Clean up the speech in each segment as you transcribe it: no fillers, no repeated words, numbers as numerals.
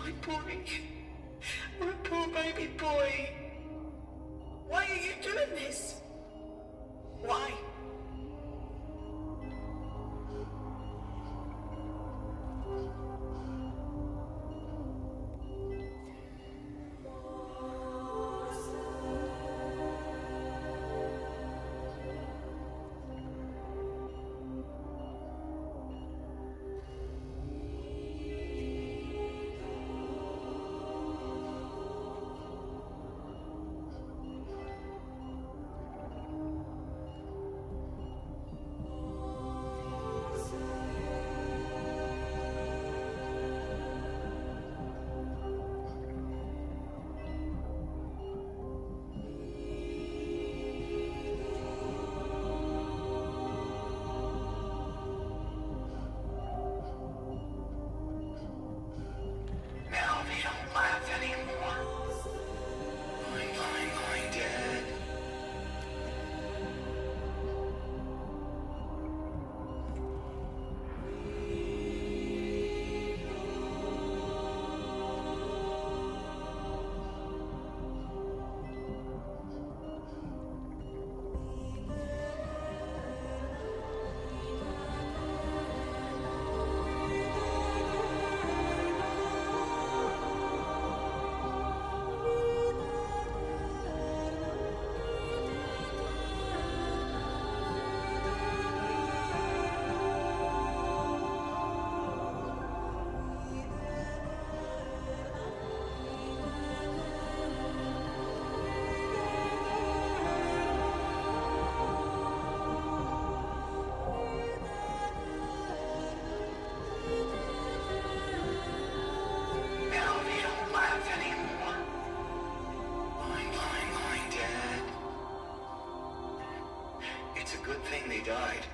My boy. My poor baby boy. Why are you doing this? Why? Died.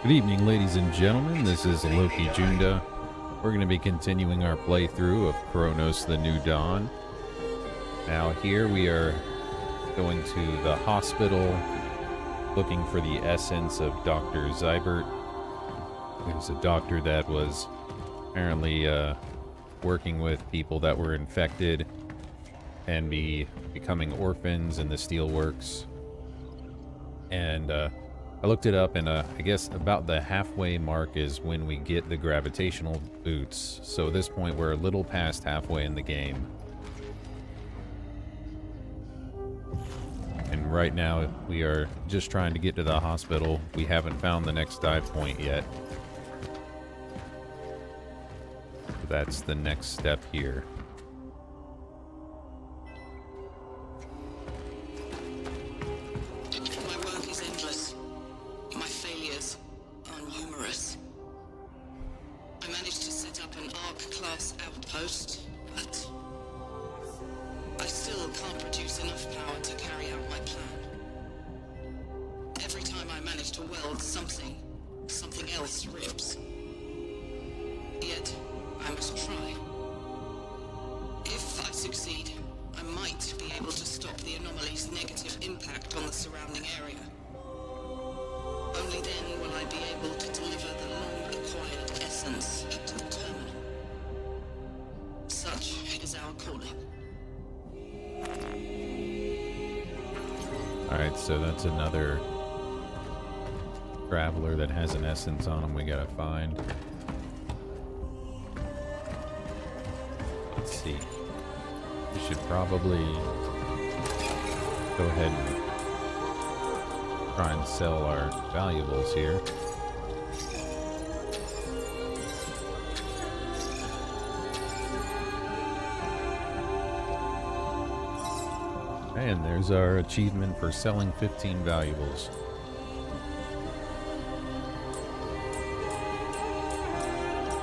Good evening, ladies and gentlemen. This is Loki Junda. We're going to be continuing our playthrough of Cronos the New Dawn. Now here we are going to the hospital, looking for the essence of Dr. Zybert. There's a doctor that was apparently working with people that were infected and becoming orphans in the steelworks. And I looked it up, and I guess about the halfway mark is when we get the gravitational boots. So at this point, we're a little past halfway in the game. And right now, we are just trying to get to the hospital. We haven't found the next dive point yet. That's the next step here. managed to set up an Arc-class outpost, but I still can't produce enough power to carry out my plan. Every time I manage to weld something else rips. Yet, I must try. If I succeed, I might be able to stop the anomaly's negative impact on the surrounding area. Only then will I be able to deliver the long-acquired essence to the terminal. Such is our calling. Alright, so that's another traveler that has an essence on him we gotta find. Let's see. We should probably go ahead and try and sell our valuables here. And there's our achievement for selling 15 valuables.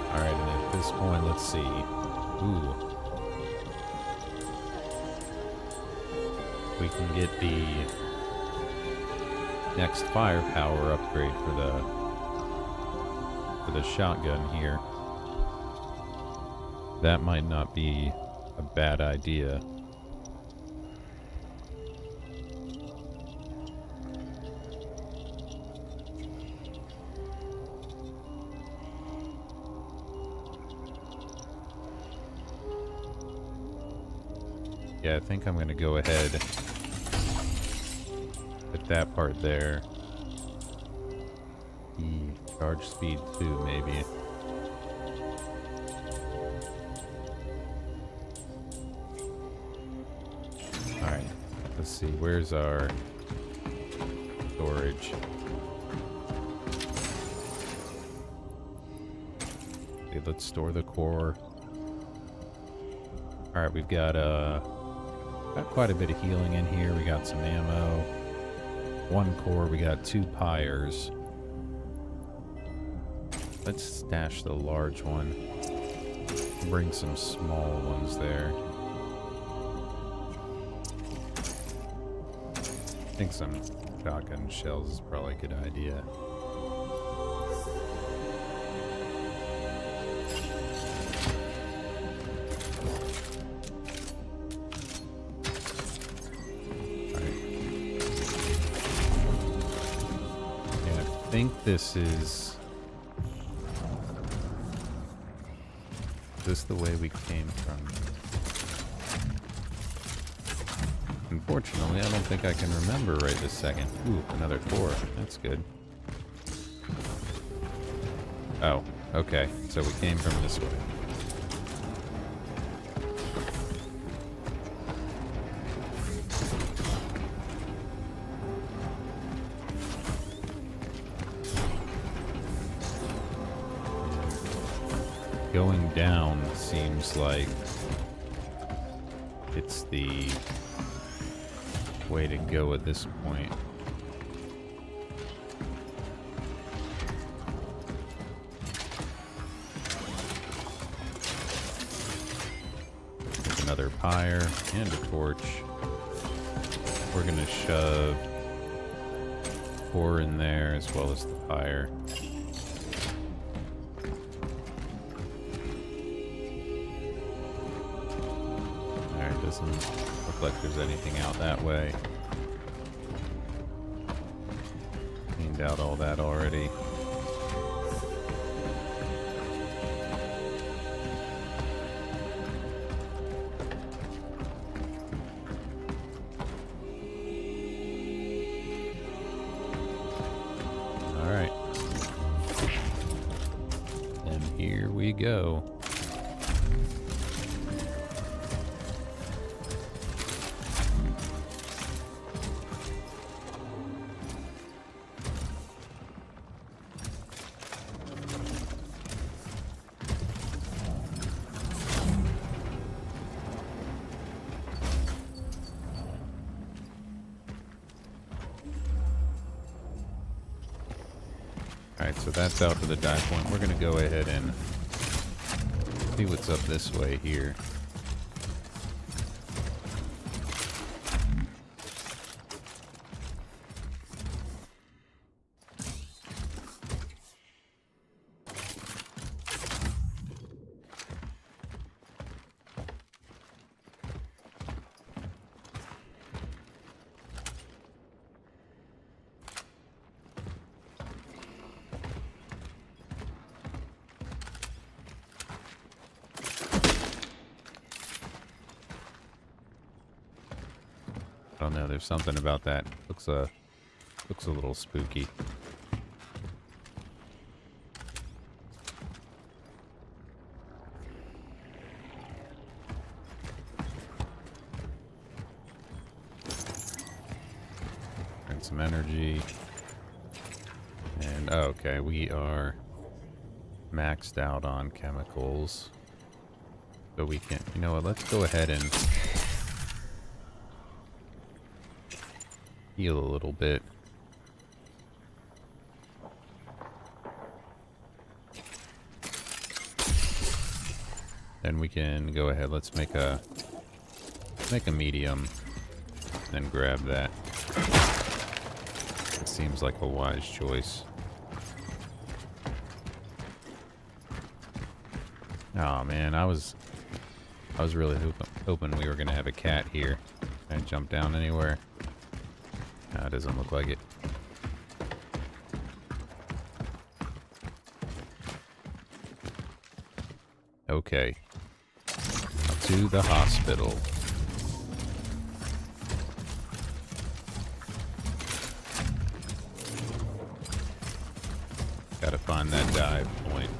Alright, and at this point, let's see. Ooh. We can get the next firepower upgrade for the shotgun here. That might not be a bad idea. Yeah, I think I'm going to go ahead with that part there. Charge speed 2, maybe. Alright, let's see, where's our storage? Okay, let's store the core. Alright, we've got quite a bit of healing in here. We got some ammo. 1 core, we got 2 pyres. Let's stash the large one. Bring some small ones there. I think some shotgun shells is probably a good idea. I think this is this the way we came from. Unfortunately, I don't think I can remember right this second. Ooh, another core. That's good. Oh, okay. So we came from this way. Going down seems like it's the way to go at this point. There's another pyre and a torch. We're gonna shove 4 in there as well as the pyre. Doesn't look like there's anything out that way. Cleaned out all that already. All right. And here we go. Alright, so that's out to the dive point. We're going to go ahead and See what's up this way here. I don't know, there's something about that. Looks a little spooky. And some energy. And okay, we are maxed out on chemicals. So we can, you know what, let's go ahead and heal a little bit. Then we can go ahead, let's make a medium, then grab that. It seems like a wise choice. Oh man, I was really hoping we were gonna have a cat here. Can I jump down anywhere? No, it doesn't look like it. Okay. To the hospital. Gotta find that dive point.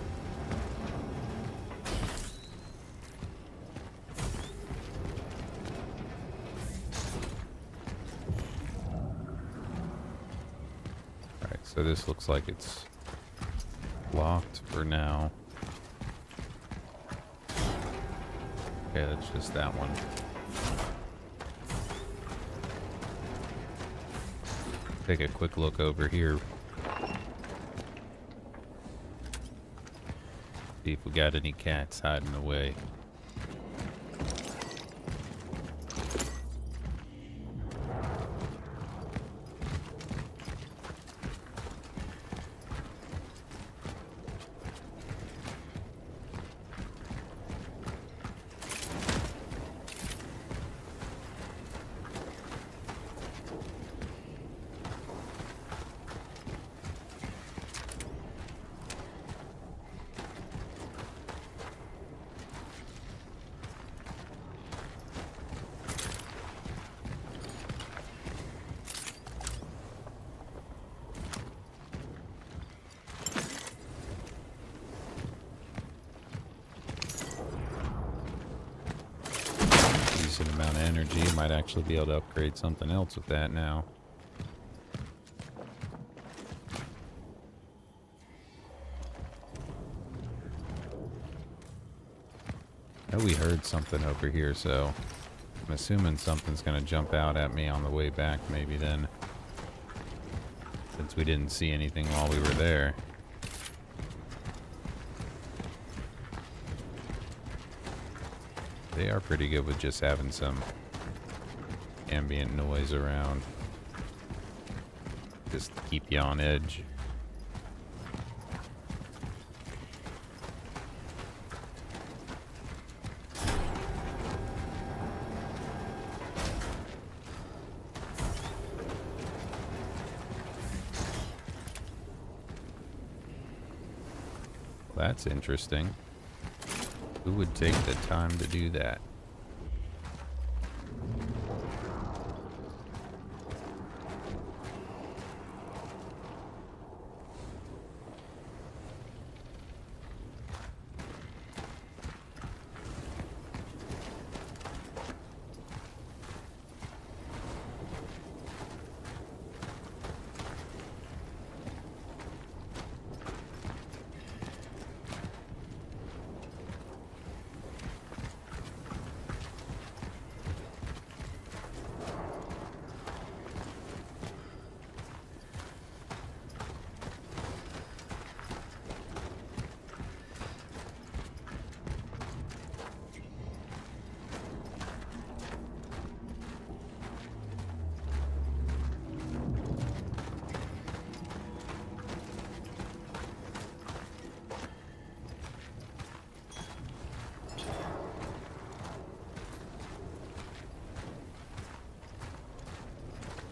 Alright, so this looks like it's locked for now. Okay, that's just that one. Take a quick look over here. See if we got any cats hiding away. Amount of energy. Might actually be able to upgrade something else with that now. I know we heard something over here, so I'm assuming something's gonna jump out at me on the way back maybe then, since we didn't see anything while we were there. They are pretty good with just having some ambient noise around. Just to keep you on edge. Well, that's interesting. Who would take the time to do that?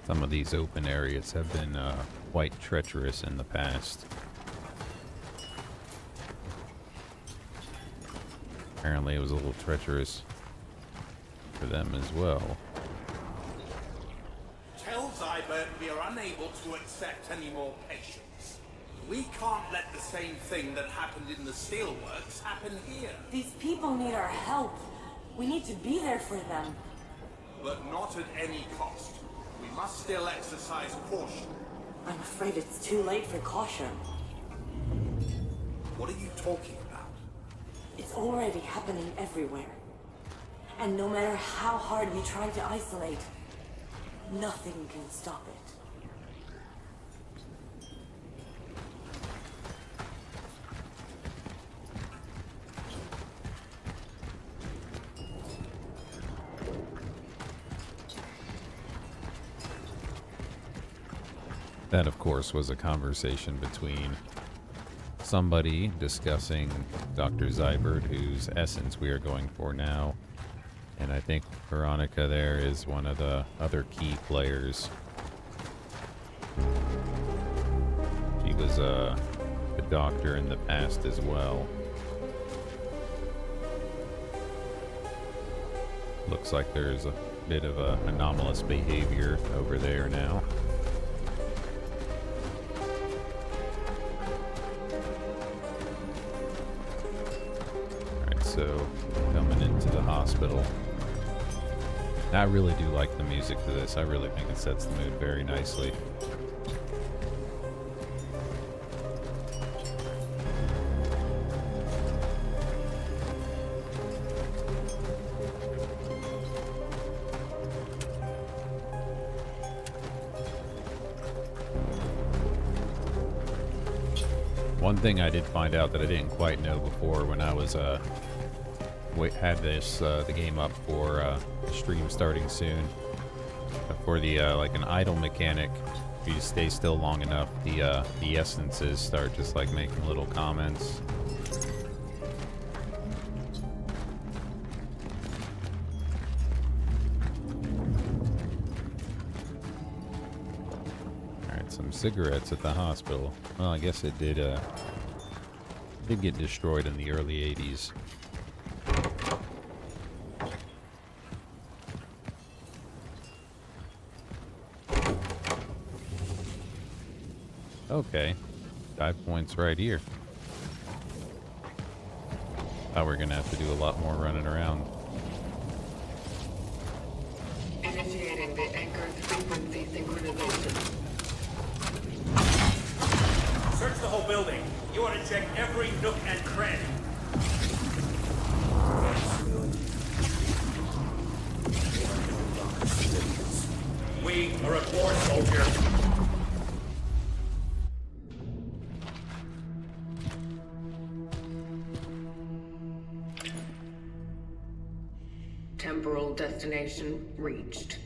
Some of these open areas have been quite treacherous in the past. Apparently it was a little treacherous for them as well. Tell Zybert we are unable to accept any more patients. We can't let the same thing that happened in the steelworks happen here. These people need our help. We need to be there for them. But not at any cost. We must still exercise caution. I'm afraid it's too late for caution. What are you talking about? It's already happening everywhere. And no matter how hard we try to isolate, nothing can stop it. That, of course, was a conversation between somebody discussing Dr. Zybert, whose essence we are going for now. And I think Veronica there is one of the other key players. She was a doctor in the past as well. Looks like there's a bit of anomalous behavior over there now. So, coming into the hospital. I really do like the music to this. I really think it sets the mood very nicely. One thing I did find out that I didn't quite know before when I was had this the game up for stream starting soon, for the like an idle mechanic. If you stay still long enough, the essences start just like making little comments. Alright, some cigarettes at the hospital. Well, I guess it did get destroyed in the early 80s. Okay, 5 points right here. Oh, we're gonna have to do a lot more running around. Initiating the anchored frequency synchronization. Search the whole building. You want to check every nook and cranny. We are a war soldier. Temporal destination reached.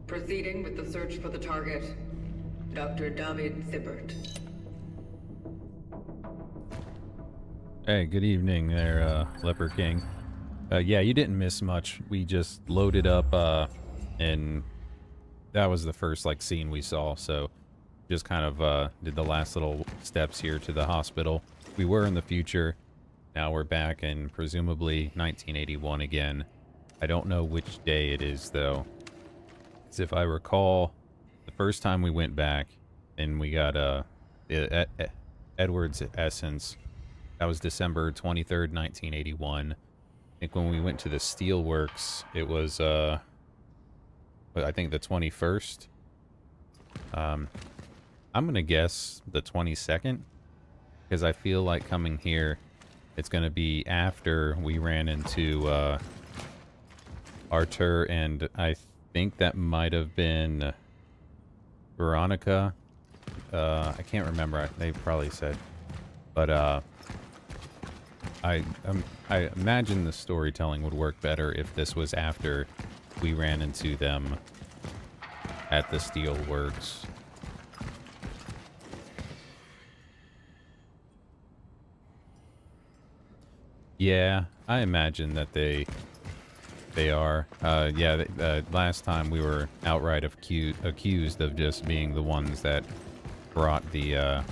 Proceeding with the search for the target, Dr. David Zybert. Hey, good evening there, Leper King. Yeah, you didn't miss much. We just loaded up, and that was the first, like, scene we saw, so just kind of, did the last little steps here to the hospital. We were in the future. Now we're back in, presumably, 1981 again. I don't know which day it is, though. Because if I recall, the first time we went back, and we got, Edward's essence, that was December 23rd, 1981. I think when we went to the steelworks, it was, I think the 21st. I'm gonna guess the 22nd, because I feel like coming here, it's gonna be after we ran into, Arthur, and I think that might have been Veronica. I can't remember. They probably said. But, I imagine the storytelling would work better if this was after we ran into them at the steelworks. Yeah, I imagine that they they are. Yeah, last time we were outright accused of just being the ones that brought the,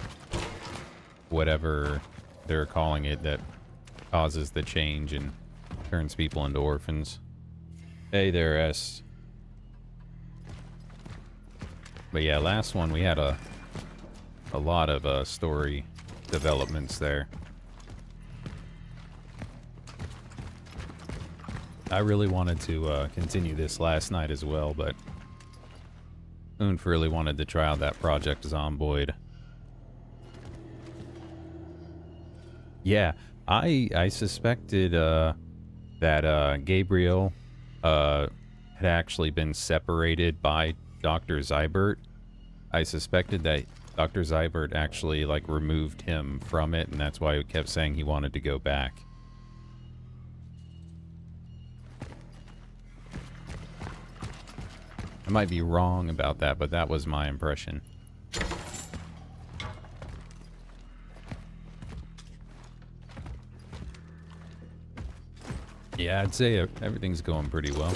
whatever they're calling it that causes the change and turns people into orphans. Hey there, S. But yeah, last one we had a lot of story developments there. I really wanted to continue this last night as well, but Oomph really wanted to try out that Project Zomboid. Yeah, I suspected that Gabriel had actually been separated by Dr. Zybert. I suspected that Dr. Zybert actually, like, removed him from it, and that's why he kept saying he wanted to go back. I might be wrong about that, but that was my impression. Yeah, I'd say everything's going pretty well.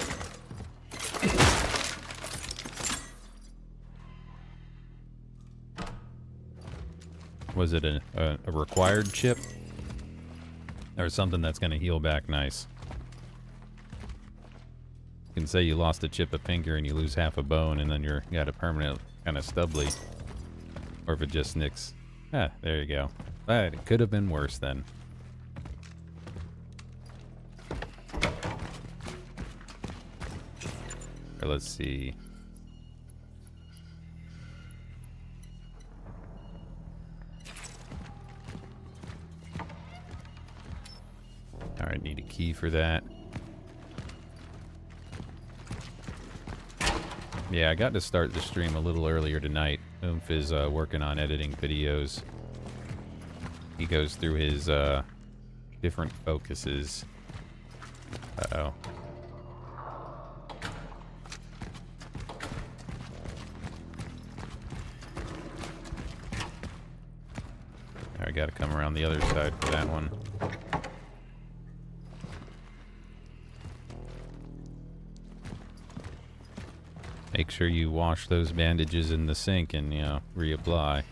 Was it a required chip? Or something that's going to heal back nice? You can say you lost a chip of finger and you lose half a bone and then you got a permanent kind of stubbly. Or if it just nicks. Ah, there you go. But it could have been worse then. Or let's see. Alright, need a key for that. Yeah, I got to start the stream a little earlier tonight. Oomph is working on editing videos. He goes through his different focuses. Uh-oh. I gotta come around the other side for that one. Make sure you wash those bandages in the sink and, you know, reapply.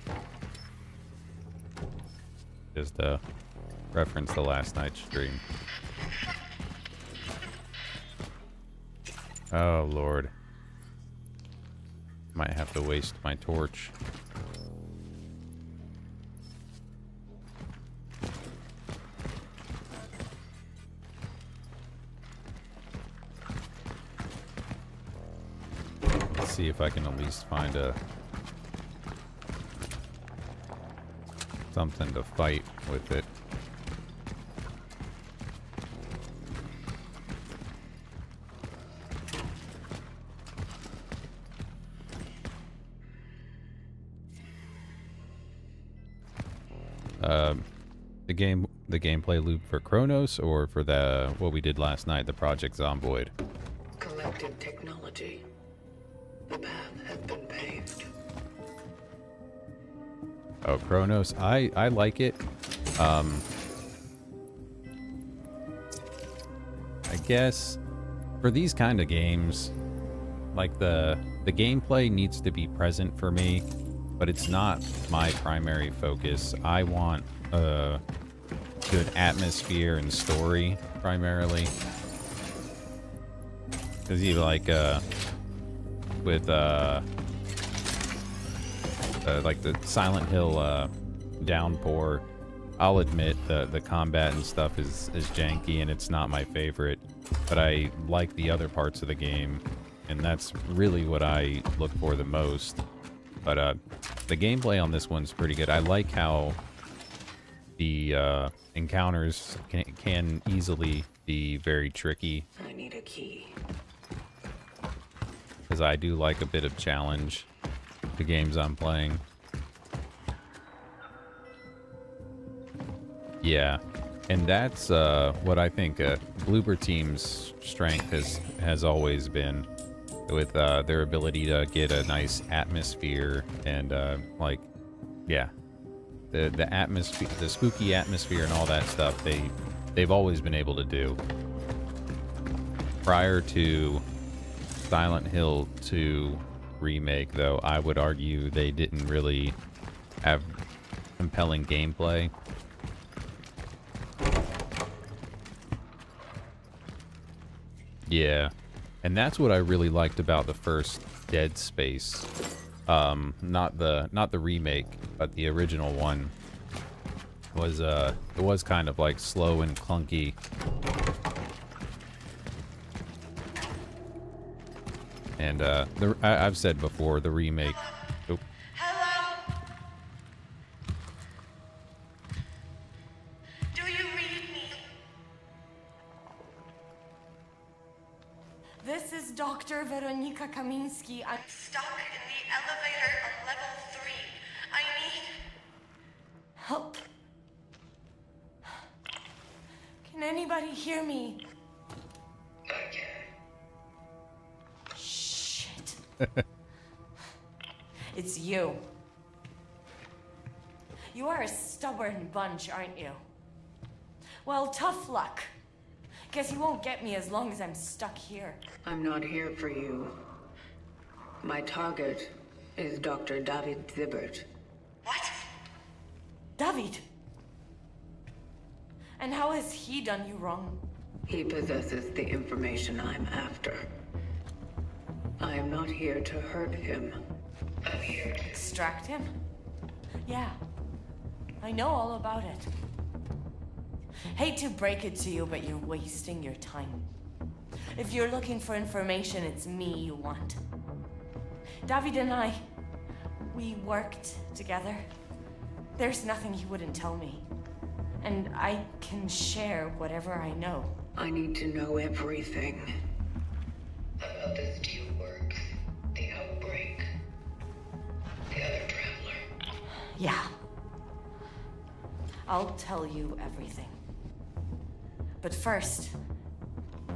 Just reference the last night's stream. Oh, Lord. Might have to waste my torch. See if I can at least find something to fight with it. The gameplay loop for Cronos, or for the what we did last night, the Project Zomboid. Collective technology. The path has been paved. Oh, Cronos. I like it. I guess for these kind of games, like the gameplay needs to be present for me, but it's not my primary focus. I want good atmosphere and story primarily. Because you like with like the Silent Hill Downpour, I'll admit the combat and stuff is janky and it's not my favorite, but I like the other parts of the game, and that's really what I look for the most. But the gameplay on this one's pretty good. I like how the encounters can easily be very tricky. I need a key. Because I do like a bit of challenge to games I'm playing. Yeah, and that's what I think Bloober Team's strength has always been, with their ability to get a nice atmosphere and like, yeah, the atmosphere, the spooky atmosphere and all that stuff. They've always been able to do. prior to Silent Hill 2 remake, though, I would argue they didn't really have compelling gameplay. Yeah, and that's what I really liked about the first Dead Space. Not the remake, but the original one was it was kind of like slow and clunky. And I've said before, the remake. Oh. Hello? Do you read me? This is Dr. Weronika Kamiński. I'm Stuck in the elevator on level 3. I need help. Can anybody hear me? Shit. It's you. You are a stubborn bunch, aren't you? Well, tough luck. Guess you won't get me as long as I'm stuck here. I'm not here for you. My target is Dr. David Zybert. what? David! And how has he done you wrong? He possesses the information I'm after. I am not here to hurt him. I'm here to Extract him? Yeah. I know all about it. Hate to break it to you, but you're wasting your time. If you're looking for information, it's me you want. David and I, we worked together. There's nothing he wouldn't tell me. And I can share whatever I know. I need to know everything. About this deal works. The outbreak. The other traveler. Yeah. I'll tell you everything. But first,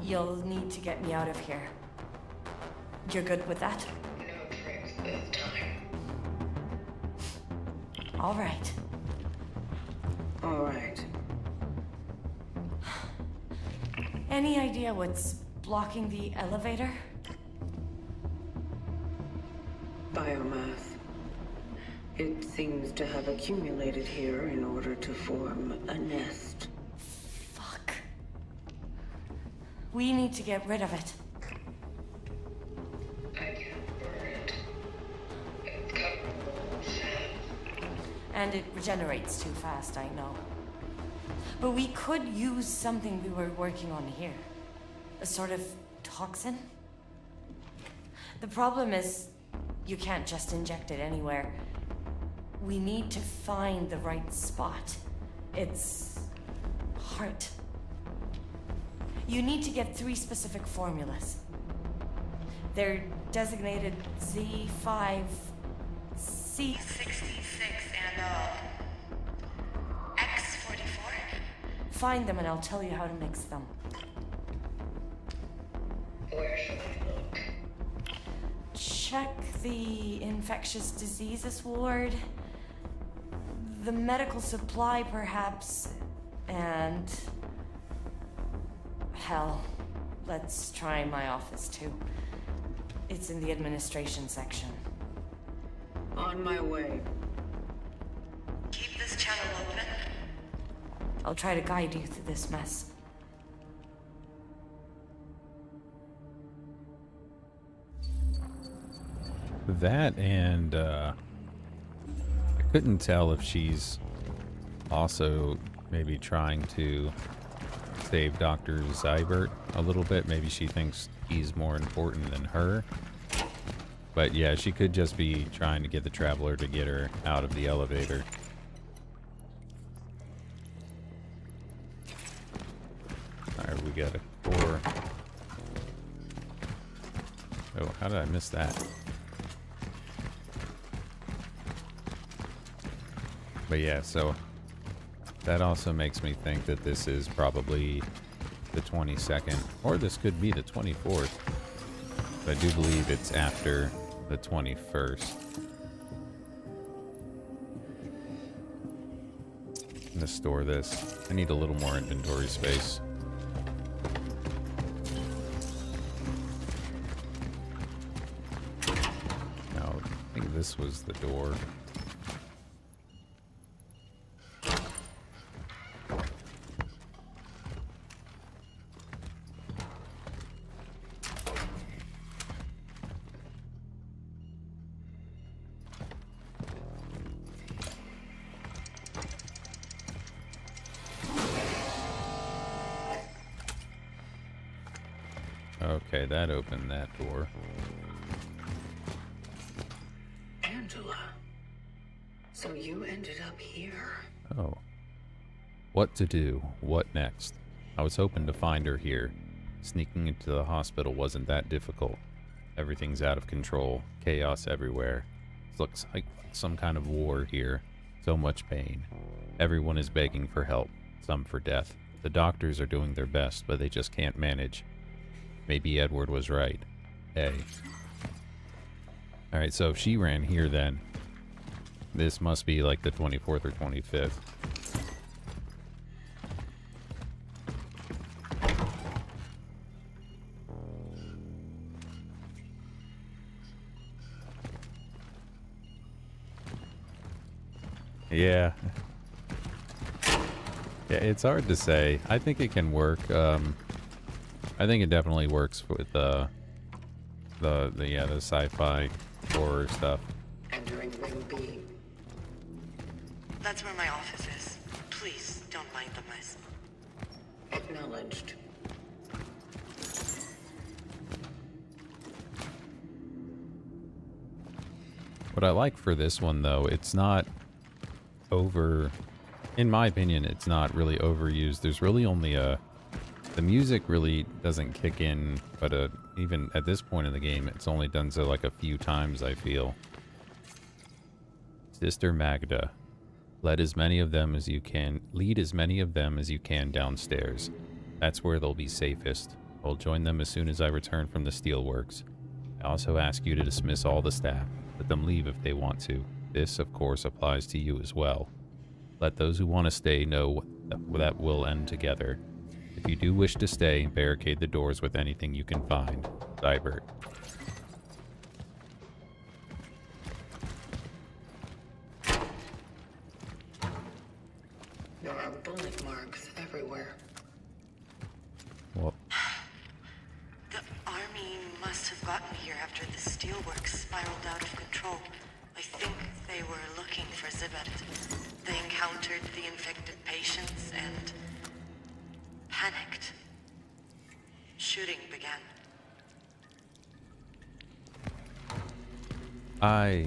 you'll need to get me out of here. You're good with that? No tricks this time. All right. All right. Any idea what's blocking the elevator? Biomass. It seems to have accumulated here in order to form a nest. Fuck. We need to get rid of it. I can't burn it. It's covered. And it regenerates too fast, I know. But we could use something we were working on here. A sort of toxin? The problem is, you can't just inject it anywhere. We need to find the right spot. It's hard. You need to get 3 specific formulas. They're designated Z5, C. 66 and X44. Find them and I'll tell you how to mix them. Where should I look? Check the infectious diseases ward, the medical supply perhaps, and hell, let's try my office too. It's in the administration section. On my way. Keep this channel open. I'll try to guide you through this mess. That and I couldn't tell if she's also maybe trying to save Dr. Zybert a little bit. Maybe she thinks he's more important than her. But yeah, she could just be trying to get the Traveler to get her out of the elevator. Alright, we got a core. Oh, how did I miss that? But yeah, so that also makes me think that this is probably the 22nd, or this could be the 24th. But I do believe it's after the 21st. I'm gonna store this. I need a little more inventory space. this was the door. Okay, that opened that door. Angela. So you ended up here. Oh. What to do? What next? I was hoping to find her here. Sneaking into the hospital wasn't that difficult. Everything's out of control. Chaos everywhere. It looks like some kind of war here. So much pain. Everyone is begging for help. Some for death. The doctors are doing their best, but they just can't manage. Maybe Edward was right. Hey. Alright, so if she ran here then, this must be like the 24th or 25th. Yeah. Yeah, it's hard to say. I think it can work. I think it definitely works with the sci-fi horror stuff. Entering Ring B. That's where my office is. Please, don't mind the mess. Acknowledged. What I like for this one, though, it's not over... In my opinion, it's not really overused. There's really only a... The music really doesn't kick in, but even at this point in the game, it's only done so like a few times, I feel. Sister Magda. Lead as many of them as you can downstairs. That's where they'll be safest. I'll join them as soon as I return from the steelworks. I also ask you to dismiss all the staff. Let them leave if they want to. This, of course, applies to you as well. Let those who want to stay know that we'll end together. If you do wish to stay, barricade the doors with anything you can find. Zybert. There are bullet marks everywhere. Well, The army must have gotten here after the steelworks spiraled out of control. I think they were looking for Zybert. They encountered the infected patients and panicked. Shooting began. I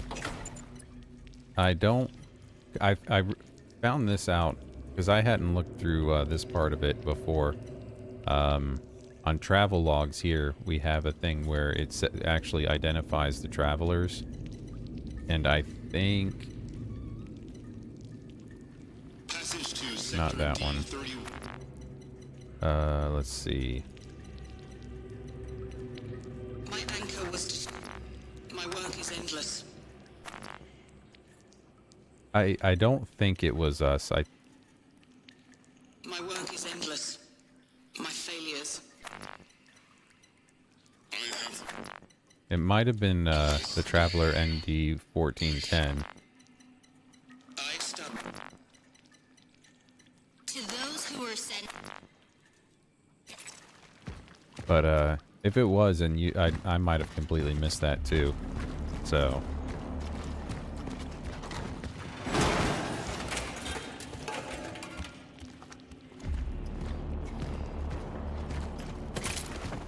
found this out because I hadn't looked through this part of it before. On travel logs here, we have a thing where it actually identifies the travelers. And I think... Not that one. Let's see. My anchor was... My work is endless. I don't think it was us. My work is endless. My failures. It might have been the Traveler ND 1410. I stop. To those who were sent. But if it was, and I might have completely missed that too. So.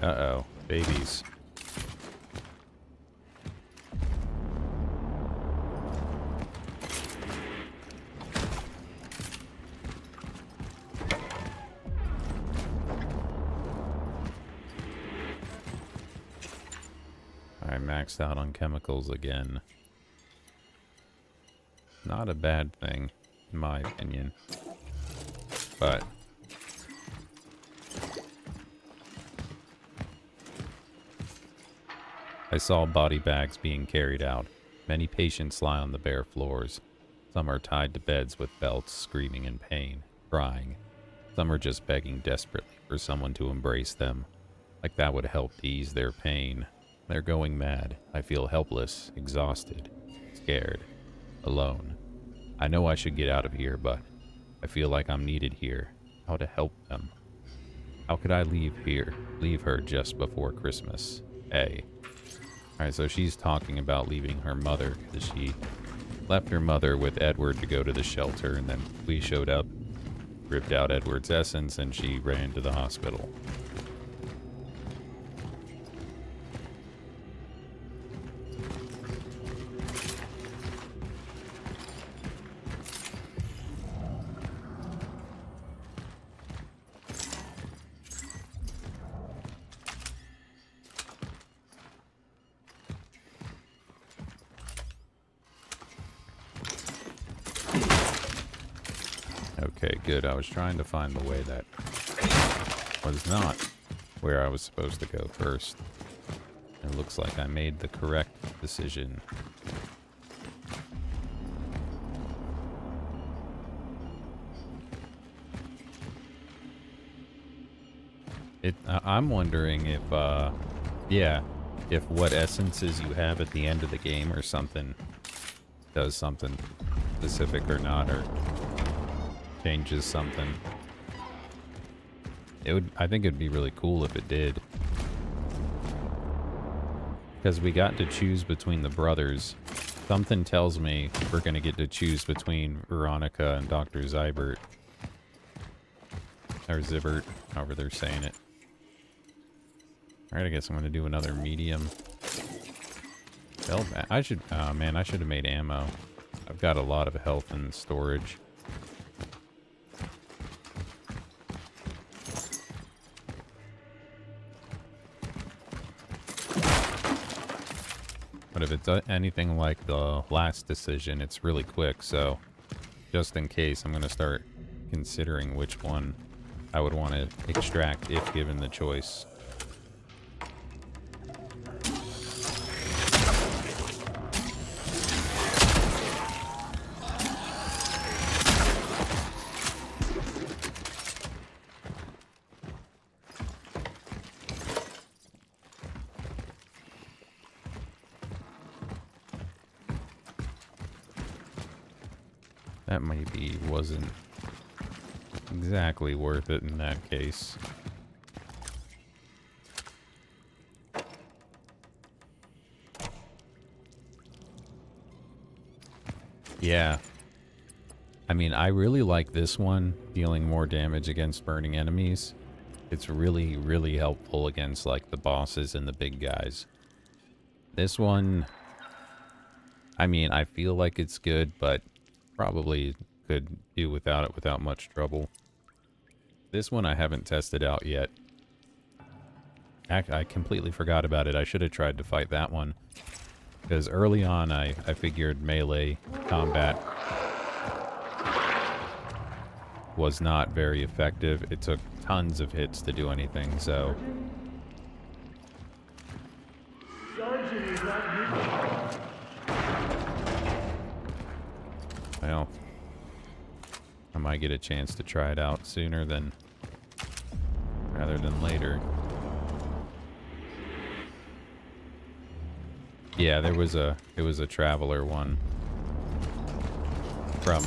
Uh-oh, babies. I maxed out on chemicals again. Not a bad thing, in my opinion. But I saw body bags being carried out. Many patients lie on the bare floors. Some are tied to beds with belts, screaming in pain, crying. Some are just begging desperately for someone to embrace them. Like that would help to ease their pain. They're going mad. I feel helpless, exhausted. scared, alone. I know I should get out of here, but I feel like I'm needed here. How to help them? How could I leave her just before Christmas? Alright, so she's talking about leaving her mother, because she left her mother with Edward to go to the shelter, and then we showed up, ripped out Edward's essence, and she ran to the hospital. Okay, good. I was trying to find the way that was not where I was supposed to go first. It looks like I made the correct decision. I'm wondering if, yeah, if what essences you have at the end of the game or something does something specific or not, or changes something. I think it'd be really cool if it did. Because we got to choose between the brothers. Something tells me we're going to get to choose between Veronica and Dr. Zybert. Or Zybert, however they're saying it. Alright, I guess I'm going to do another medium. I should, oh man, I should have made ammo. I've got a lot of health in storage. But if it's anything like the last decision, it's really quick, so just in case, I'm going to start considering which one I would want to extract if given the choice. That maybe wasn't exactly worth it in that case. Yeah. I mean, I really like this one, dealing more damage against burning enemies. It's really, really helpful against, like, the bosses and the big guys. This one, I mean, I feel like it's good, but probably could do without it without much trouble. This one I haven't tested out yet. I completely forgot about it. I should have tried to fight that one. Because early on I figured melee combat was not very effective. It took tons of hits to do anything, so... Well, I might get a chance to try it out sooner rather than later. Yeah, it was a traveler one from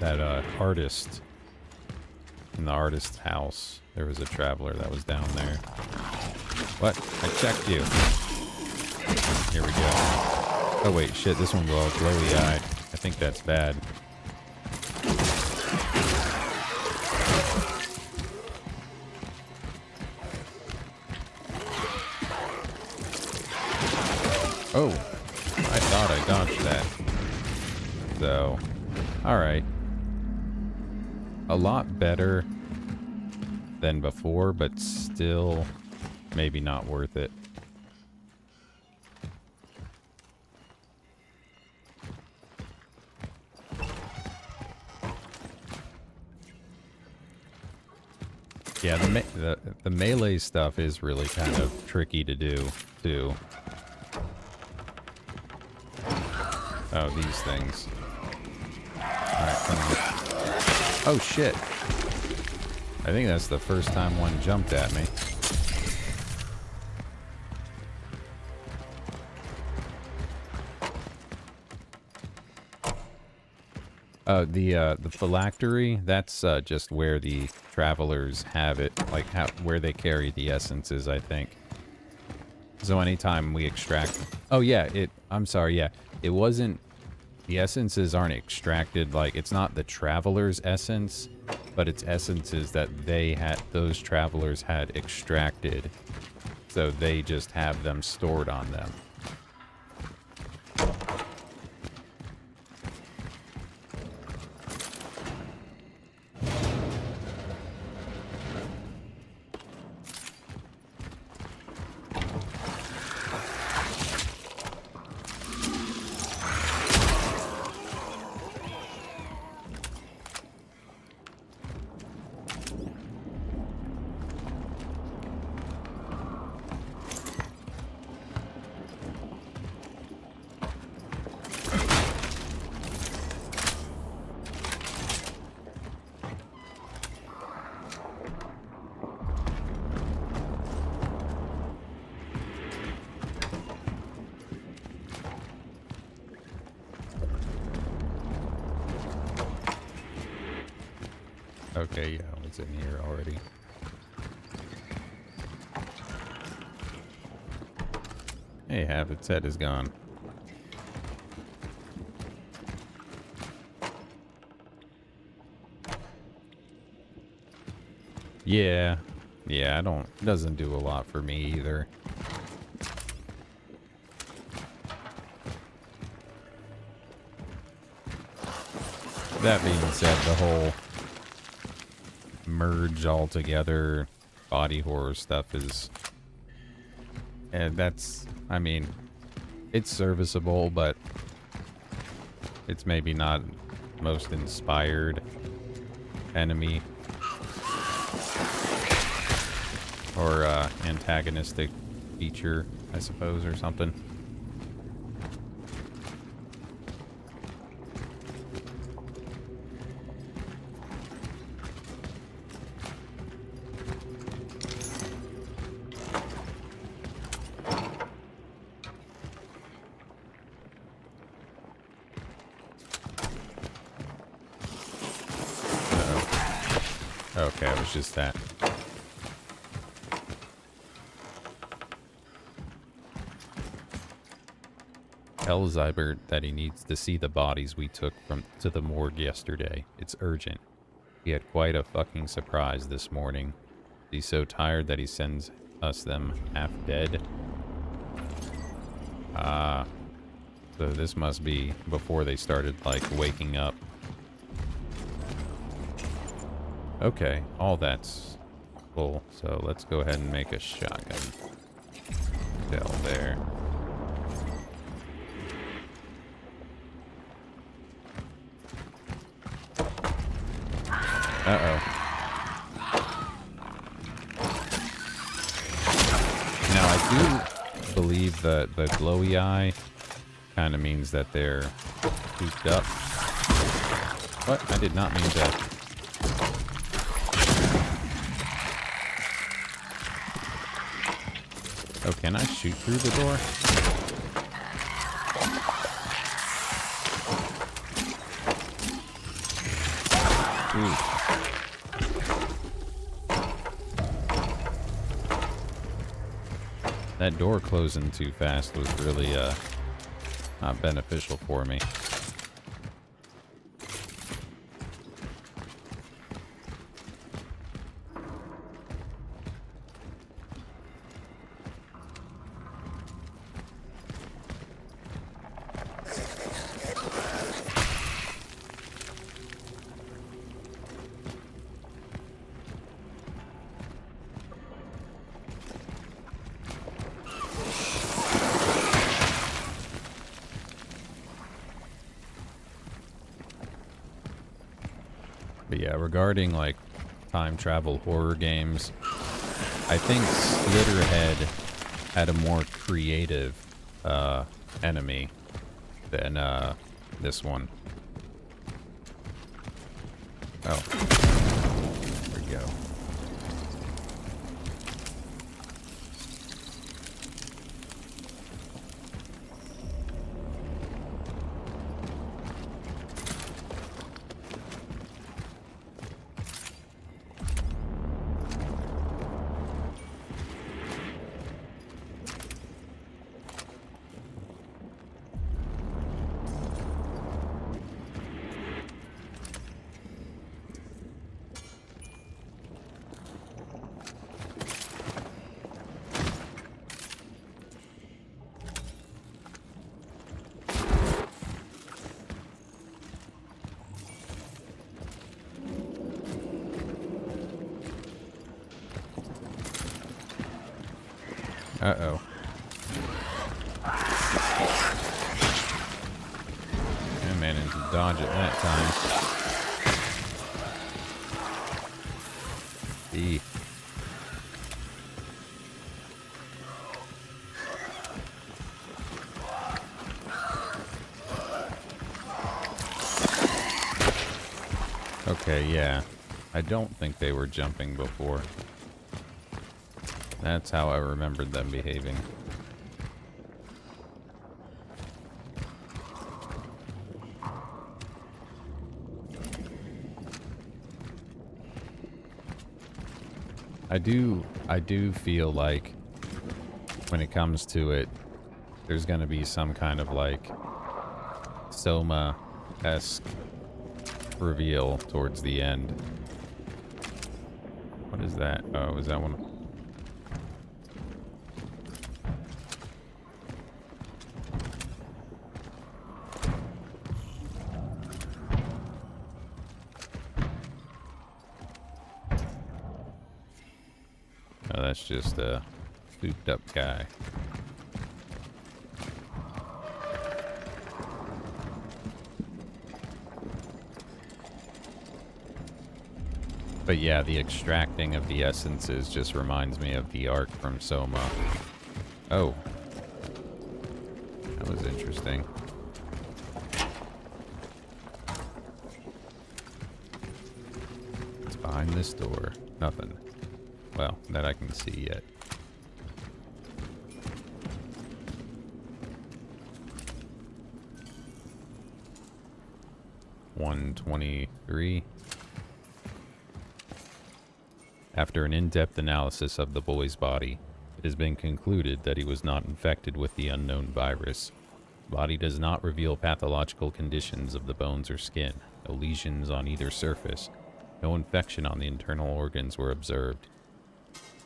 that artist in the artist's house. There was a traveler that was down there. What? I checked you. Here we go. Oh wait, shit! This one will glowy eye. I think that's bad. Oh, I thought I dodged that. So, alright. A lot better than before, but still maybe not worth it. Yeah, the melee stuff is really kind of tricky to do, too. Oh, these things. Alright, come on. Oh, shit. I think that's the first time one jumped at me. The phylactery, that's just where the travelers have it, like where they carry the essences, I think. So anytime we extract... Oh yeah, I'm sorry, yeah. It wasn't... The essences aren't extracted, like, it's not the traveler's essence, but it's essences that those travelers had extracted. So they just have them stored on them. Okay, yeah, it's in here already. Hey, half its head is gone. Yeah, it doesn't do a lot for me either. That being said, the whole merge all together body horror stuff is, and that's, I mean, it's serviceable, but it's maybe not most inspired enemy or antagonistic feature, I suppose, or something. Okay, it was just that. Tell Zybert that he needs to see the bodies we took to the morgue yesterday. It's urgent. He had quite a fucking surprise this morning. He's so tired that he sends us them half dead. So this must be before they started, like, waking up. Okay, all that's full, so let's go ahead and make a shotgun shell there. Uh-oh. Now, I do believe that the glowy eye kind of means that they're cooped up. What? I did not mean to... Oh, can I shoot through the door? Ooh. That door closing too fast was really, not beneficial for me. But yeah, regarding like time travel horror games, I think Slitterhead had a more creative enemy than this one. Oh, there we go. Uh-oh. I managed to dodge it that time. E. Okay, yeah. I don't think they were jumping before. That's how I remembered them behaving. I do feel like when it comes to it, there's gonna be some kind of like Soma-esque reveal towards the end. What is that? Oh, is that one? Oh, that's just a souped up guy. But yeah, the extracting of the essences just reminds me of the arc from Soma. Oh. That was interesting. What's behind this door? Nothing. Well, that I can see yet. $123. After an in-depth analysis of the boy's body, it has been concluded that he was not infected with the unknown virus. The body does not reveal pathological conditions of the bones or skin. No lesions on either surface. No infection on the internal organs were observed.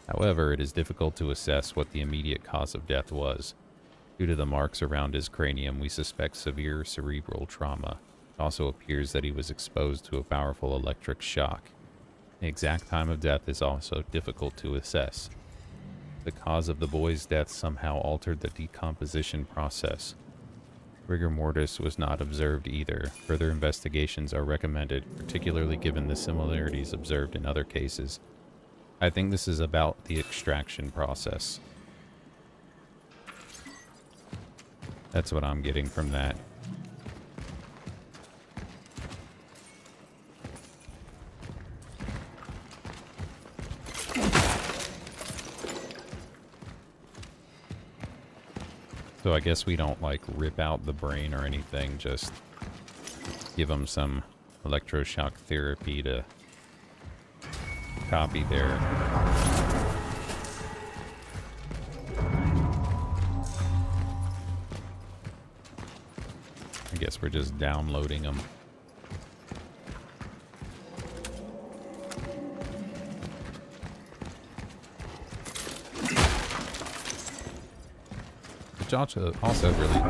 However, it is difficult to assess what the immediate cause of death was. Due to the marks around his cranium, we suspect severe cerebral trauma. It also appears that he was exposed to a powerful electric shock. The exact time of death is also difficult to assess. The cause of the boy's death somehow altered the decomposition process. Rigor mortis was not observed either. Further investigations are recommended, particularly given the similarities observed in other cases. I think this is about the extraction process. That's what I'm getting from that. So I guess we don't, like, rip out the brain or anything, just give them some electroshock therapy to copy their... I guess we're just downloading them. Which also really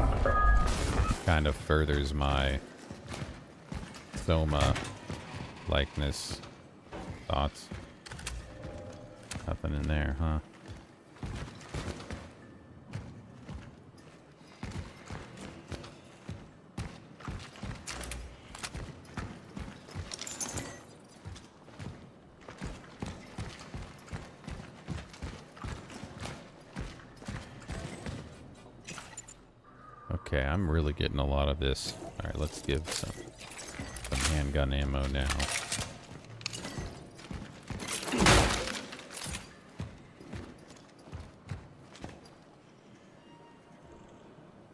kind of furthers my Soma likeness thoughts. Nothing in there, huh? Okay, I'm really getting a lot of this. Alright, let's give some handgun ammo now.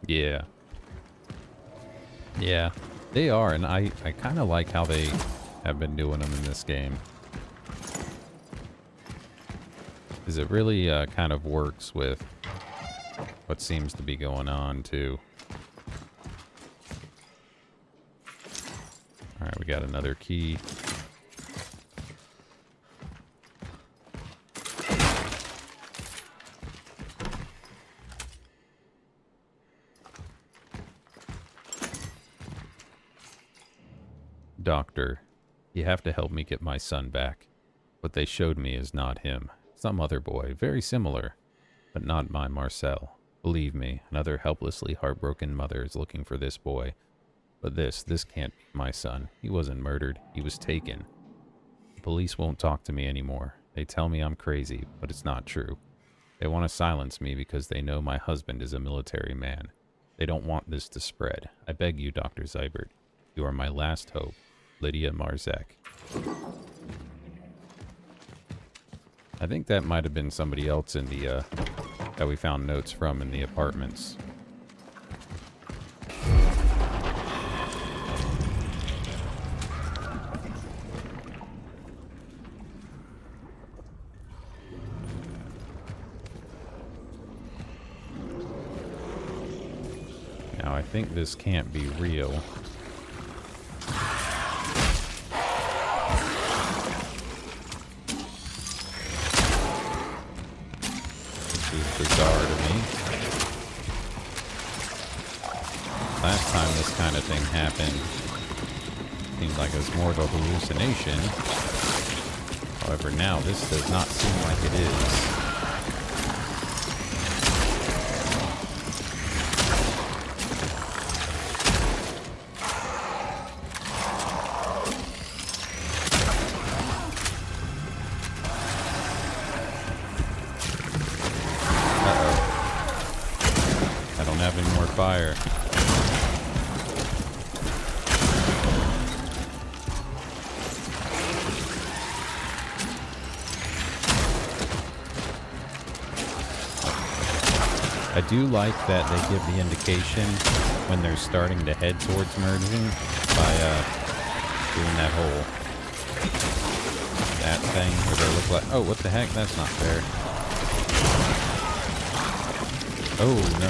Yeah. Yeah, they are, and I kind of like how they have been doing them in this game. Because it really kind of works with what seems to be going on, too. Alright, we got another key. Doctor, you have to help me get my son back. What they showed me is not him. Some other boy, very similar. But not my Marcel. Believe me, another helplessly heartbroken mother is looking for this boy. But this can't be my son. He wasn't murdered. He was taken. The police won't talk to me anymore. They tell me I'm crazy, but it's not true. They want to silence me because they know my husband is a military man. They don't want this to spread. I beg you, Dr. Zybert. You are my last hope. Lydia Marzek. I think that might have been somebody else in the, that we found notes from in the apartments. Now, I think this can't be real. This is bizarre to me. Last time this kind of thing happened, seemed like it was more of a hallucination. However, now this does not seem like it is. Fire. I do like that they give the indication when they're starting to head towards merging by doing that whole thing where they look like, oh, what the heck, that's not fair. Oh, no.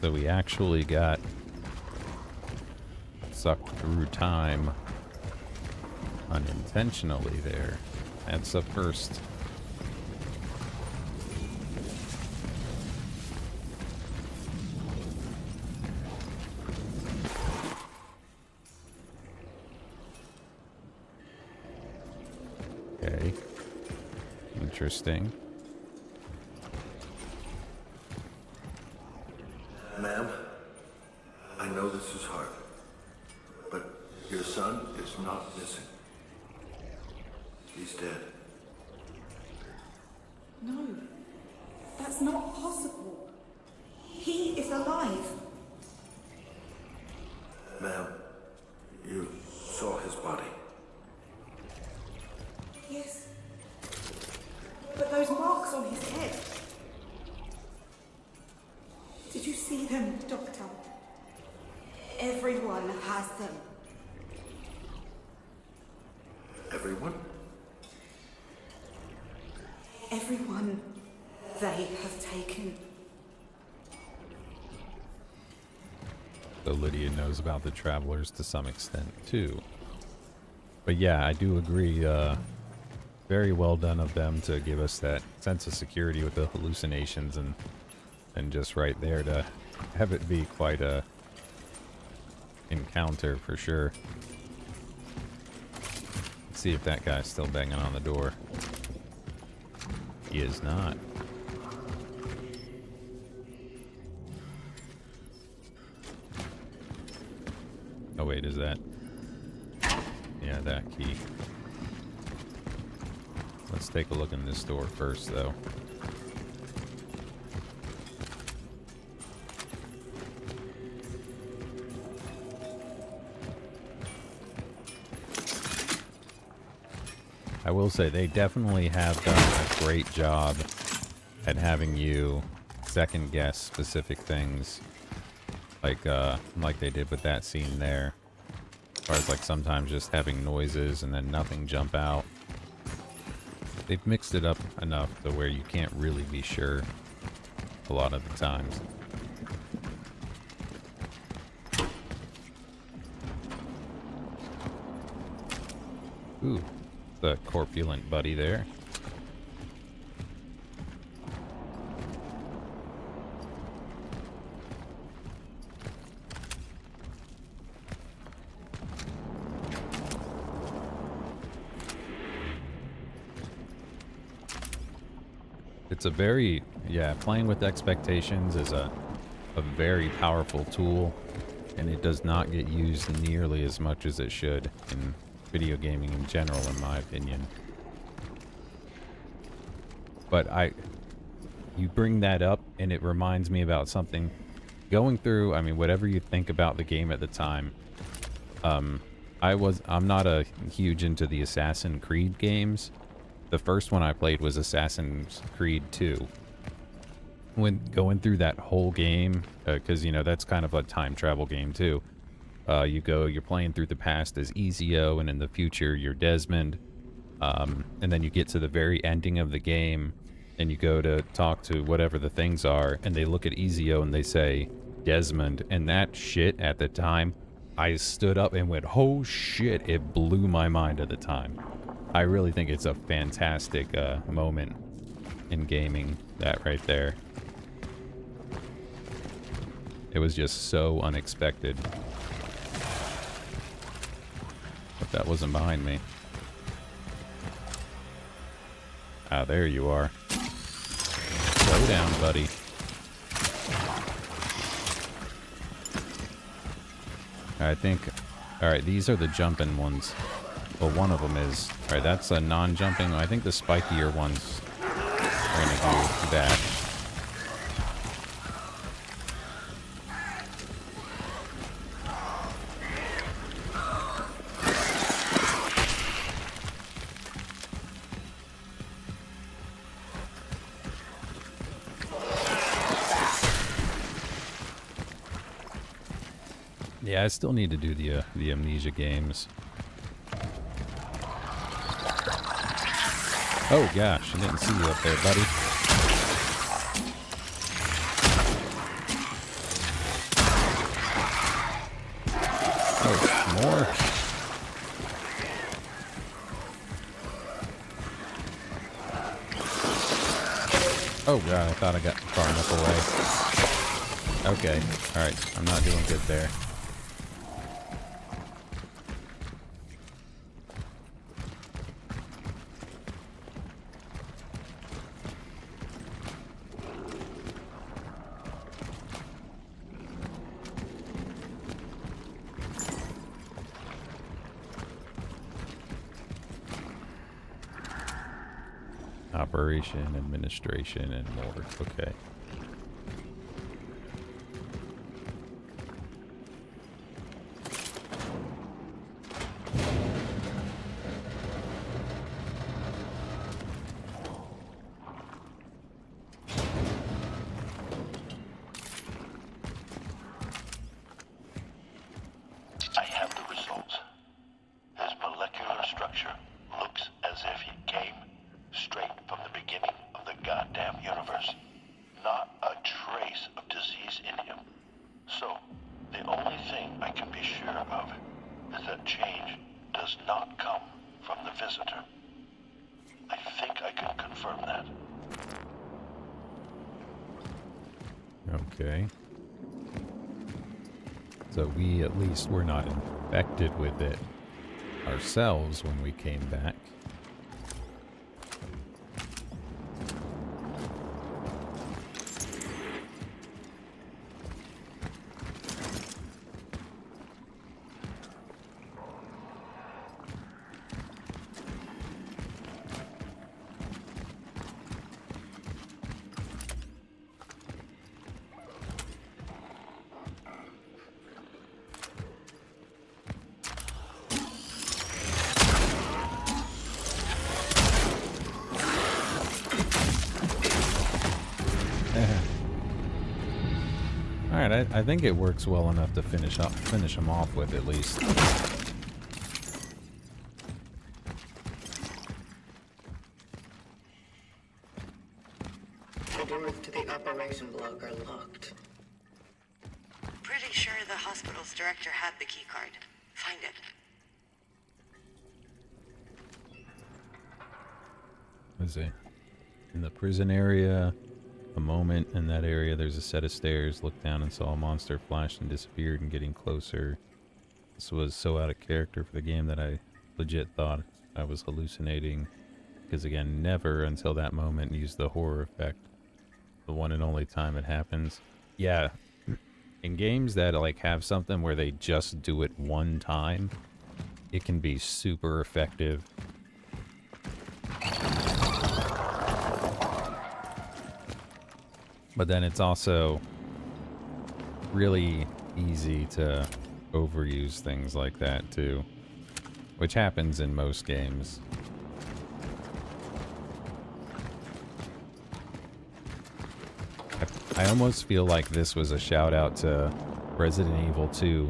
So we actually got sucked through time unintentionally there. That's a first. Okay. Interesting. Ma'am, I know this is hard, but your son is not missing. He's dead. No, that's not possible. He is alive. Ma'am, you saw his body. Yes. But those marks on his head. Did you see them, Doctor? Everyone has them. Everyone? Everyone they have taken. So Lydia knows about the travelers to some extent too. But yeah, I do agree, very well done of them to give us that sense of security with the hallucinations and just right there to have it be quite a encounter for sure. Let's see if that guy's still banging on the door. He is not. Oh wait, is that? Yeah, that key. Let's take a look in this door first though. I will say they definitely have done a great job at having you second guess specific things, like they did with that scene there. As far as like sometimes just having noises and then nothing jump out. They've mixed it up enough to where you can't really be sure a lot of the times. Ooh, the corpulent buddy there. It's a very, yeah, playing with expectations is a very powerful tool, and it does not get used nearly as much as it should in video gaming in general, in my opinion. But you bring that up, and it reminds me about something. Going through, I mean, whatever you think about the game at the time, I'm not a huge into the Assassin's Creed games. The first one I played was Assassin's Creed 2. When going through that whole game, because, you know, that's kind of a time travel game too. You're playing through the past as Ezio, and in the future you're Desmond. And then you get to the very ending of the game, and you go to talk to whatever the things are, and they look at Ezio and they say, Desmond. And that shit at the time, I stood up and went, oh shit, it blew my mind at the time. I really think it's a fantastic moment in gaming, that right there. It was just so unexpected. But that wasn't behind me. Ah, there you are. Slow down, buddy. I think... Alright, these are the jumping ones. Well, one of them is... Alright, that's a non-jumping. I think the spikier ones are going to do that. Yeah, I still need to do the Amnesia games. Oh gosh, I didn't see you up there, buddy. Oh, more. Oh god, I thought I got far enough away. Okay, alright, I'm not doing good there. Operation, administration, and more. Okay. I have the results. His molecular structure looks as if he came straight from the beginning of the goddamn universe. Not a trace of disease in him. So, the only thing I can be sure of is that change does not come from the visitor. I think I can confirm that. Okay. So we at least were not infected with it ourselves when we came back. Alright, I think it works well enough to finish them off with at least. The doors to the operation block are locked. Pretty sure the hospital's director had the keycard. Find it. was it in the prison area? A moment in that area, there's a set of stairs. Looked down and saw a monster flash and disappeared and getting closer. This was so out of character for the game that I legit thought I was hallucinating. Because again, never until that moment used the horror effect. The one and only time it happens. Yeah, in games that like have something where they just do it one time, it can be super effective. But then it's also really easy to overuse things like that too, which happens in most games. I almost feel like this was a shout out to Resident Evil 2,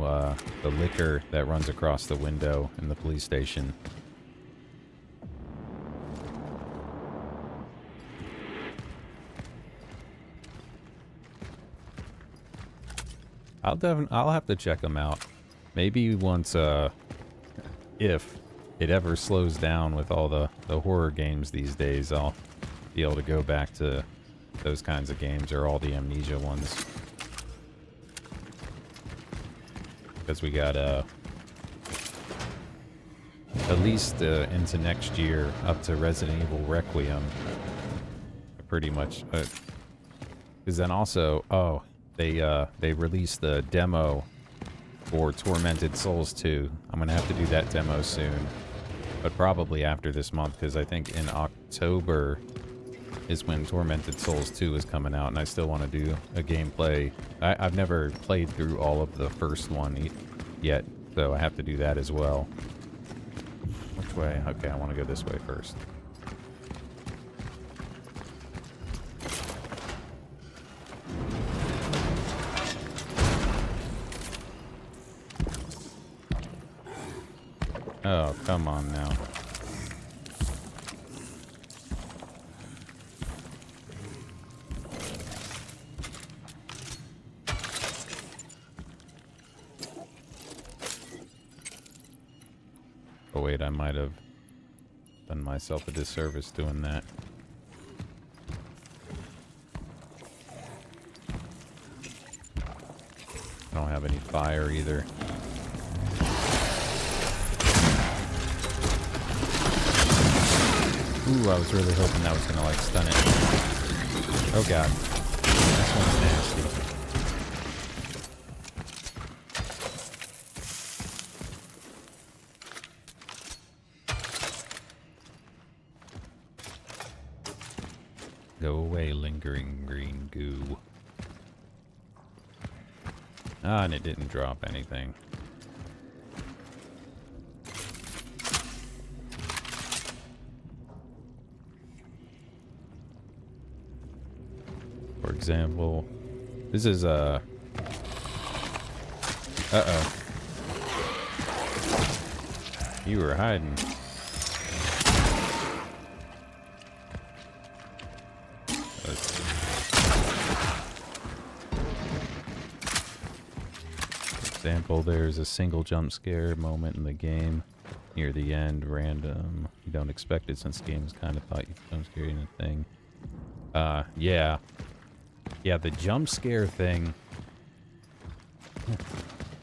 the liquor that runs across the window in the police station. I'll have to check them out. Maybe once, if it ever slows down with all the horror games these days, I'll be able to go back to those kinds of games, or all the Amnesia ones. Because we got, at least into next year, up to Resident Evil Requiem. Pretty much. Because then also, oh, they released the demo for Tormented Souls 2. I'm gonna have to do that demo soon, but probably after this month, because I think in October is when Tormented Souls 2 is coming out, and I still want to do a gameplay. I've never played through all of the first one yet, so I have to do that as well. Which way? Okay, I want to go this way first. Oh, come on now. Oh wait, I might have done myself a disservice doing that. I don't have any fire either. Ooh, I was really hoping that was gonna like stun it. Oh god. This one's nasty. Go away, lingering green goo. Ah, and it didn't drop anything. For example, this is uh-oh. You were hiding. For example, there's a single jump scare moment in the game near the end, random. You don't expect it since the game's kind of thought you jump scare anything. Yeah. Yeah, the jump scare thing.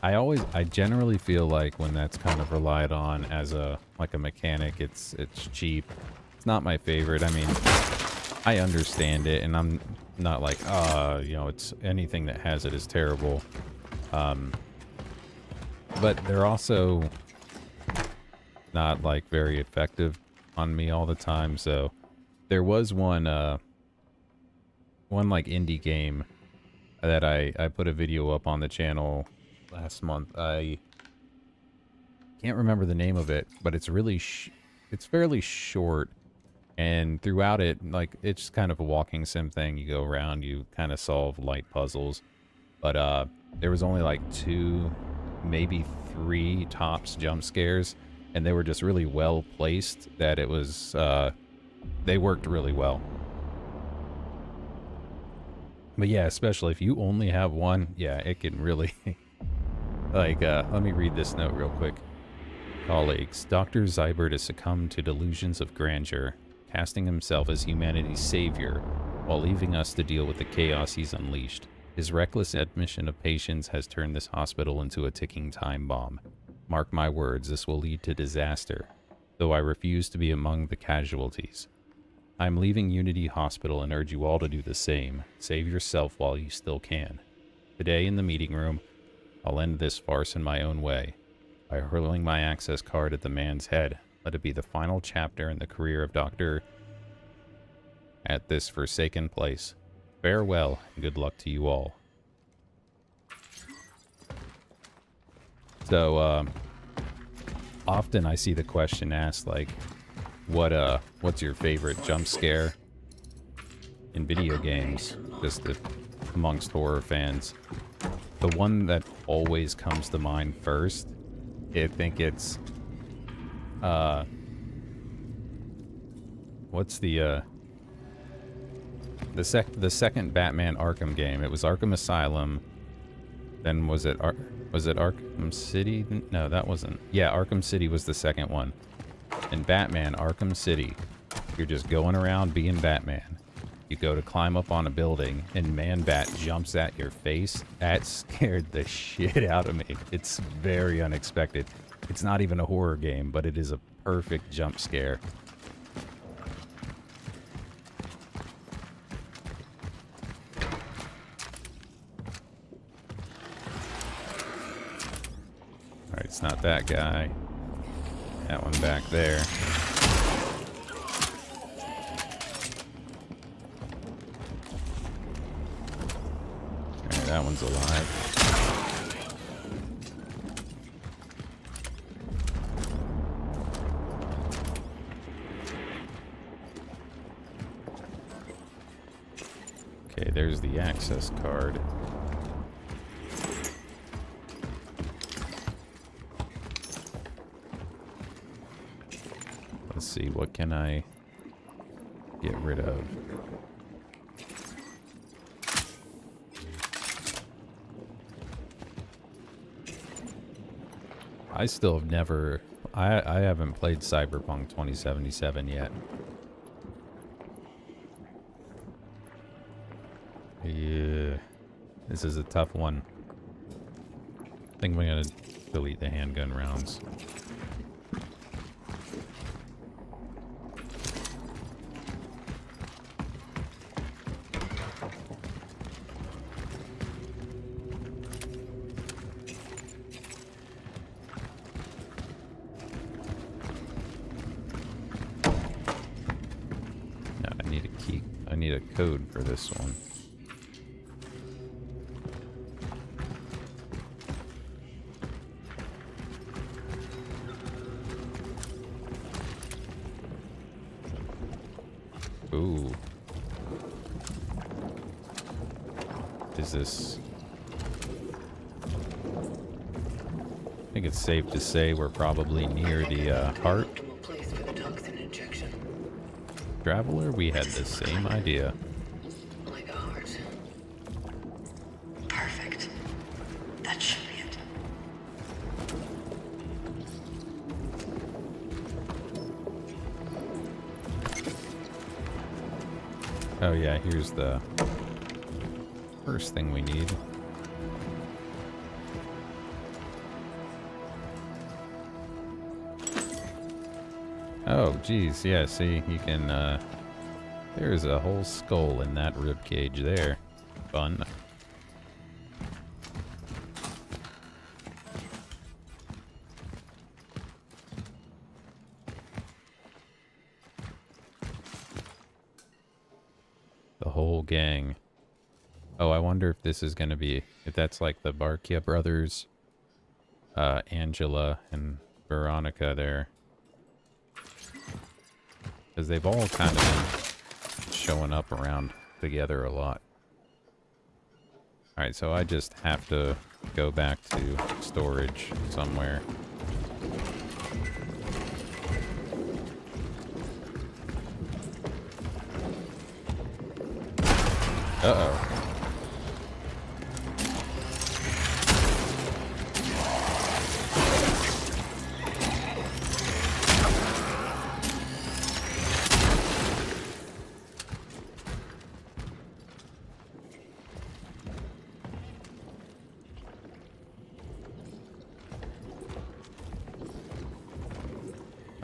I generally feel like when that's kind of relied on as a mechanic, it's cheap. It's not my favorite. I mean, I understand it, and I'm not like, you know, it's anything that has it is terrible. But they're also not like very effective on me all the time. So there was one like indie game that I put a video up on the channel last month. I can't remember the name of it, but it's really it's fairly short, and throughout it, like, it's kind of a walking sim thing. You go around, you kind of solve light puzzles, but there was only like 2, maybe 3 tops jump scares, and they were just really well placed that it was they worked really well. But yeah, especially if you only have one, yeah, it can really like, let me read this note real quick. Colleagues, Dr. Zybert has succumbed to delusions of grandeur. casting himself as humanity's savior while leaving us to deal with the chaos he's unleashed. His reckless admission of patients has turned this hospital into a ticking time bomb. Mark my words, this will lead to disaster, though I refuse to be among the casualties. I'm leaving Unity Hospital and urge you all to do the same. Save yourself while you still can. Today in the meeting room, I'll end this farce in my own way, by hurling my access card at the man's head. Let it be the final chapter in the career of Dr. at this forsaken place. Farewell, and good luck to you all. So, often I see the question asked, like, what's your favorite jump scare in video games, just amongst horror fans. The one that always comes to mind first, I think it's, what's the second Batman Arkham game? It was Arkham Asylum. Then was it Arkham City? No, that wasn't. Yeah, Arkham City was the second one. In Batman Arkham City, you're just going around being Batman. You go to climb up on a building, and Man-Bat jumps at your face. That scared the shit out of me. It's very unexpected. It's not even a horror game, but it is a perfect jump scare. Alright, it's not that guy. That one back there. Alright, that one's alive. Okay, there's the access card. Let's see, what can I get rid of? I still have never... I haven't played Cyberpunk 2077 yet. Yeah, this is a tough one. I think we're gonna delete the handgun rounds. No, I need a key. I need a code for this one. Ooh. Is this... I think it's safe to say we're probably near the heart. Place for the toxin injection. Traveler, we had the same idea. Like a heart. Perfect. That should be it. Oh yeah, here's the first thing we need. Oh, geez, yeah, see, you can, there's a whole skull in that rib cage there. Fun. The whole gang. Oh, I wonder if this is gonna be, if that's like the Barkia brothers, Angela and Veronica there. Because they've all kind of been showing up around together a lot. Alright, so I just have to go back to storage somewhere. Uh-oh.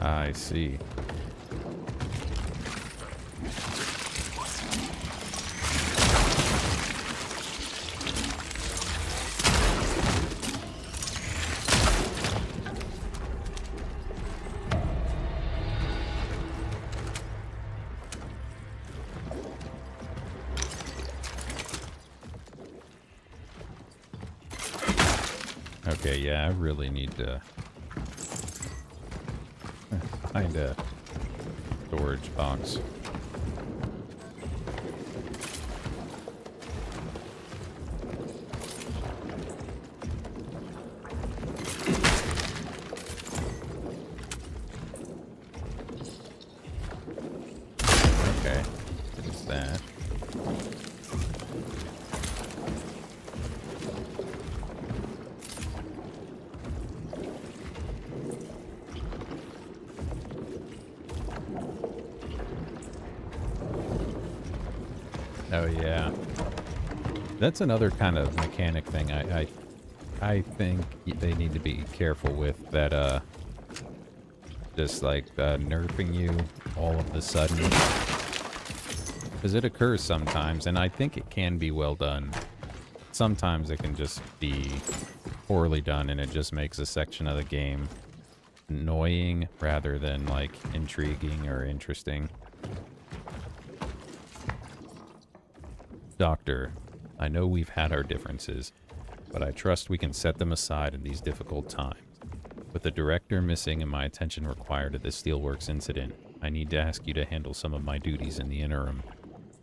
I see. Okay, yeah, I really need to find a storage box. Okay, what is that? Oh yeah, that's another kind of mechanic thing. I think they need to be careful with that. Just like nerfing you all of the sudden, because it occurs sometimes, and I think it can be well done. Sometimes it can just be poorly done, and it just makes a section of the game annoying rather than like intriguing or interesting. Doctor, I know we've had our differences, but I trust we can set them aside in these difficult times. With the director missing and my attention required at the Steelworks incident, I need to ask you to handle some of my duties in the interim.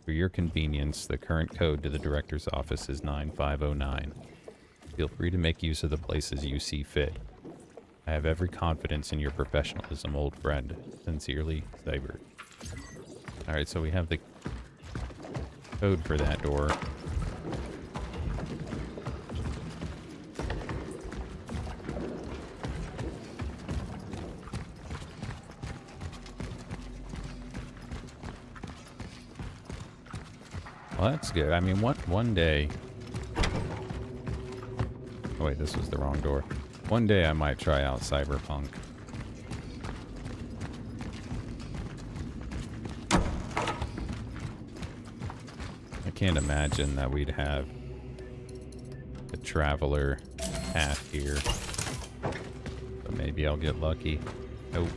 For your convenience, the current code to the director's office is 9509. Feel free to make use of the places you see fit. I have every confidence in your professionalism, old friend. Sincerely, Zybert. Alright, so we have the code for that door. Well, that's good. I mean, one day... Oh, wait, this was the wrong door. One day I might try out Cyberpunk. I can't imagine that we'd have a traveler path here. But maybe I'll get lucky. Nope.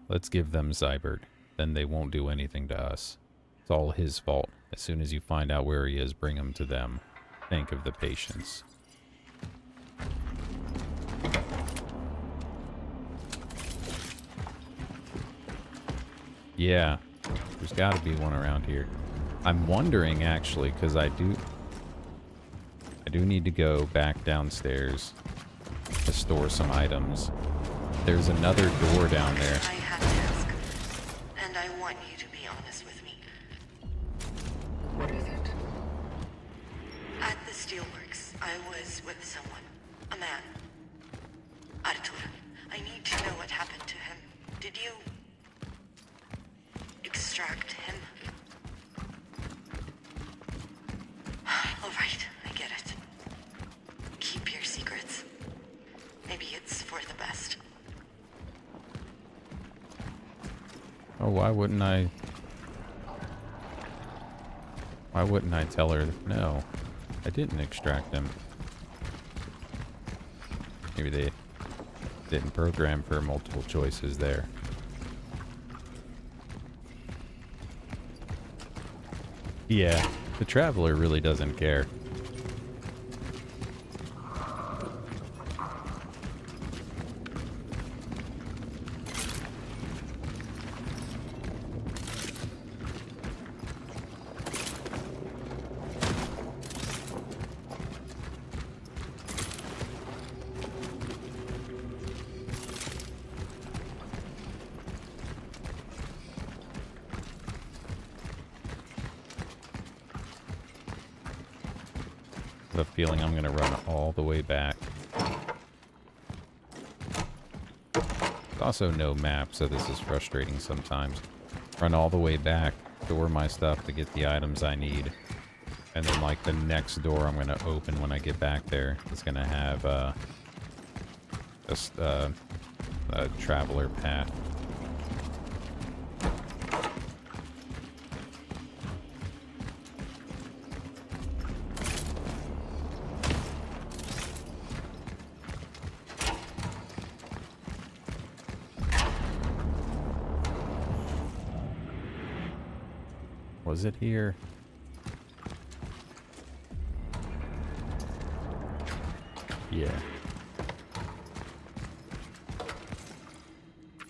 Let's give them Zybert. Then they won't do anything to us. It's all his fault. As soon as you find out where he is, bring him to them. Think of the patients. Yeah, there's got to be one around here. I'm wondering actually, because I do need to go back downstairs to store some items. There's another door down there. I have to ask, and I want you to be honest with me. What is it? At the Steelworks, I was with someone. A man. Artur, I need to know what happened to him. Did you... extract him? Alright, I get it. Keep your secrets. Maybe it's for the best. Oh, why wouldn't I tell her? No, I didn't extract them. Maybe they didn't program for multiple choices there. Yeah, the Traveler really doesn't care. I have a feeling I'm going to run all the way back. also no map, so this is frustrating sometimes. Run all the way back, store my stuff to get the items I need. And then, like, the next door I'm going to open when I get back there is going to have just a traveler path. Was it here? Yeah.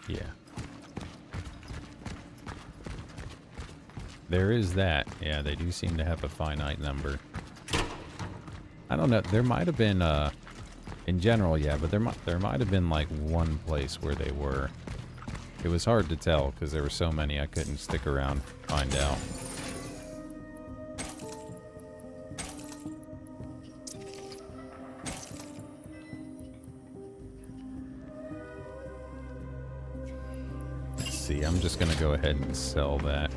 Yeah. There is that. Yeah, they do seem to have a finite number. I don't know. There might have been, in general, yeah, but there might have been, like, one place where they were. It was hard to tell because there were so many I couldn't stick around to find out. I'm just gonna go ahead and sell that.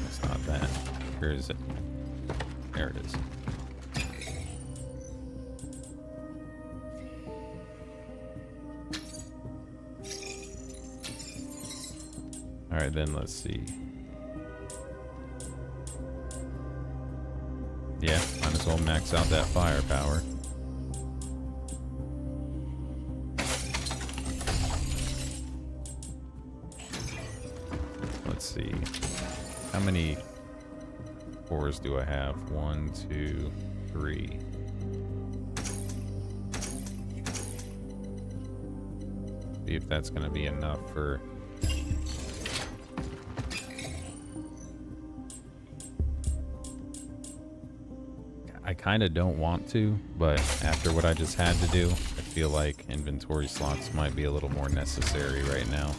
It's not that. Where is it? There it is. Alright, then let's see. Yeah, might as well max out that firepower. Let's see. How many cores do I have? 1, 2, 3. See if that's going to be enough for... I kind of don't want to, but after what I just had to do, I feel like inventory slots might be a little more necessary right now.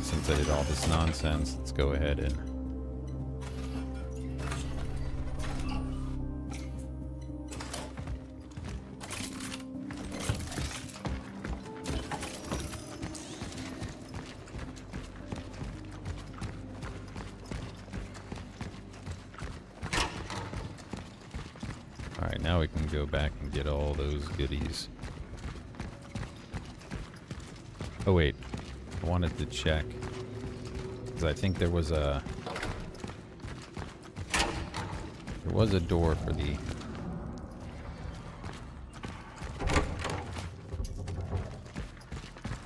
Since I did all this nonsense, let's go ahead and... Alright, now we can go back and get all those goodies. Oh wait, I wanted to check. I think there was a door for the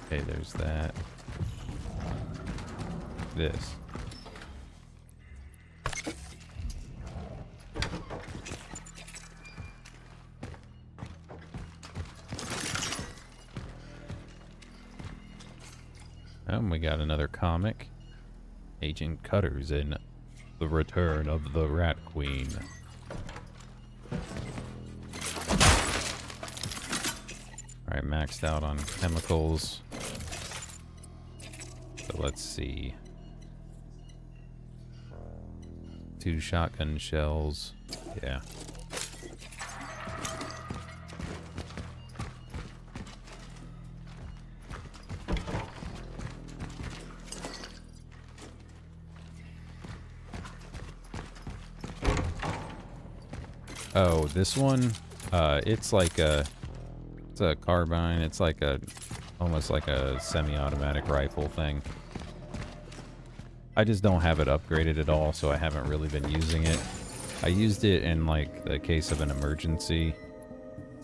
okay, there's that. This. And we got another comic. Agent Cutter's in The Return of the Rat Queen. Alright, maxed out on chemicals. So let's see. 2 shotgun shells. Yeah. Oh, this one, it's like it's a carbine. It's like almost like a semi-automatic rifle thing. I just don't have it upgraded at all, so I haven't really been using it. I used it in like the case of an emergency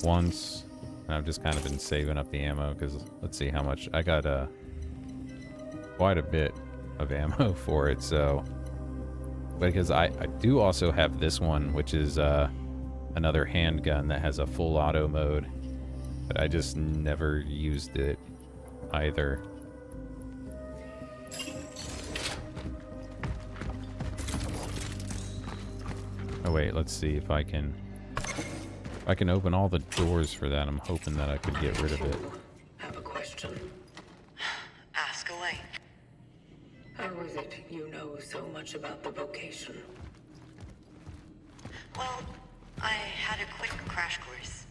once, and I've just kind of been saving up the ammo because let's see how much I got. Quite a bit of ammo for it, so because I do also have this one, which is another handgun that has a full auto mode, but I just never used it either. Oh wait, let's see if I can open all the doors for that. I'm hoping that I could get rid of it. Have a question. Ask away. How is it you know so much about the vocation? Well, I had a quick crash course.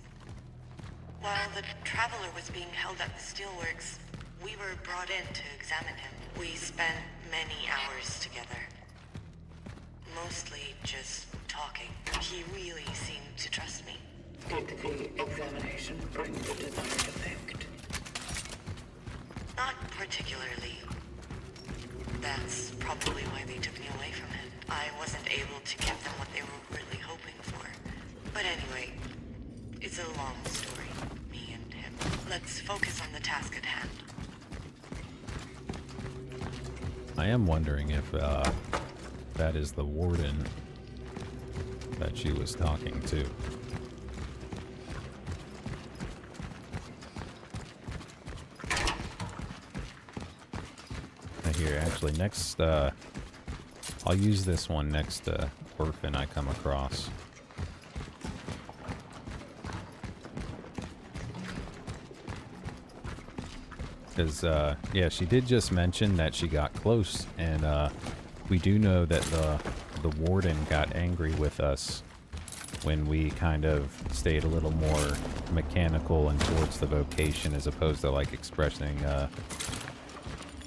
While the Traveler was being held at the steelworks, we were brought in to examine him. We spent many hours together. Mostly just talking. He really seemed to trust me. Did the examination bring the desired effect? Not particularly. That's probably why they took me away from him. I wasn't able to give them what they were really hoping for. But anyway, it's a long story, me and him. Let's focus on the task at hand. I am wondering if that is the warden that she was talking to. Here, actually, next, I'll use this one next orphan I come across. Because, yeah, she did just mention that she got close, and we do know that the warden got angry with us when we kind of stayed a little more mechanical and towards the vocation as opposed to, like, expressing,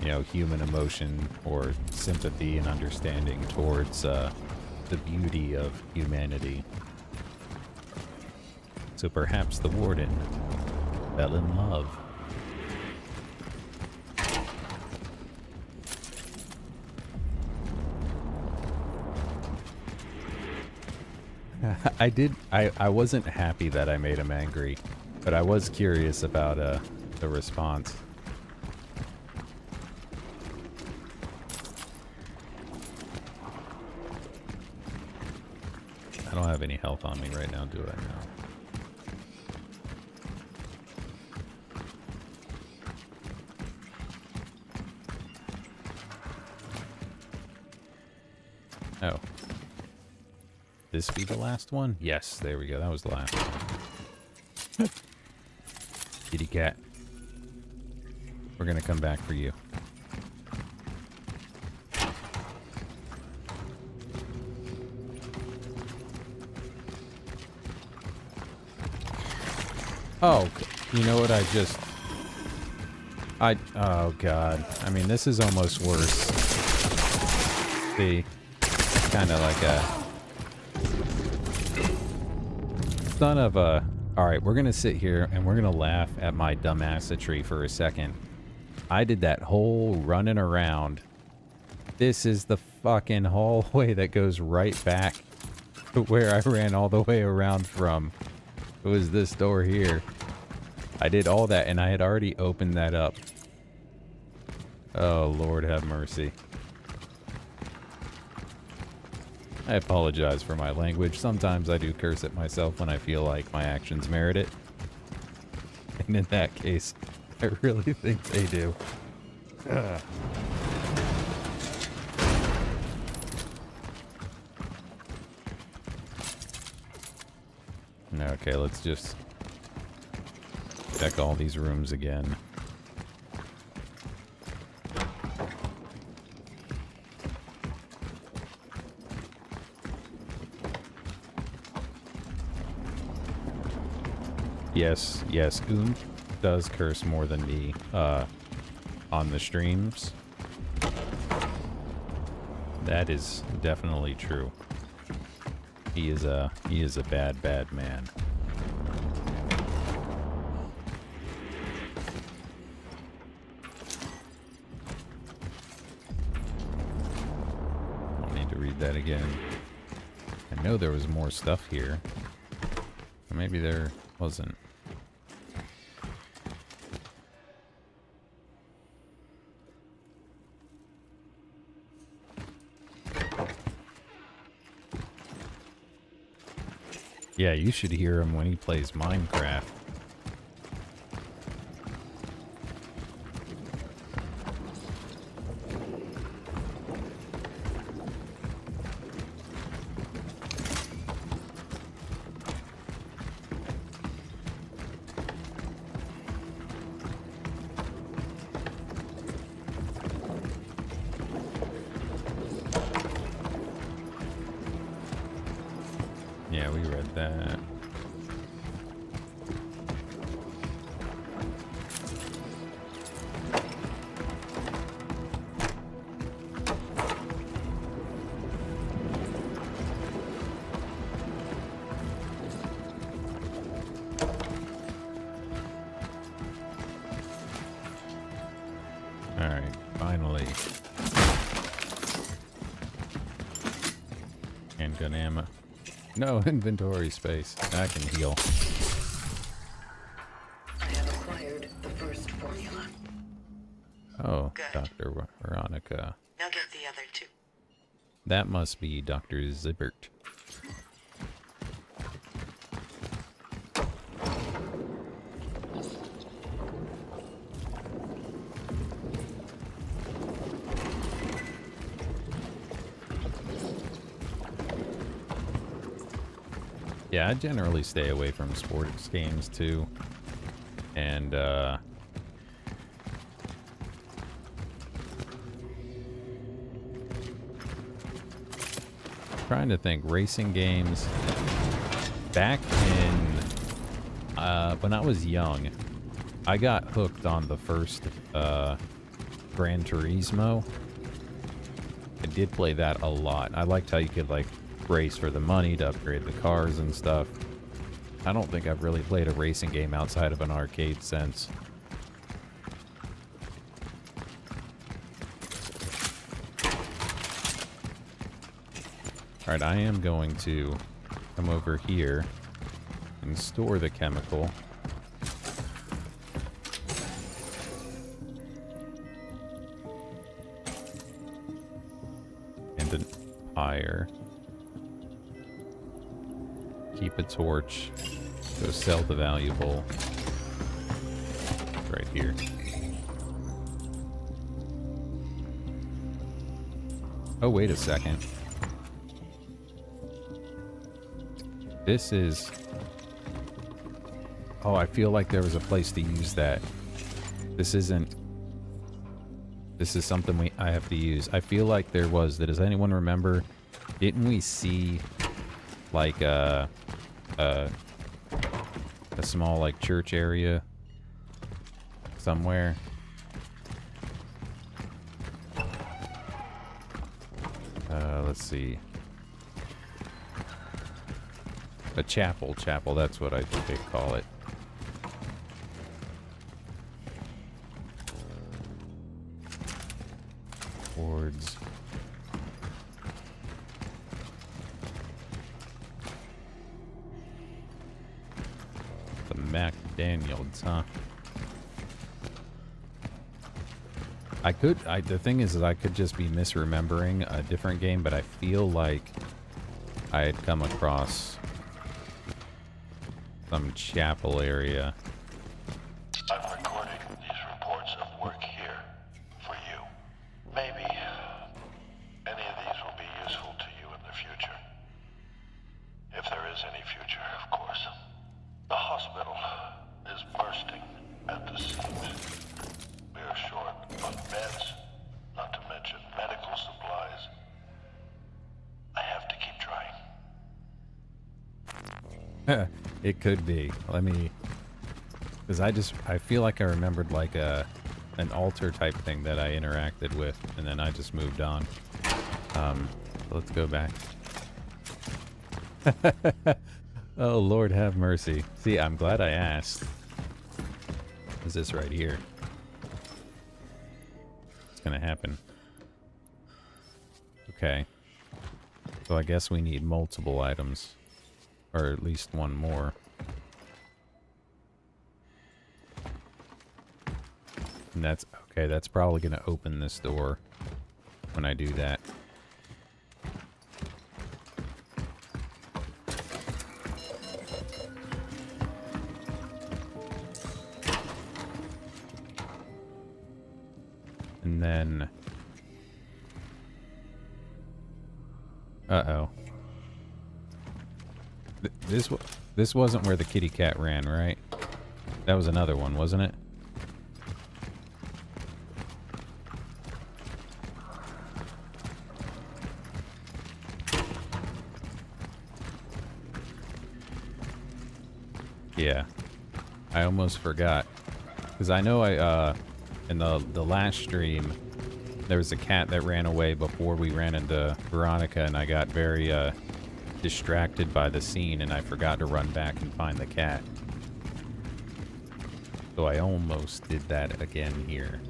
you know, human emotion or sympathy and understanding towards the beauty of humanity. So perhaps the warden fell in love. I wasn't happy that I made him angry, but I was curious about the response. I don't have any health on me right now, do I? No. Oh. This be the last one? Yes, there we go. That was the last one. Kitty cat. We're gonna come back for you. Oh, you know what oh god. I mean, this is almost worse. See, kind of like a son of a... Alright, we're gonna sit here and we're gonna laugh at my dumbassatry for a second. I did that whole running around. This is the fucking hallway that goes right back to where I ran all the way around from. It was this door here. I did all that and I had already opened that up. Oh, Lord have mercy. I apologize for my language. Sometimes I do curse at myself when I feel like my actions merit it. And in that case, I really think they do. Ugh. Okay, let's just check all these rooms again. Yes, Oom does curse more than me on the streams. That is definitely true. He is a bad man. Don't need to read that again. I know there was more stuff here. Or maybe there wasn't. Yeah, you should hear him when he plays Minecraft. Yeah, we read that. Finally. Handgun ammo. No inventory space. I can heal. I have acquired the first formula. Oh, Good. Dr. Veronica. Now get the other two. That must be Dr. Zybert. Yeah, I generally stay away from sports games too. And trying to think, racing games back in when I was young, I got hooked on the first Gran Turismo. I did play that a lot. I liked how you could like race for the money to upgrade the cars and stuff. I don't think I've really played a racing game outside of an arcade since. Alright, I am going to come over here and store the chemical. And an pyre. Keep a torch. Go sell the valuable. Right here. Oh, wait a second. This is... Oh, I feel like there was a place to use that. This isn't... This is something I have to use. I feel like there was... Does anyone remember? Didn't we see like a small like church area somewhere? Let's see. A chapel, that's what I think they call it. Boards. The McDaniels, huh? The thing is I could just be misremembering a different game, but I feel like I had come across some chapel area. I'm recording these reports of work here for you. Maybe any of these will be useful to you in the future. If there is any future, of course. The hospital is bursting at the seams. We are short on beds, not to mention medical supplies. I have to keep trying. It could be. Let me... Because I feel like I remembered like an altar type thing that I interacted with, and then I just moved on. Let's go back. Oh, Lord have mercy. See, I'm glad I asked. Is this right here? What's gonna happen? Okay. So I guess we need multiple items. Or at least one more. And that's... Okay, that's probably gonna open this door when I do that. And then... Uh-oh. This wasn't where the kitty cat ran, right? That was another one, wasn't it? Yeah. I almost forgot. Because I know in the last stream, there was a cat that ran away before we ran into Veronica, and I got very distracted by the scene, and I forgot to run back and find the cat. So I almost did that again here.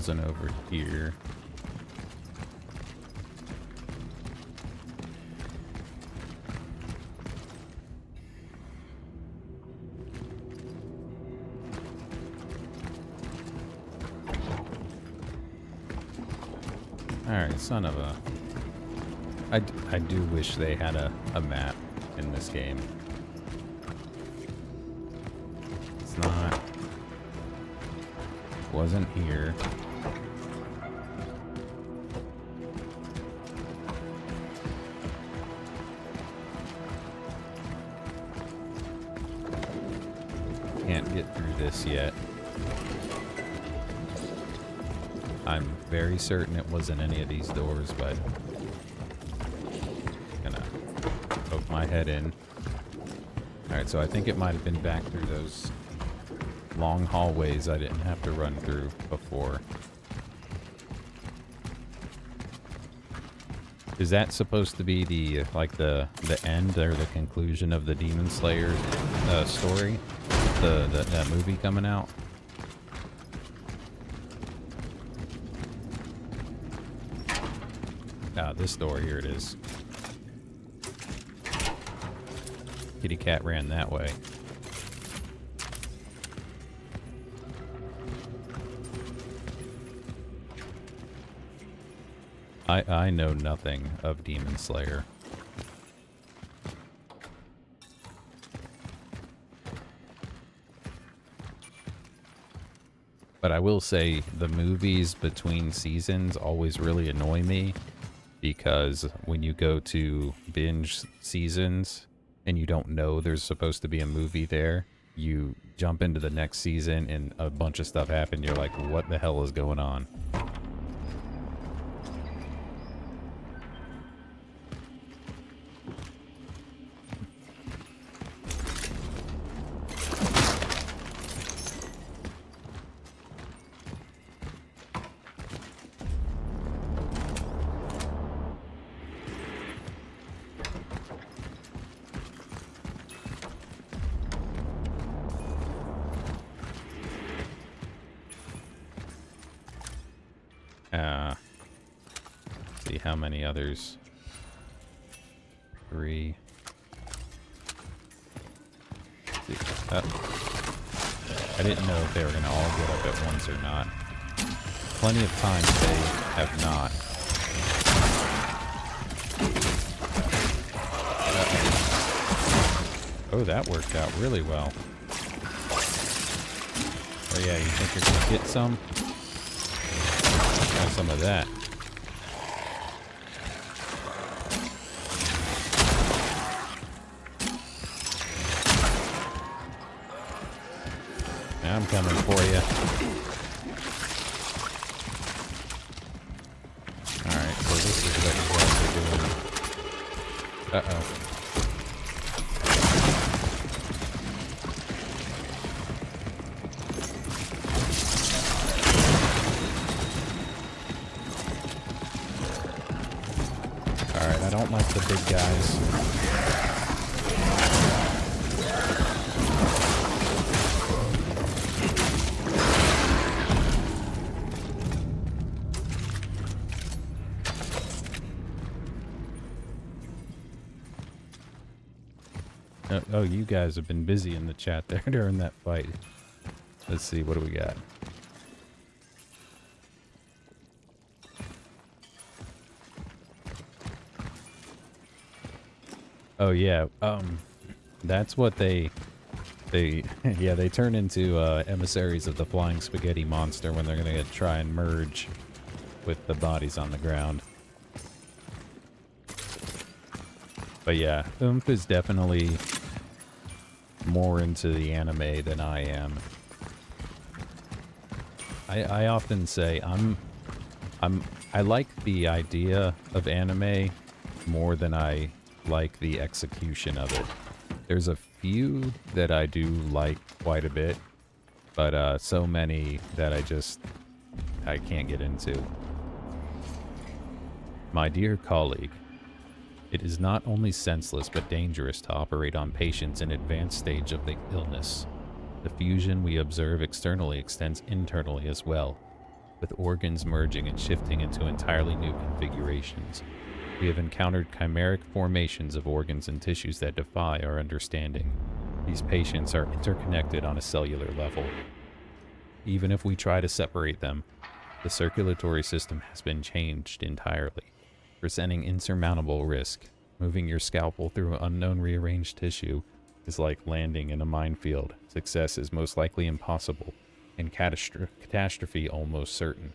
wasn't over here. Alright, son of a... I do wish they had a map in this game. It's not... Wasn't here. Can't get through this yet. I'm very certain it wasn't any of these doors, but gonna poke my head in. Alright, so I think it might have been back through those long hallways I didn't have to run through before. Is that supposed to be the like the end or the conclusion of the Demon Slayer story? That movie coming out? Ah, this door, here it is. Kitty cat ran that way. I know nothing of Demon Slayer. But I will say the movies between seasons always really annoy me, because when you go to binge seasons and you don't know there's supposed to be a movie there, you jump into the next season and a bunch of stuff happened. You're like, what the hell is going on? See how many others. 3. I didn't know if they were going to all get up at once or not. Plenty of times they have not. Oh, that worked out really well. Oh yeah, you think you're going to get some? Have some of that. I'm coming for you. Alright, so this is what you guys are doing. Uh-oh. Alright, I don't like the big guys. Oh, you guys have been busy in the chat there during that fight. Let's see, what do we got? Oh yeah, that's what they yeah, they turn into emissaries of the flying spaghetti monster when they're gonna try and merge with the bodies on the ground. But yeah, Oomph is definitely more into the anime than I am. I often say I like the idea of anime more than I like the execution of it. There's a few that I do like quite a bit, but so many that I can't get into. My dear colleague, it is not only senseless but dangerous to operate on patients in advanced stage of the illness. The fusion we observe externally extends internally as well. with organs merging and shifting into entirely new configurations. We have encountered chimeric formations of organs and tissues that defy our understanding. These patients are interconnected on a cellular level. Even if we try to separate them, the circulatory system has been changed entirely, presenting insurmountable risk. Moving your scalpel through unknown rearranged tissue is like landing in a minefield. Success is most likely impossible, and catastrophe almost certain.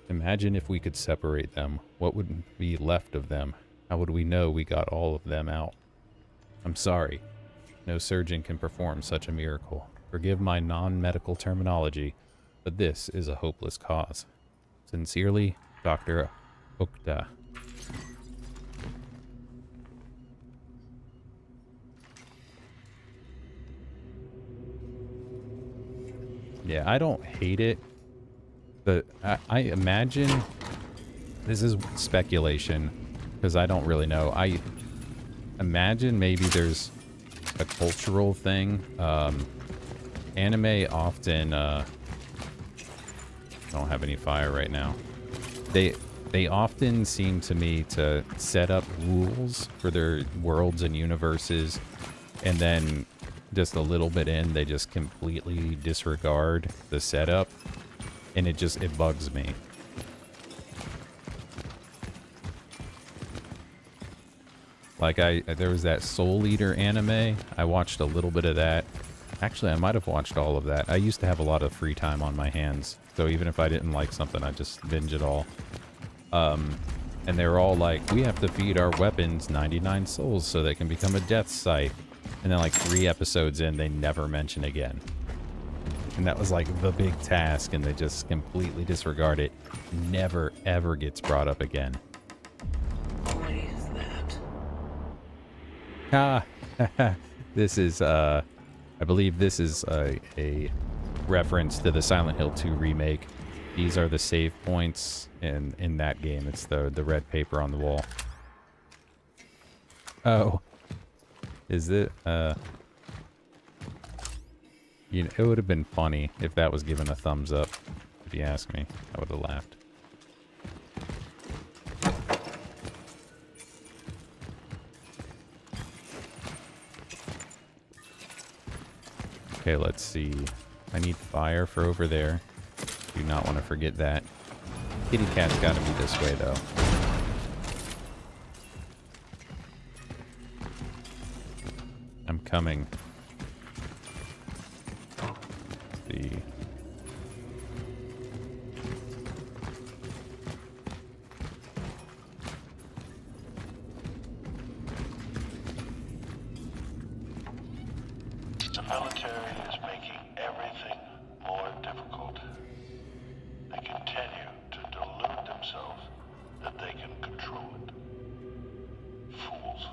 Imagine if we could separate them. What would be left of them? How would we know we got all of them out? I'm sorry. No surgeon can perform such a miracle. Forgive my non-medical terminology, but this is a hopeless cause. Sincerely, Dr. Okta. Yeah, I don't hate it, but I imagine, this is speculation, because I don't really know. I imagine maybe there's a cultural thing. Anime often, don't have any fire right now. They often seem to me to set up rules for their worlds and universes, and then just a little bit in, they just completely disregard the setup, and it bugs me. Like there was that Soul Eater anime. I watched a little bit of that. Actually, I might have watched all of that. I used to have a lot of free time on my hands, so even if I didn't like something, I'd just binge it all. And they were all like, we have to feed our weapons 99 souls so they can become a death site. And then like 3 episodes in, they never mention again. And that was like the big task, and they just completely disregard it. Never, ever gets brought up again. What is that? Ah, this is, I believe this is a reference to the Silent Hill 2 remake. These are the save points in that game. It's the red paper on the wall. Oh. Is it, you know, it would have been funny if that was given a thumbs up, if you ask me. I would have laughed. Okay, let's see. I need fire for over there. Do not want to forget that. Kitty cat's got to be this way, though. I'm coming. Let's see. The military is making everything more difficult. They continue to delude themselves that they can control it. Fools.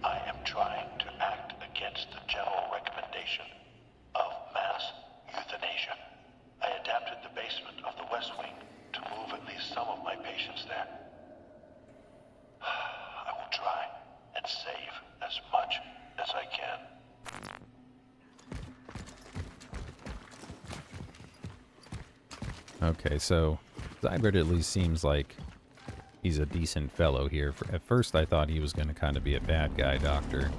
I am trying to act against the general recommendation of mass euthanasia. I adapted the basement of the West Wing to move at least some of my patients there. I will try and save as much as I can. Okay, so Zybert at least seems like he's a decent fellow here. At first I thought he was going to kind of be a bad guy doctor.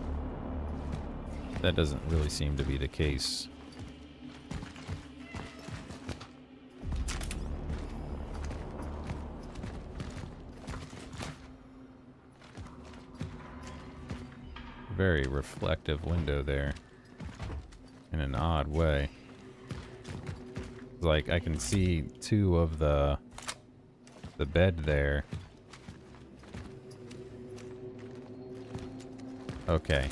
That doesn't really seem to be the case. Very reflective window there. In an odd way. Like I can see 2 of the bed there. Okay.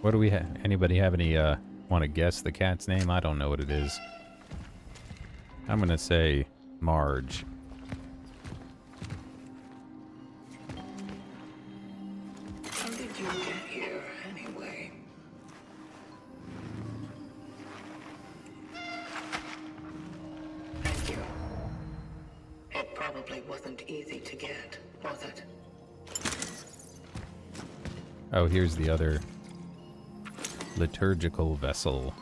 What do we have? Anybody have any want to guess the cat's name? I don't know what it is. I'm gonna say Marge. How did you get here, anyway? Thank you. It probably wasn't easy to get, was it? Oh, here's the other liturgical vessel.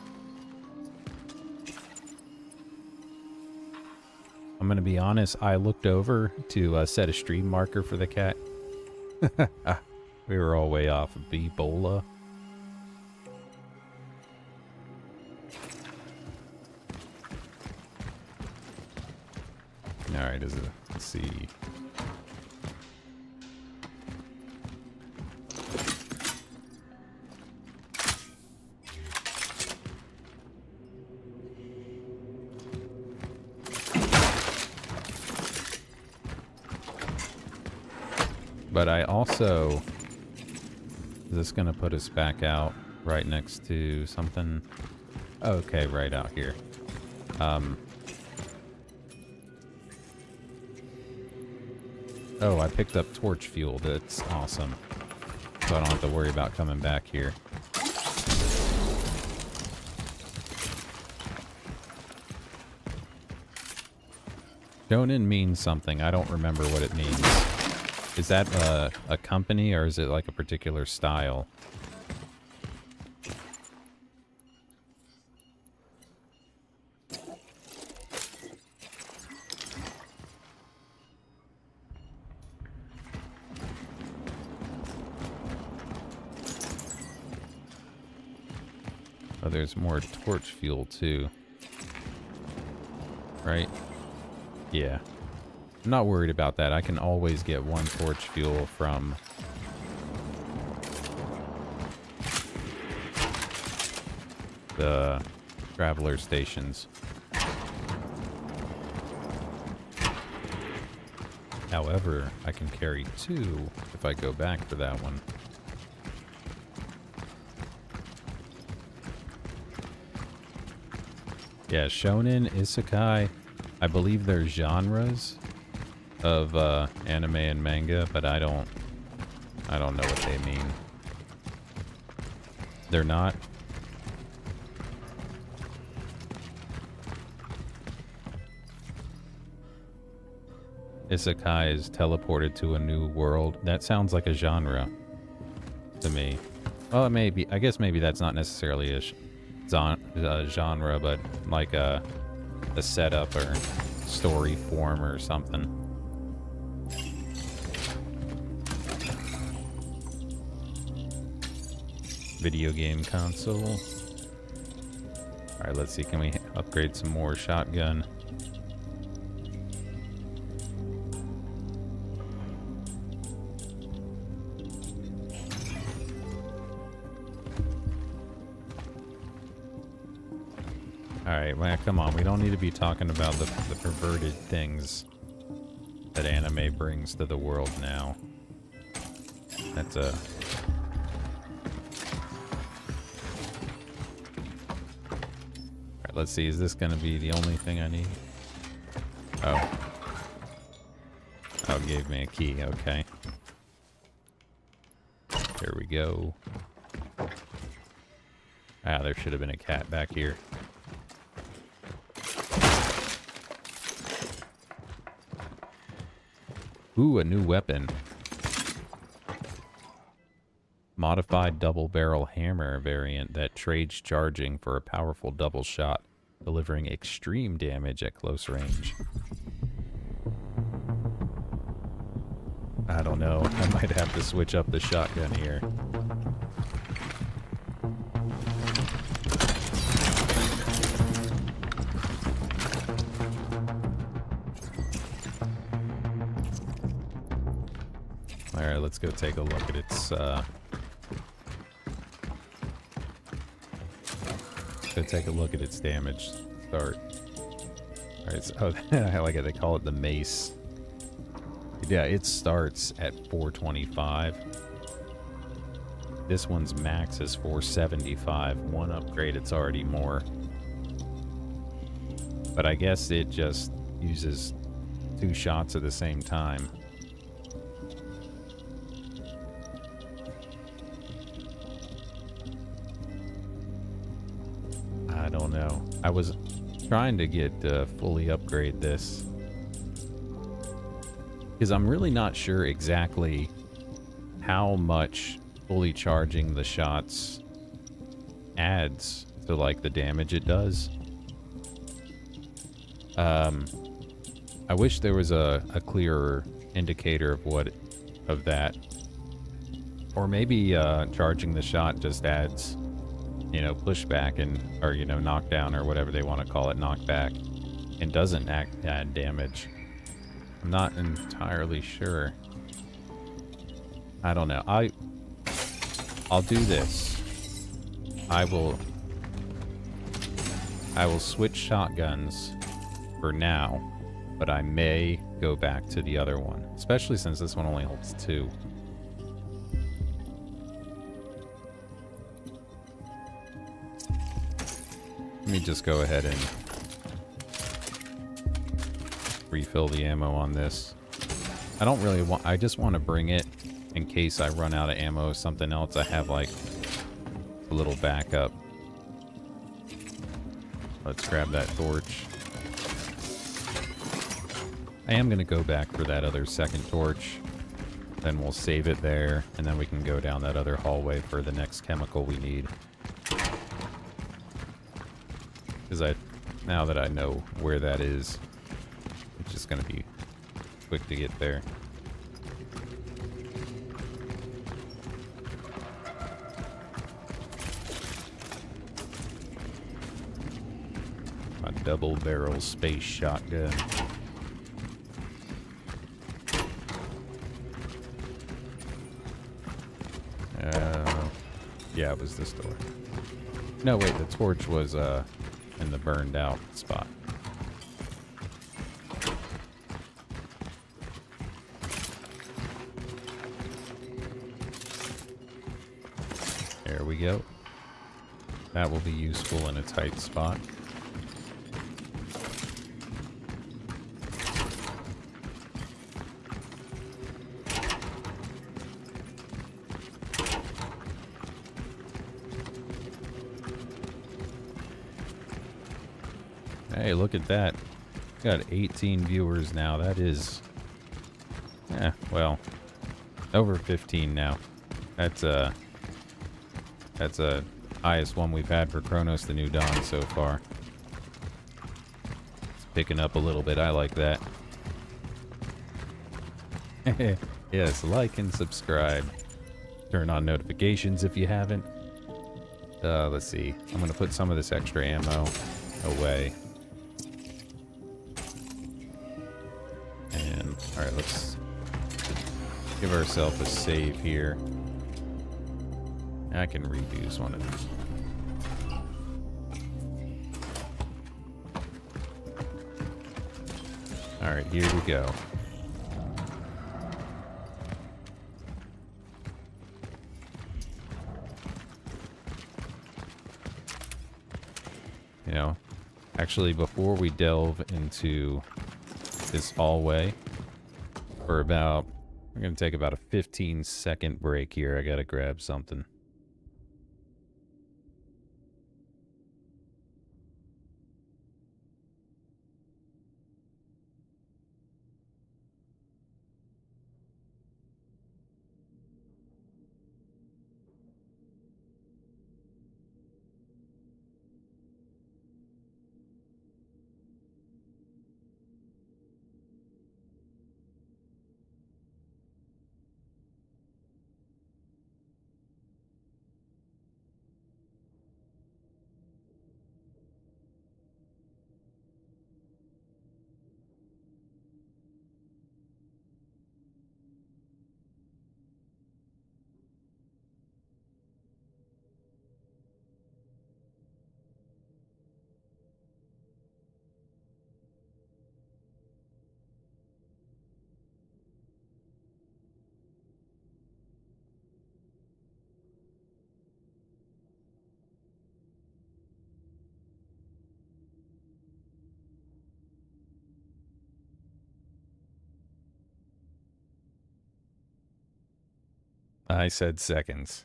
going to be honest. I looked over to set a stream marker for the cat. We were all way off of Ebola. Alright, let's see. But I also... Is this going to put us back out right next to something? Okay, right out here. Oh, I picked up torch fuel. That's awesome. So I don't have to worry about coming back here. Shonen means something. I don't remember what it means. Is that a company or is it like a particular style? Oh, there's more torch fuel too. Right? Yeah. I'm not worried about that. I can always get one torch fuel from the traveler stations. However, I can carry two if I go back for that one. Yeah, shonen, isekai, I believe they're genres of anime and manga, but I don't know what they mean. They're not? Isekai is teleported to a new world. That sounds like a genre to me. Well, it may be. I guess maybe that's not necessarily a genre, but like a setup or story form or something. Video game console. Alright, let's see. Can we upgrade some more shotgun? Alright, well, come on. We don't need to be talking about the perverted things that anime brings to the world now. That's a... Alright, let's see. Is this going to be the only thing I need? Oh. Oh, it gave me a key. Okay. There we go. Ah, there should have been a cat back here. Ooh, a new weapon. Modified double barrel hammer variant that trades charging for a powerful double shot, delivering extreme damage at close range. I don't know. I might have to switch up the shotgun here. Alright, let's go take a look at its, go take a look at its damage start. Alright, so, oh, I like it, they call it the mace. Yeah, it starts at 425. This one's max is 475. One upgrade, it's already more. But I guess it just uses 2 shots at the same time. I don't know. I was trying to get fully upgrade this. Because I'm really not sure exactly how much fully charging the shots adds to like the damage it does. I wish there was a clearer indicator of that. Or maybe charging the shot just adds, you know, pushback or, you know, knockdown or whatever they want to call it, knockback, and doesn't add damage. I'm not entirely sure. I don't know. I'll do this. I will switch shotguns for now, but I may go back to the other one, especially since this one only holds 2. Let me just go ahead and refill the ammo on this. I don't really want, I just want to bring it in case I run out of ammo or something else. I have like a little backup. Let's grab that torch. I am going to go back for that other second torch. Then we'll save it there, and then we can go down that other hallway for the next chemical we need. Because now that I know where that is, it's just going to be quick to get there. My double barrel space shotgun. Yeah, it was this door. No, wait, the torch was in the burned out spot. There we go. That will be useful in a tight spot. Hey, look at that. Got 18 viewers now. That is... well, over 15 now. That's the highest one we've had for Cronos the New Dawn so far. It's picking up a little bit. I like that. Yes, like and subscribe. Turn on notifications if you haven't. Let's see. I'm going to put some of this extra ammo away. And, alright, let's give ourselves a save here. I can reuse one of these. Alright, here we go. You know, actually, before we delve into this hallway, we're going to take about a 15-second break here. I gotta grab something. I said seconds.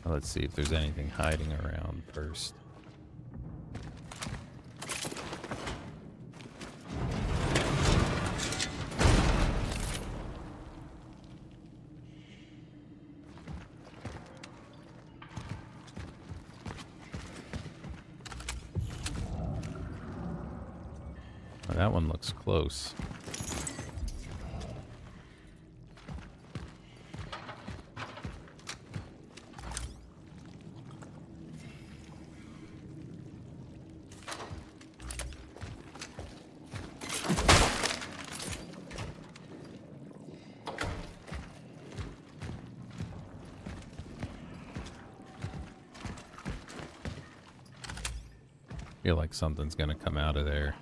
Let's see if there's anything hiding around first. That one looks close. Feel like something's gonna come out of there.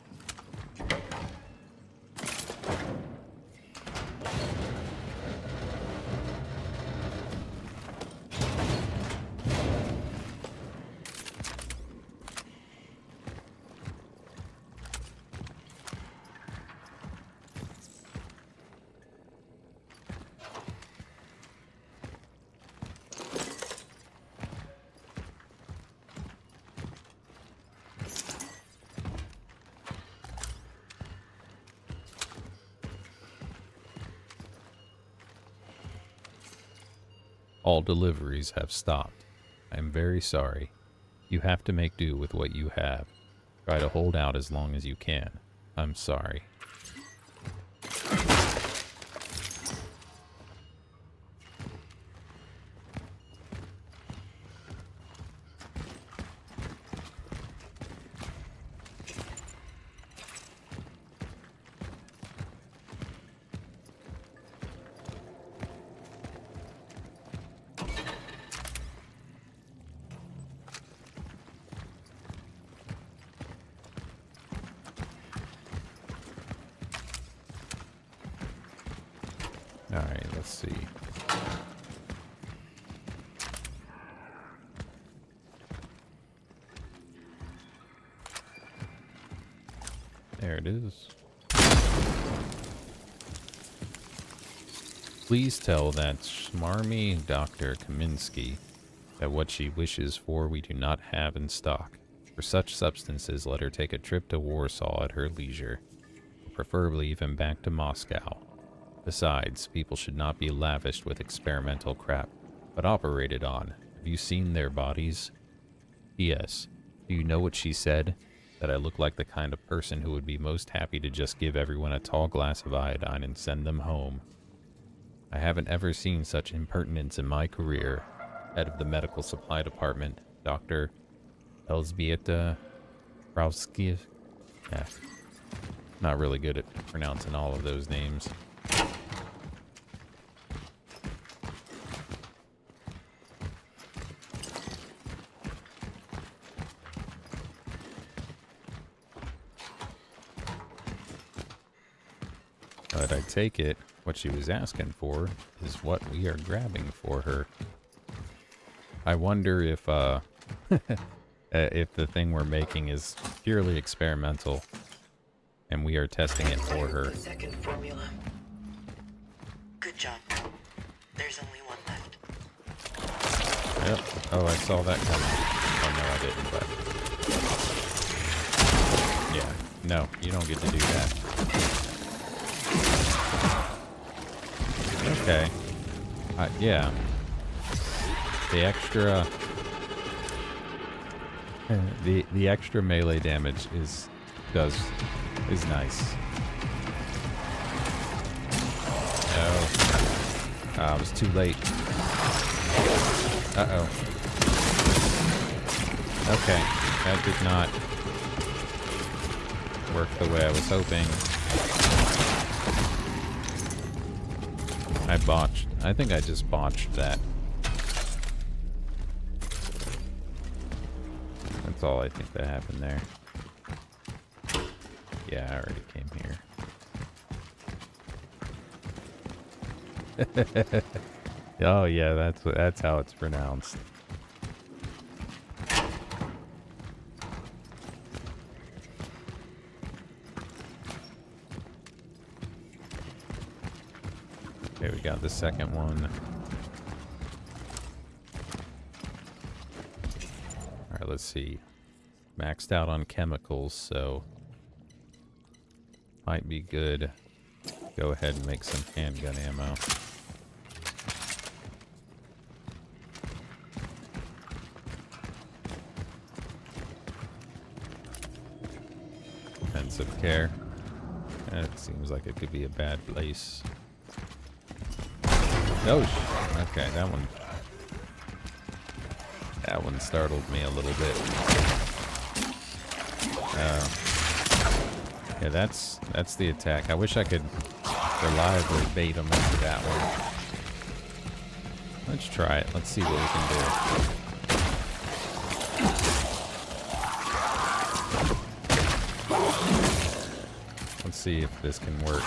All deliveries have stopped. I am very sorry. You have to make do with what you have. Try to hold out as long as you can. I'm sorry. Alright, let's see. There it is. Please tell that smarmy Dr. Kaminsky that what she wishes for we do not have in stock. For such substances, let her take a trip to Warsaw at her leisure, preferably even back to Moscow. Besides, people should not be lavished with experimental crap, but operated on. Have you seen their bodies? P.S. Do you know what she said? That I look like the kind of person who would be most happy to just give everyone a tall glass of iodine and send them home. I haven't ever seen such impertinence in my career. Head of the medical supply department, Dr. Elzbieta Browski. Yeah. Not really good at pronouncing all of those names. But I take it what she was asking for is what we are grabbing for her. I wonder if if the thing we're making is purely experimental and we are testing it for her. The second formula. Good job. There's only one left. Yep. Oh, I saw that coming. Oh, no, I didn't, but... Yeah. No, you don't get to do that. Okay. Yeah. The extra... the extra melee damage is nice. Oh. I was too late. Uh-oh. Okay. That did not work the way I was hoping. I botched. I think I just botched that. That's all I think that happened there. Yeah, I already came here. Oh yeah, that's how it's pronounced. Okay, we got the second one. Alright, let's see. Maxed out on chemicals, so might be good. Go ahead and make some handgun ammo. Defensive care. That seems like it could be a bad place. Oh, okay, that one startled me a little bit. Yeah, that's the attack. I wish I could reliably bait him into that one. Let's try it. Let's see what we can do. Let's see if this can work.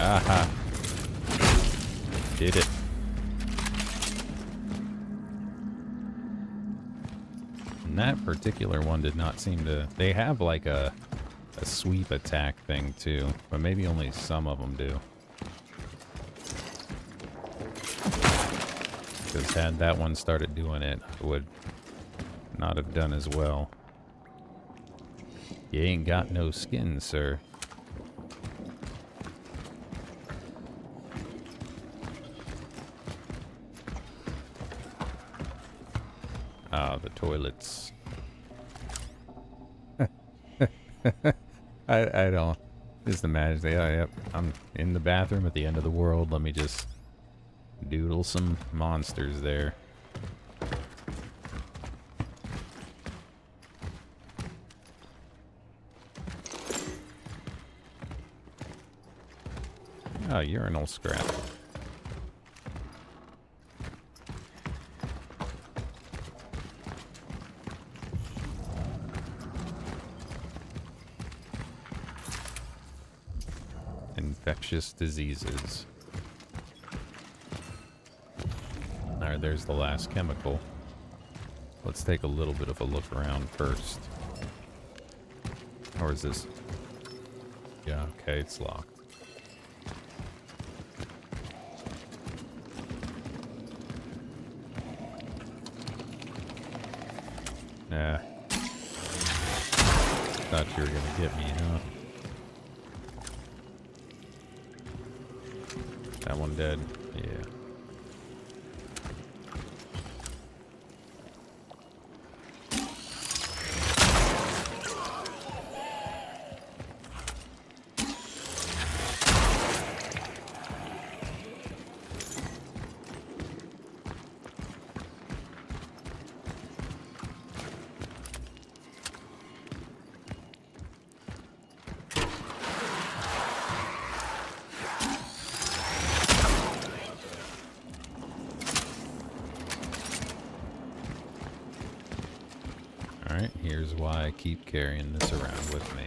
Aha. Did it. And that particular one did not seem to... They have like a sweep attack thing too, but maybe only some of them do. Because had that one started doing it, I would not have done as well. You ain't got no skin, sir. Ah, the toilets. I don't. Just imagine. Oh, yep. I'm in the bathroom at the end of the world. Let me just doodle some monsters there. Oh, urinal scrap. Infectious diseases. Alright, there's the last chemical. Let's take a little bit of a look around first. Or is this... Yeah, okay, it's locked. Nah. Thought you were gonna get me, huh? That one dead? Yeah. Alright, here's why I keep carrying this around with me.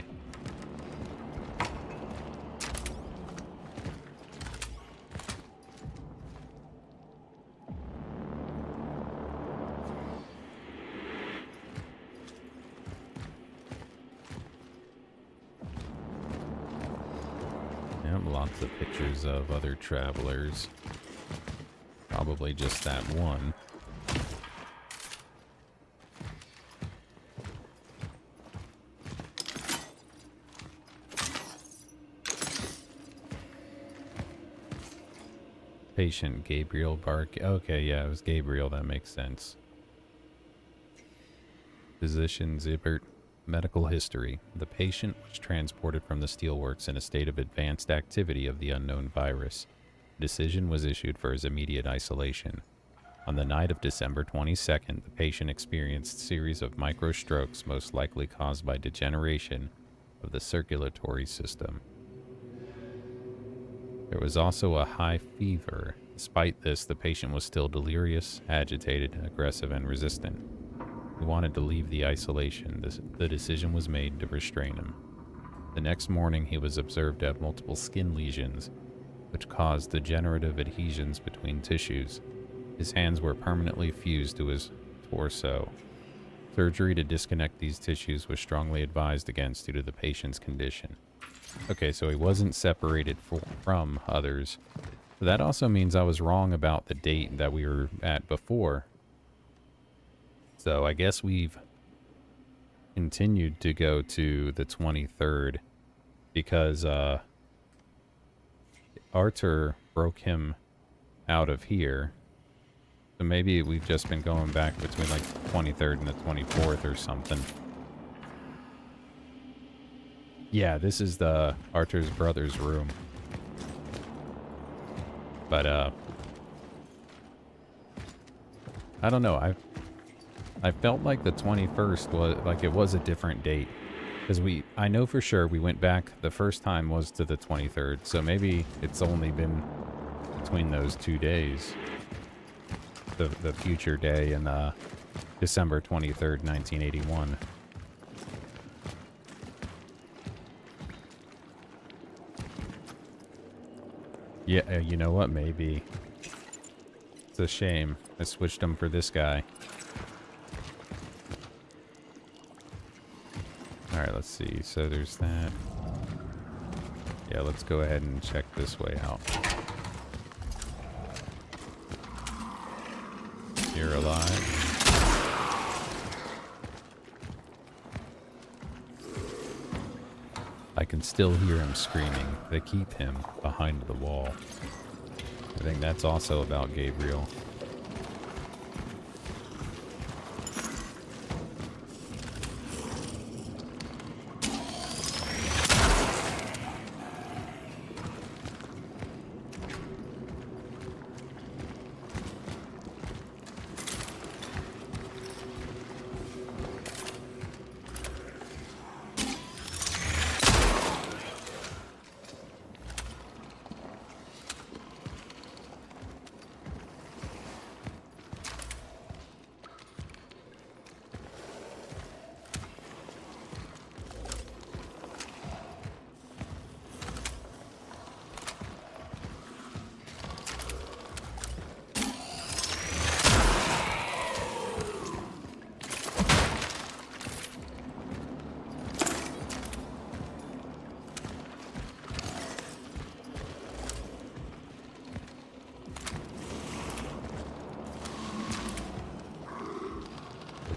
Yep, lots of pictures of other travelers. Probably just that one. Patient Gabriel Bark. Okay, yeah, it was Gabriel. That makes sense. Physician Zybert. Medical history. The patient was transported from the steelworks in a state of advanced activity of the unknown virus. A decision was issued for his immediate isolation. On the night of December 22nd, the patient experienced a series of microstrokes, most likely caused by degeneration of the circulatory system. There was also a high fever. Despite this, the patient was still delirious, agitated, aggressive, and resistant. He wanted to leave the isolation. The decision was made to restrain him. The next morning, he was observed to have multiple skin lesions, which caused degenerative adhesions between tissues. His hands were permanently fused to his torso. Surgery to disconnect these tissues was strongly advised against due to the patient's condition. Okay, so he wasn't separated from others. But that also means I was wrong about the date that we were at before. So I guess we've continued to go to the 23rd because Arthur broke him out of here. So maybe we've just been going back between like the 23rd and the 24th or something. Yeah, this is the Arthur's brother's room. But I don't know. I felt like the 21st was like it was a different date because I know for sure we went back the first time was to the 23rd. So maybe it's only been between those 2 days. The future day and December 23rd, 1981. Yeah, you know what? Maybe. It's a shame. I switched him for this guy. Alright, let's see. So there's that. Yeah, let's go ahead and check this way out. You're alive. I can still hear him screaming. They keep him behind the wall. I think that's also about Gabriel.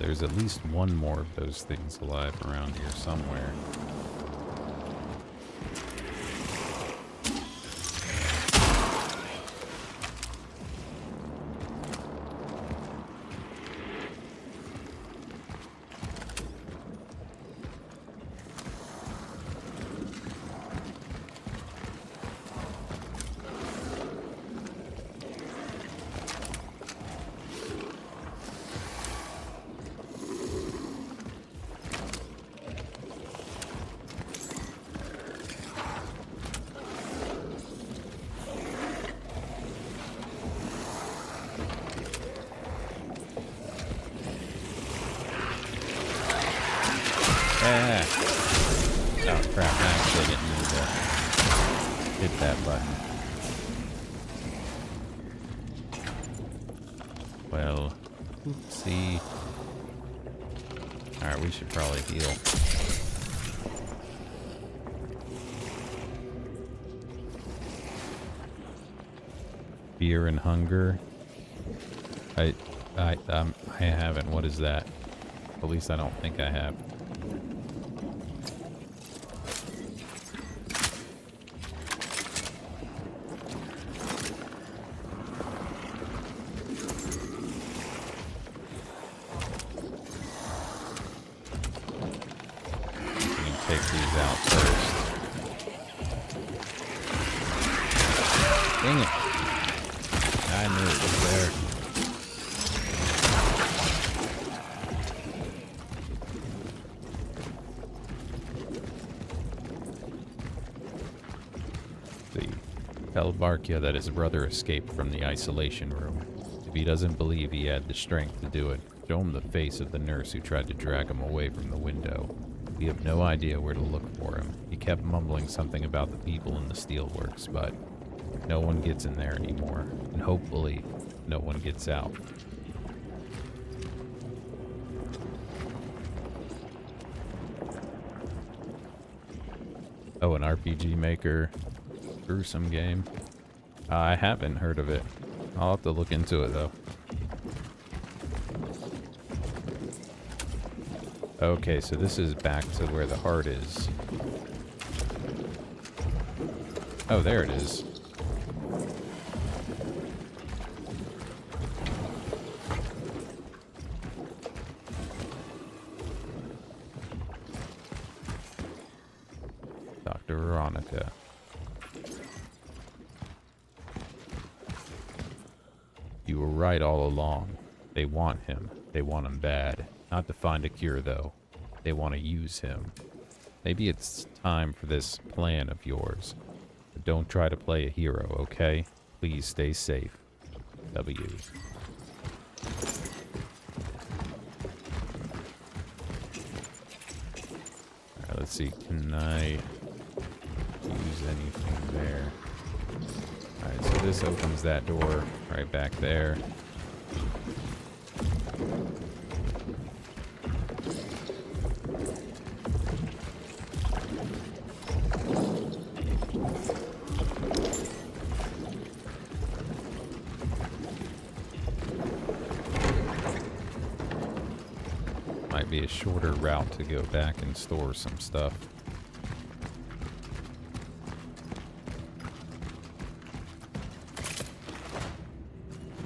There's at least one more of those things alive around here somewhere. Oh crap, I actually didn't need to hit that button. Well, oopsie. Alright, we should probably heal. Fear and hunger. I haven't. What is that? At least I don't think I have. Take these out first. Dang it. I knew it was there. Tell Barkia that his brother escaped from the isolation room. If he doesn't believe he had the strength to do it, show him the face of the nurse who tried to drag him away from the window. We have no idea where to look for him. He kept mumbling something about the people in the steelworks, but no one gets in there anymore, and hopefully no one gets out. Oh, an RPG Maker gruesome game. I haven't heard of it. I'll have to look into it though. Okay, so this is back to where the heart is. Oh, there it is. Dr. Veronica. You were right all along. They want him. They want him bad. Not to find a cure, though. They want to use him. Maybe it's time for this plan of yours. But don't try to play a hero, okay? Please stay safe. W. Alright, let's see. Can I use anything there? Alright, so this opens that door right back there. Might be a shorter route to go back and store some stuff.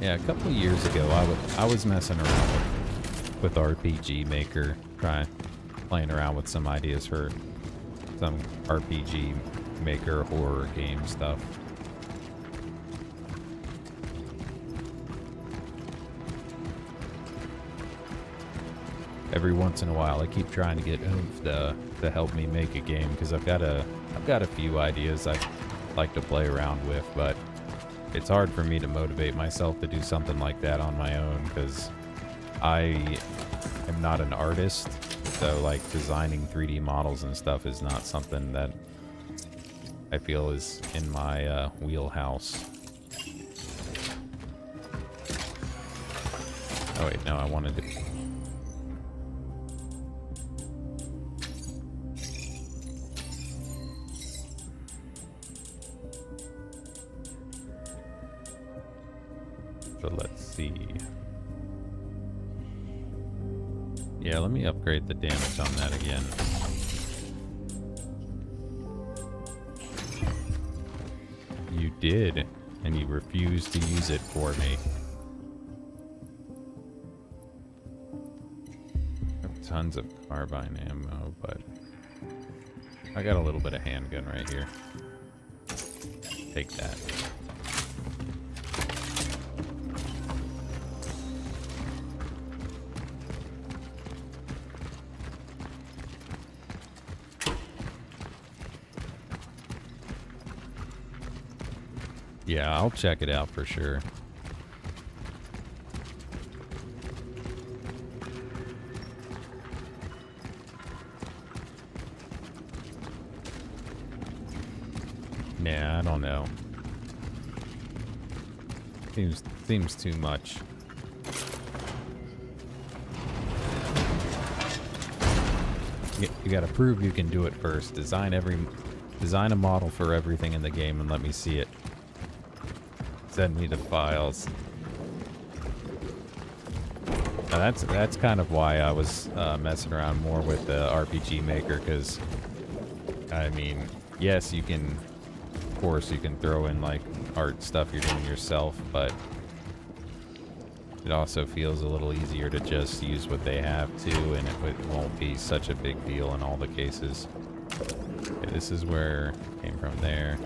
Yeah, a couple of years ago, I was messing around with RPG Maker, playing around with some ideas for some RPG Maker horror game stuff. Every once in a while, I keep trying to get Oomph to help me make a game because I've got a few ideas I like to play around with, but it's hard for me to motivate myself to do something like that on my own because I am not an artist, so like designing 3D models and stuff is not something that I feel is in my wheelhouse. Oh wait, no, I wanted to... So let's see. Yeah, let me upgrade the damage on that again. You did, and you refused to use it for me. I have tons of carbine ammo, but I got a little bit of handgun right here. Take that. Yeah, I'll check it out for sure. Yeah, I don't know. Seems too much. You gotta prove you can do it first. Design a model for everything in the game and let me see it. Send me the files. Now that's kind of why I was messing around more with the RPG Maker, because I mean, yes, you can, of course, you can throw in like art stuff you're doing yourself, but it also feels a little easier to just use what they have too, and it won't be such a big deal in all the cases. Okay, this is where it came from there.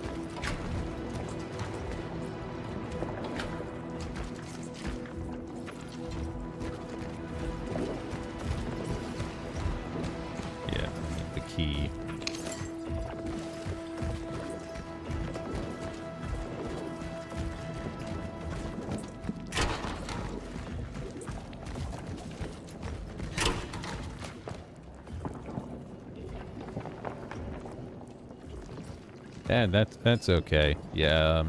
Key. Yeah, that's okay. Yeah,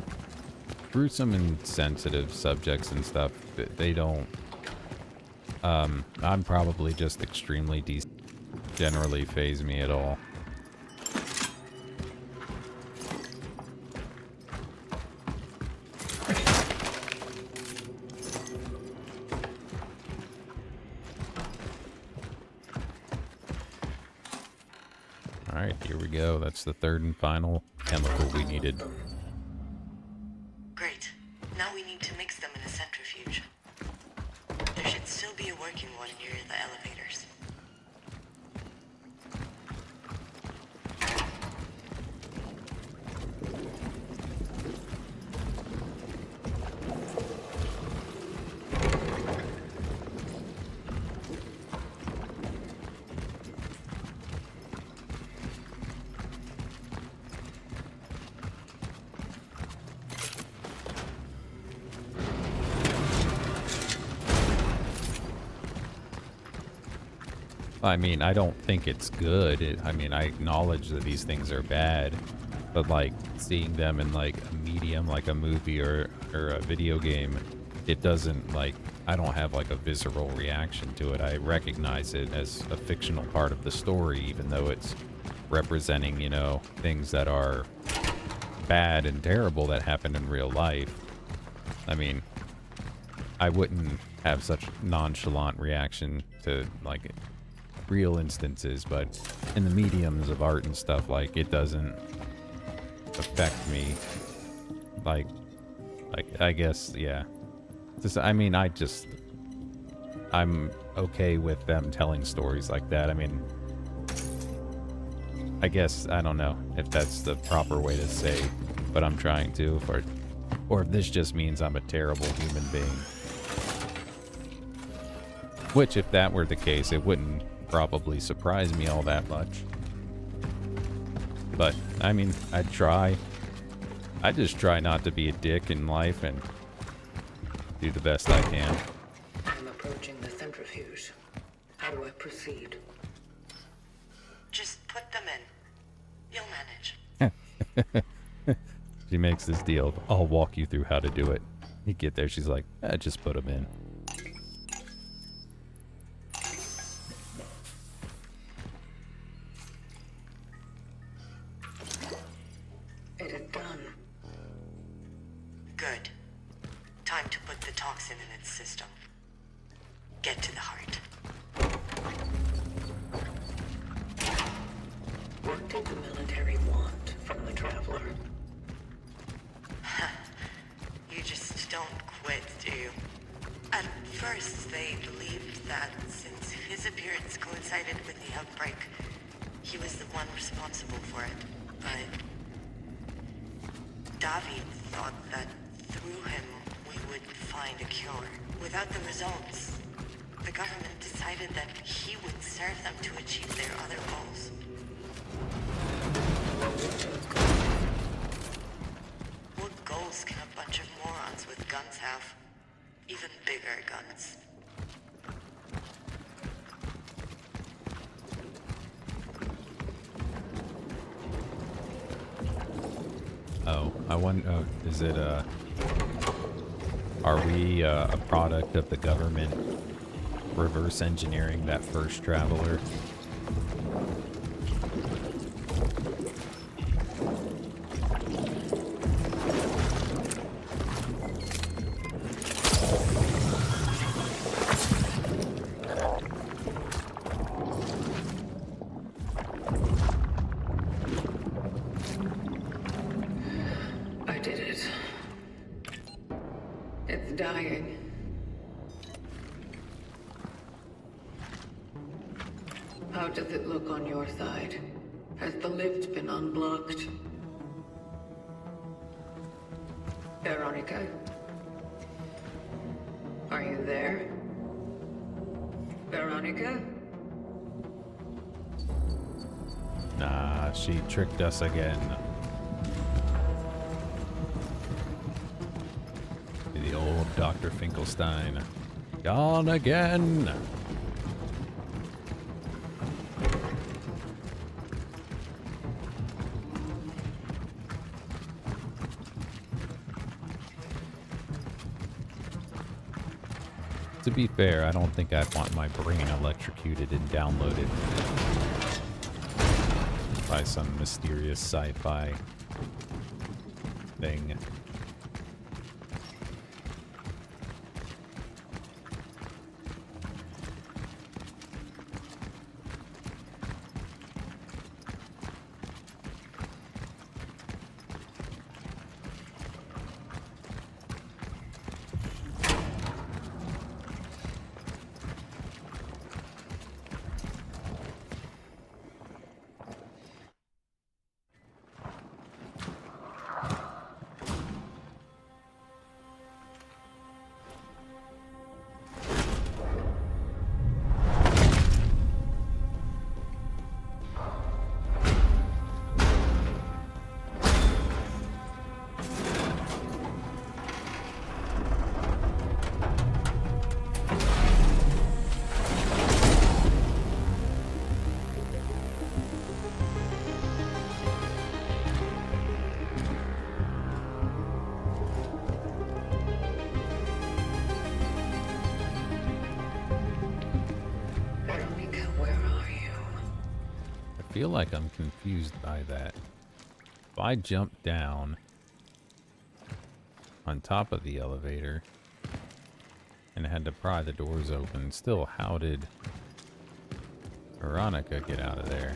gruesome and sensitive subjects and stuff, they don't... I'm probably just extremely decent. Generally faze me at all. Alright, here we go. That's the third and final chemical we needed. Great. Now we need to mix them in a centrifuge. There should still be a working one near the elevators. I mean, I don't think it's good. I mean, I acknowledge that these things are bad, but like seeing them in like a medium, like a movie or a video game, it doesn't like, I don't have like a visceral reaction to it. I recognize it as a fictional part of the story, even though it's representing, you know, things that are bad and terrible that happen in real life. I mean, I wouldn't have such nonchalant reaction to like real instances, but in the mediums of art and stuff, like, it doesn't affect me. Like I guess, yeah. Just, I mean, I'm okay with them telling stories like that. I mean, I guess, I don't know if that's the proper way to say, but I'm trying to, or if this just means I'm a terrible human being. Which, if that were the case, it wouldn't probably surprise me all that much. But, I mean, I just try not to be a dick in life and do the best I can. I'm approaching the centrifuge. How do I proceed? Just put them in. You'll manage. She makes this deal. I'll walk you through how to do it. You get there, she's like, just put them in. It is done. Good. Time to put the toxin in its system. Get to the heart. What did the military want from the Traveler? You just don't quit, do you? At first, they believed that since his appearance coincided with the outbreak, he was the one responsible for it. But David thought that through him we would find a cure. Without the results, the government decided that he would serve them to achieve their other goals. What goals can a bunch of morons with guns have? Even bigger guns. Oh, I wonder, is it, are we a product of the government reverse engineering that first Traveler? I did it. It's dying. How does it look on your side? Has the lift been unblocked? Veronica? Are you there? Veronica? Nah, she tricked us again. The old Dr. Finkelstein. Gone again! To be fair, I don't think I'd want my brain electrocuted and downloaded by some mysterious sci-fi thing. feel like I'm confused by that. If I jump down on top of the elevator and had to pry the doors open, still, how did Veronica get out of there?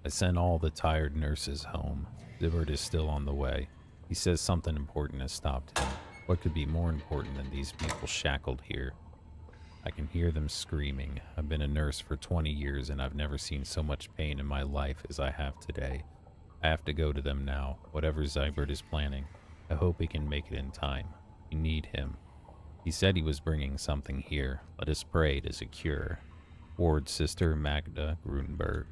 I sent all the tired nurses home. Zybert is still on the way. He says something important has stopped him. What could be more important than these people shackled here? I can hear them screaming. I've been a nurse for 20 years and I've never seen so much pain in my life as I have today. I have to go to them now, whatever Zybert is planning. I hope he can make it in time. We need him. He said he was bringing something here. Let us pray it is a cure. Ward's sister, Magda Grunberg.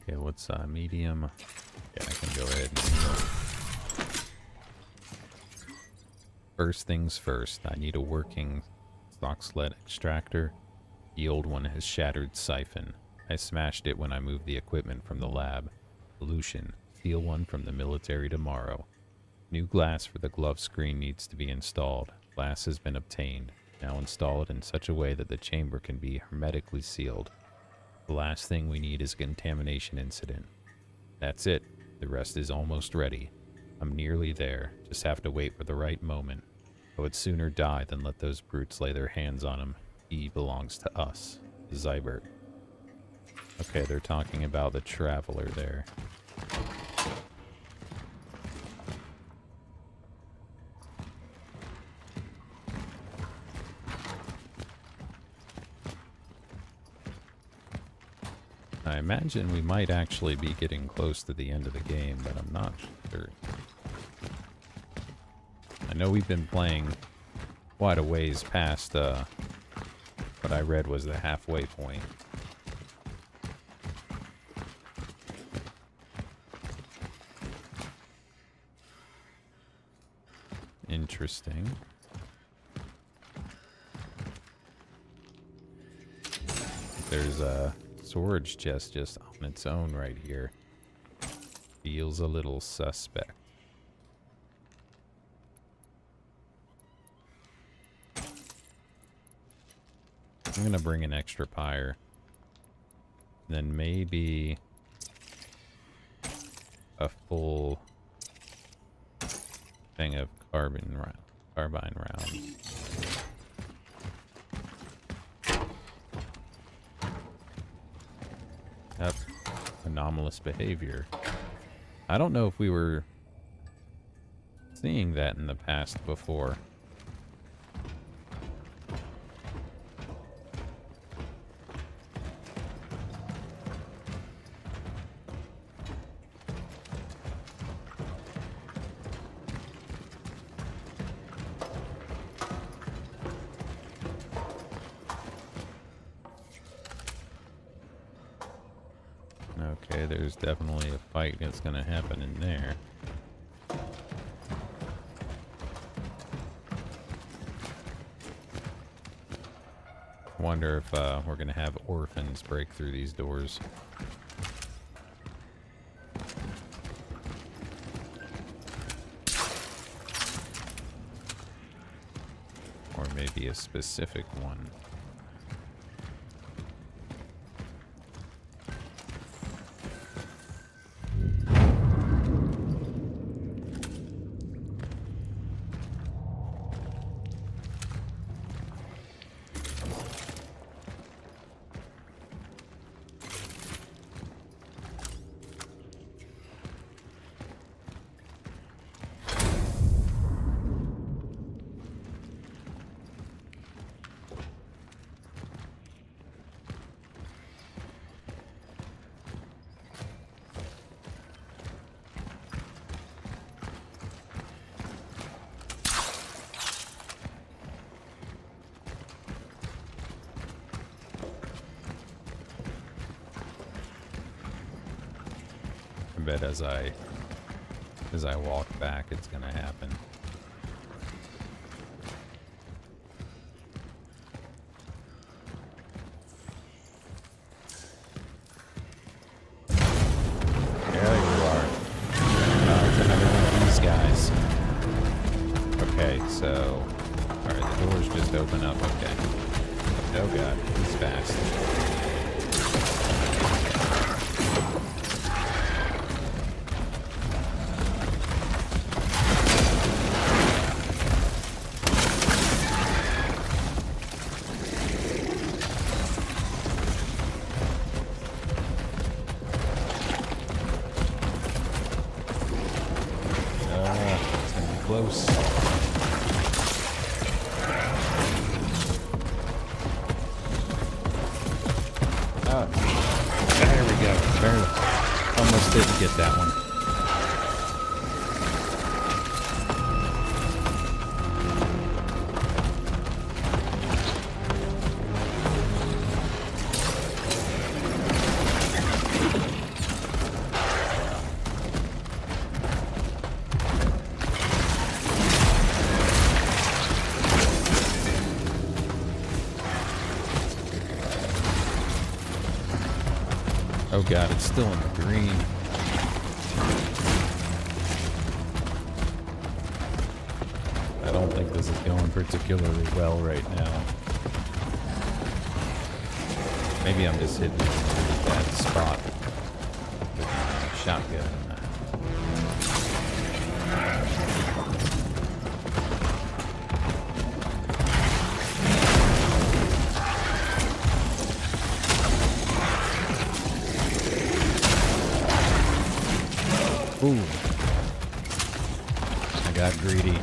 Okay, what's medium? Yeah, I can go ahead and first things first, I need a working stock sled extractor. The old one has shattered siphon. I smashed it when I moved the equipment from the lab. Solution, steal one from the military tomorrow. New glass for the glove screen needs to be installed. Glass has been obtained. Now install it in such a way that the chamber can be hermetically sealed. The last thing we need is a contamination incident. That's it. The rest is almost ready. I'm nearly there. Just have to wait for the right moment. I would sooner die than let those brutes lay their hands on him. He belongs to us. Zybert. Okay, they're talking about the Traveler there. I imagine we might actually be getting close to the end of the game, but I'm not sure. I know we've been playing quite a ways past what I read was the halfway point. Interesting. There's a storage chest just on its own right here. Feels a little suspect. I'm gonna bring an extra pyre. Then maybe a full thing of carbine rounds. Yep. Anomalous behavior. I don't know if we were seeing that in the past before. Okay, there's definitely a fight that's gonna happen in there. Wonder if we're gonna have orphans break through these doors. Or maybe a specific one. bet as I walk back, it's gonna happen. There you are. Oh, it's another one of these guys. Okay, so... Alright, the doors just open up. Okay. Oh god, he's fast. It's gonna be close. There we go. Barely. Almost didn't get that one. Oh god, it's still in the green. I don't think this is going particularly well right now. Maybe I'm just hitting a really bad spot with my shotgun. Ooh. I got greedy.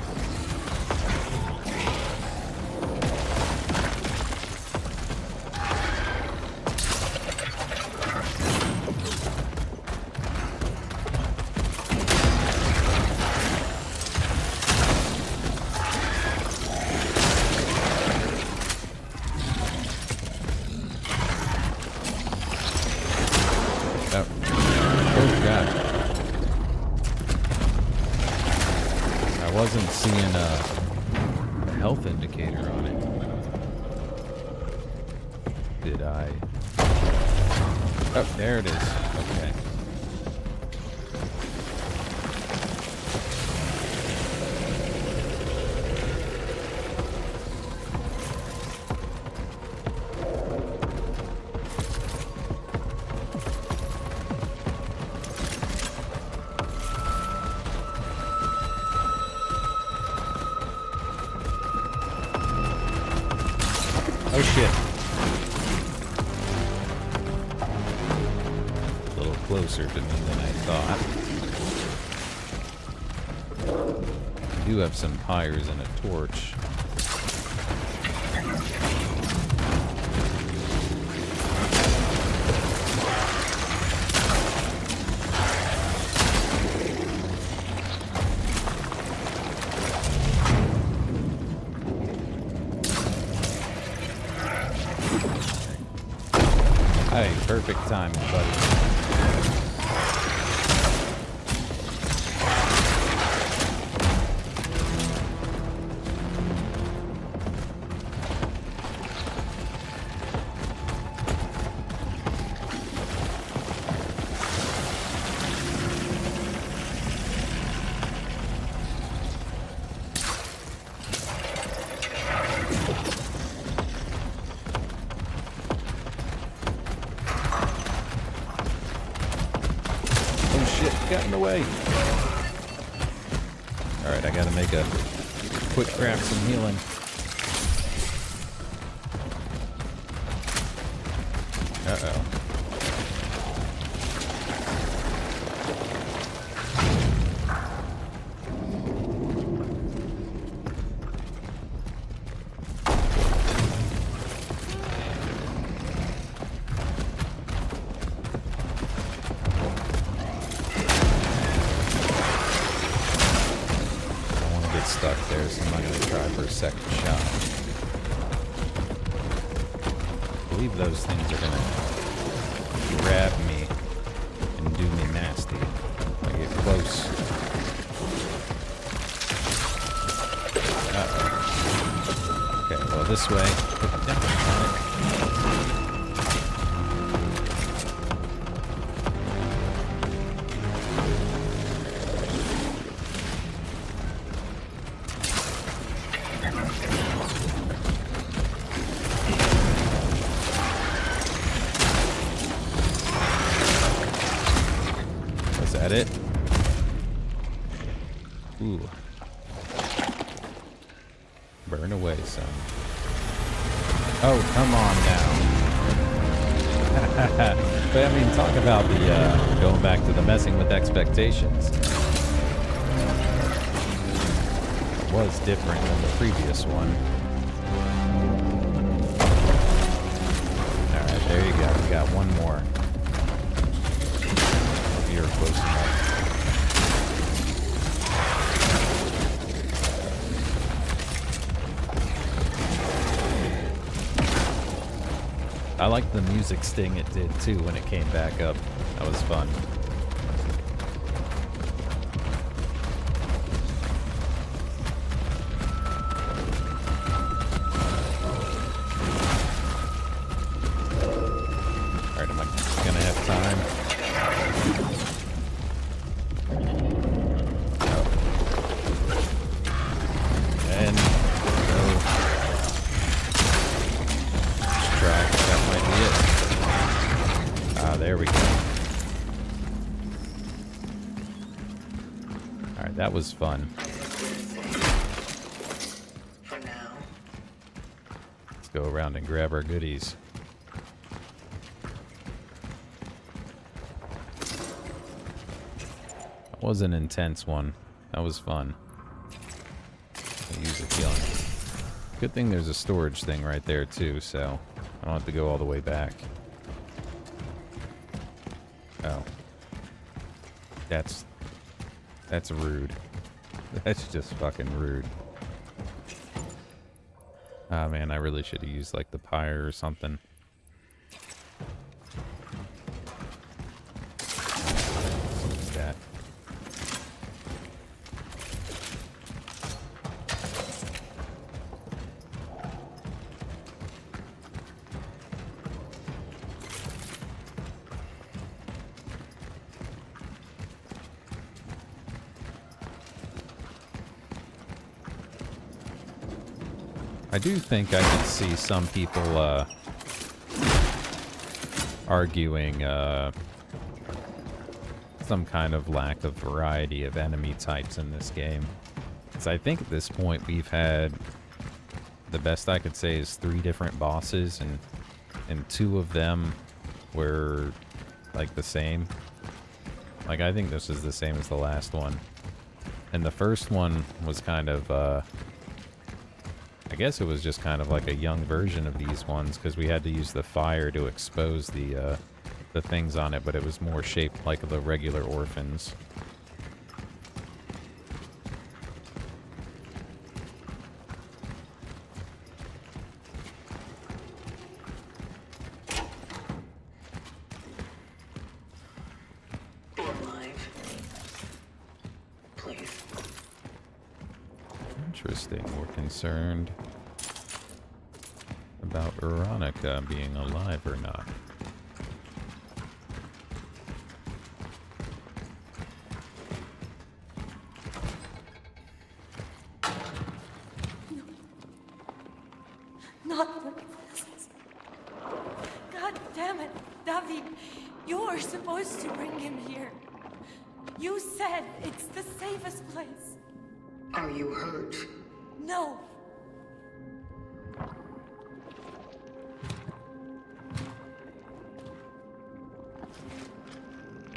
Oh god. I wasn't seeing a health indicator on it. Did I? Oh, there it is. Okay. Oh shit. A little closer to me than I thought. I do have some pyres and a torch. Hey, perfect timing, buddy. Got in the way. Alright, I gotta make a quick craft some healing. Uh-oh. Stuck there, so I'm not going to try for a second shot. I believe those things are going to grab me and do me nasty. close. Uh-oh. Okay, well, this way. Was that it? Ooh. Burn away, son. Oh, come on now. But I mean, talk about the, going back to the messing with expectations. It was different than the previous one. Alright, there you go. We got one more. You're close enough. I like the music sting it did too when it came back up. That was fun. Alright, am I gonna have time? And go. Track. That might be it. Ah, there we go. Alright, that was fun. For now. Let's go around and grab our goodies. That was an intense one. That was fun. I'll use a healing. Good thing there's a storage thing right there too, so I don't have to go all the way back. Oh. That's rude. That's just fucking rude. Ah, man, I really should have used like the pyre or something. What's that? I do think I can see some people arguing some kind of lack of variety of enemy types in this game. Because I think at this point we've had, the best I could say is 3 different bosses, and 2 of them were like the same. Like, I think this is the same as the last one. And the first one was kind of I guess it was just kind of like a young version of these ones, because we had to use the fire to expose the things on it, but it was more shaped like the regular orphans. Be alive. Please. Interesting. We're concerned about Veronica being alive or not. Not like this. God damn it, David. You were supposed to bring him here. You said it's the safest place. Are you hurt? No.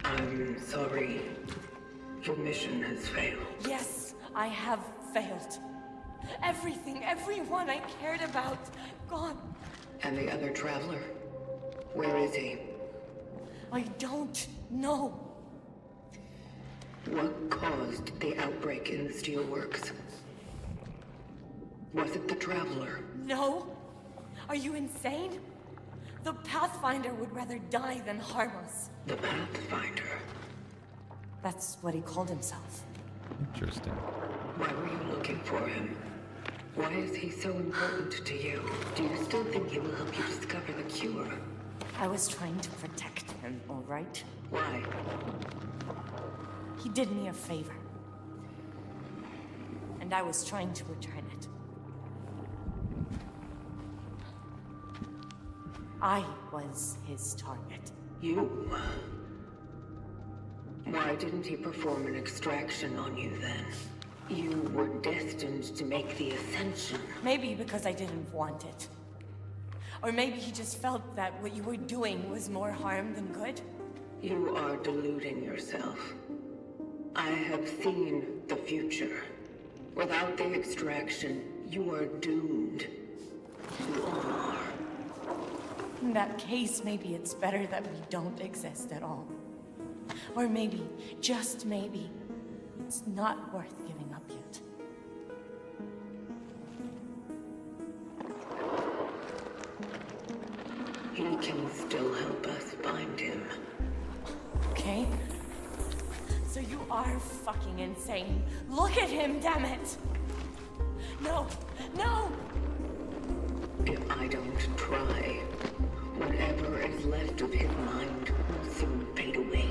I'm sorry. Your mission has failed. Yes, I have failed. Everything, everyone I cared about, gone. And the other traveler? Where is he? I don't know. What caused the outbreak in the steelworks? Was it the traveler? No? Are you insane? The Pathfinder would rather die than harm us. The Pathfinder? That's what he called himself. Interesting. Why were you looking for him? Why is he so important to you? Do you still think he will help you discover the cure? I was trying to protect him, all right? Why? He did me a favor. And I was trying to return it. I was his target. You? Why didn't he perform an extraction on you then? You were destined to make the ascension. Maybe because I didn't want it. Or maybe he just felt that what you were doing was more harm than good. You are deluding yourself. I have seen the future. Without the extraction, you are doomed. You are. In that case, maybe it's better that we don't exist at all. Or maybe, just maybe, it's not worth giving up yet. He can still help us find him. Okay? So you are fucking insane. Look at him, damn it! No! No! If I don't try, whatever is left of his mind will soon fade away.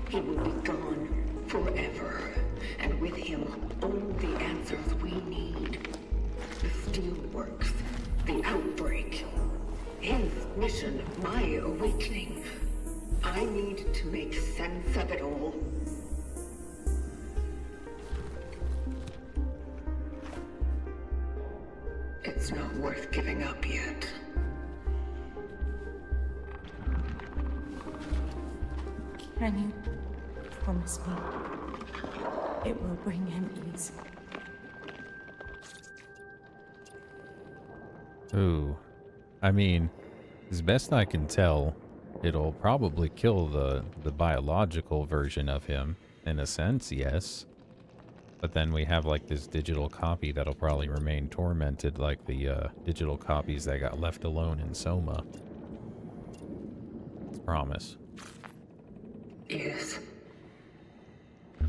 He will be gone forever, and with him, all the answers we need. The steelworks, the outbreak. His mission, my awakening. I need to make sense of it all. It's not worth giving up yet. Can you promise me it will bring him ease? Ooh. I mean, as best I can tell, it'll probably kill the biological version of him. In a sense, yes. But then we have like this digital copy that'll probably remain tormented like the digital copies that got left alone in Soma. Promise. Yes. Do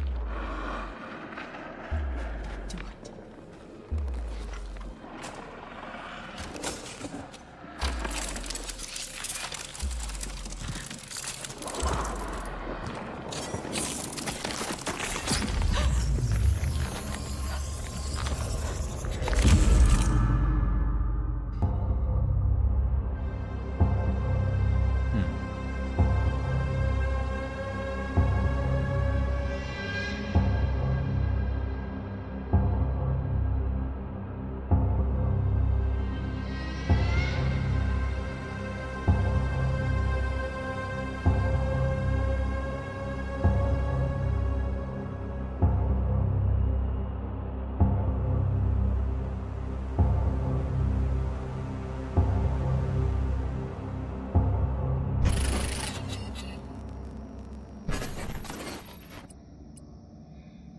it.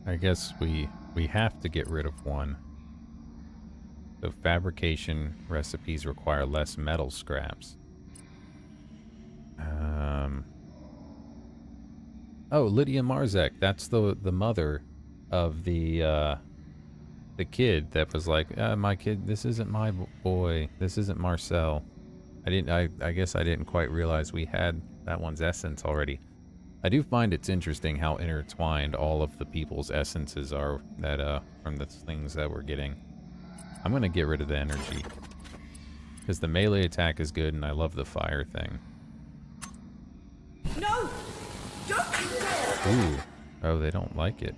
I guess we have to get rid of one. So fabrication recipes require less metal scraps. Oh, Lydia Marzek. That's the mother of the kid that was like, my kid, this isn't my boy. This isn't Marcel. I guess I didn't quite realize we had that one's essence already. I do find it's interesting how intertwined all of the people's essences are that from the things that we're getting. I'm gonna get rid of the energy because the melee attack is good and I love the fire thing. No! Don't you dare! Ooh. Oh, they don't like it.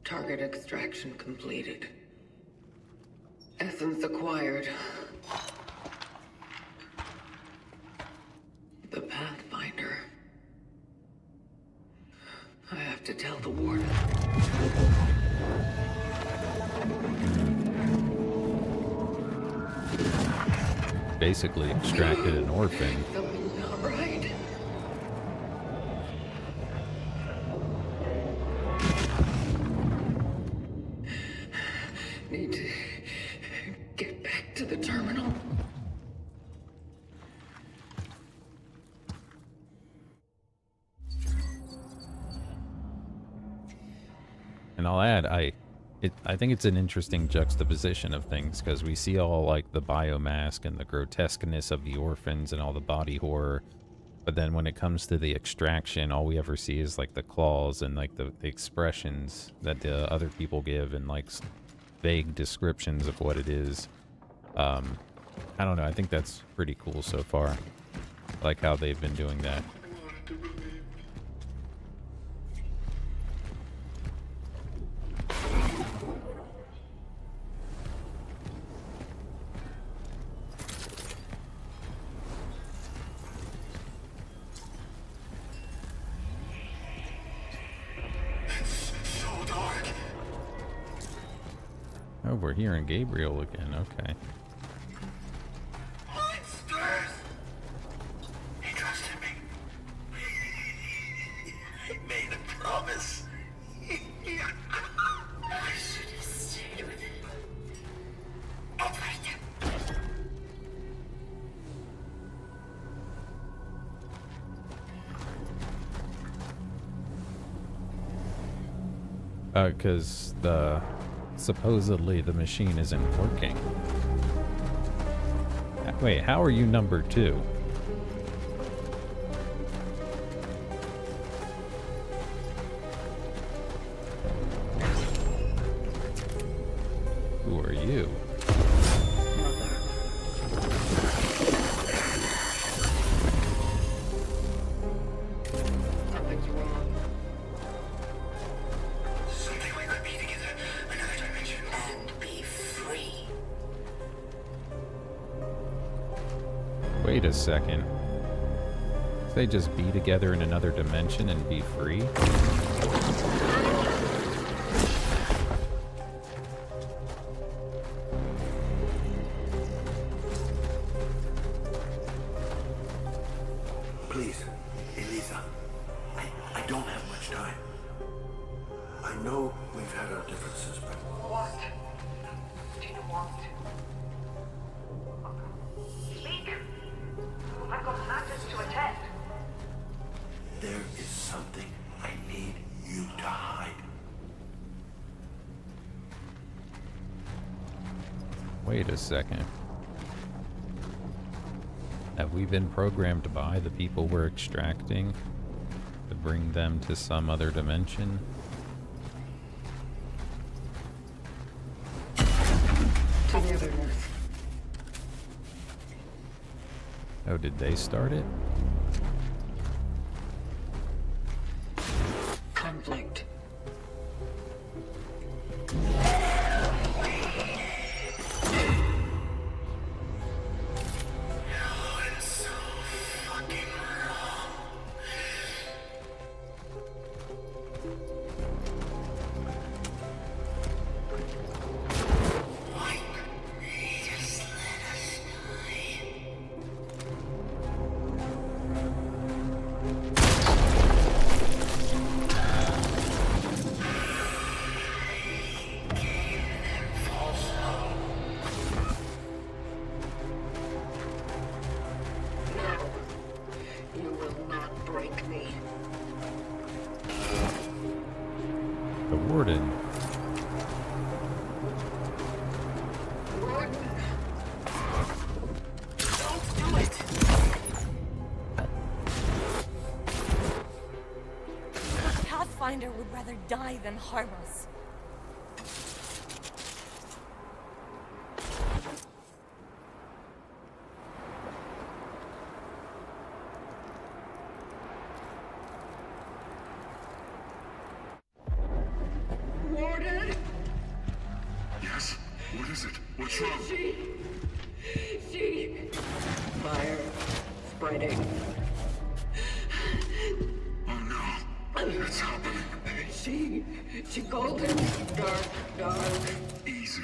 Target extraction completed. Essence acquired. The Pathfinder. I have to tell the warden. Basically extracted an orphan. Something's not right. And I'll add, I think it's an interesting juxtaposition of things, because we see all like the biomask and the grotesqueness of the orphans and all the body horror, but then when it comes to the extraction, all we ever see is like the claws and like the expressions that the other people give and like vague descriptions of what it is. I don't know, I think that's pretty cool so far. I like how they've been doing that. Oh, we're hearing Gabriel again, okay. Monsters! He trusted me. I made a promise. I should have stayed with him. Get right there. Because supposedly the machine isn't working. Wait, how are you number 2? Who are you? Something's wrong. something we could be together. Another dimension. And be free. Wait a second. They just be together in another dimension and be free? Please, Elisa. I don't have much time. I know we've had our differences, but What do you want? Speak. I've got matters to attend. there is something I need you to hide. Wait a second. Have we been programmed by the people we're extracting to bring them to some other dimension? Togetherness. Oh, did they start it? Conflict. It's so fucking wrong. Why couldn't he just let us die? False hope. No. You will not break me. The warden. Warden. Don't do it! The Pathfinder would rather die than harm us. Warden. Yes? What is it? What's wrong? She. Fire. Spreading. Oh no. It's happening. She called him dark. Easy.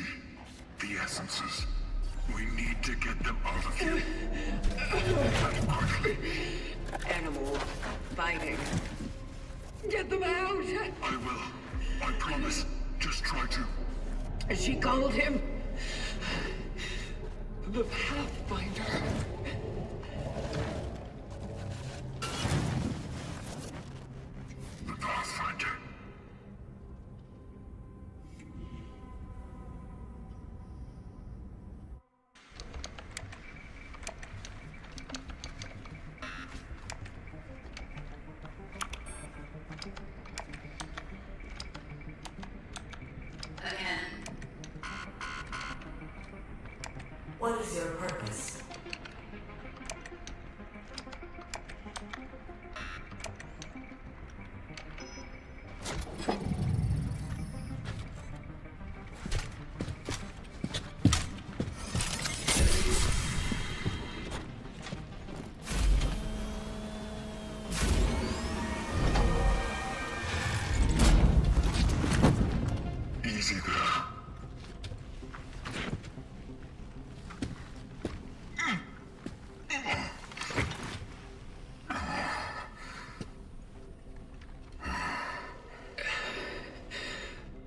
The essences. We need to get them out of here. And quickly. Animal. Fighting. Get them out! I will. I promise. Just try to. She called him the Pathfinder. The Pathfinder. What is your purpose? Easy there.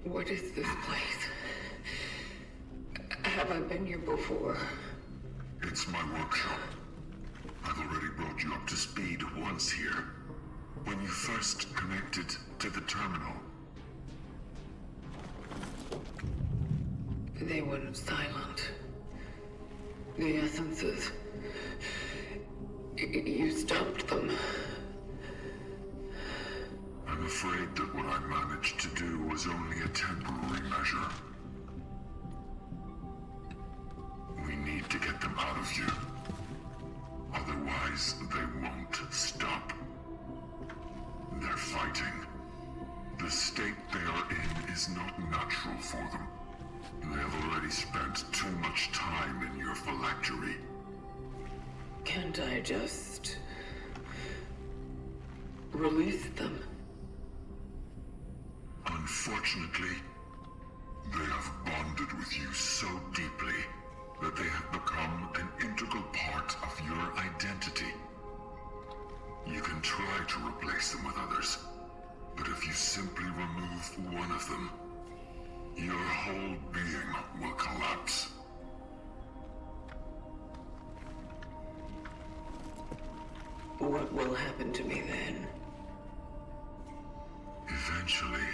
What is this place? Have I been here before? It's my workshop. I've already brought you up to speed once here. When you first connected to the terminal. They went silent. The essences. You stopped them. I'm afraid that what I managed to do was only a temporary measure. We need to get them out of you. Otherwise, they won't stop. They're fighting. The state they are in is not natural for them. They have already spent too much time in your phylactery. Can't I just release them? Unfortunately, they have bonded with you so deeply that they have become an integral part of your identity. You can try to replace them with others, but if you simply remove one of them, your whole being will collapse. What will happen to me then? Eventually,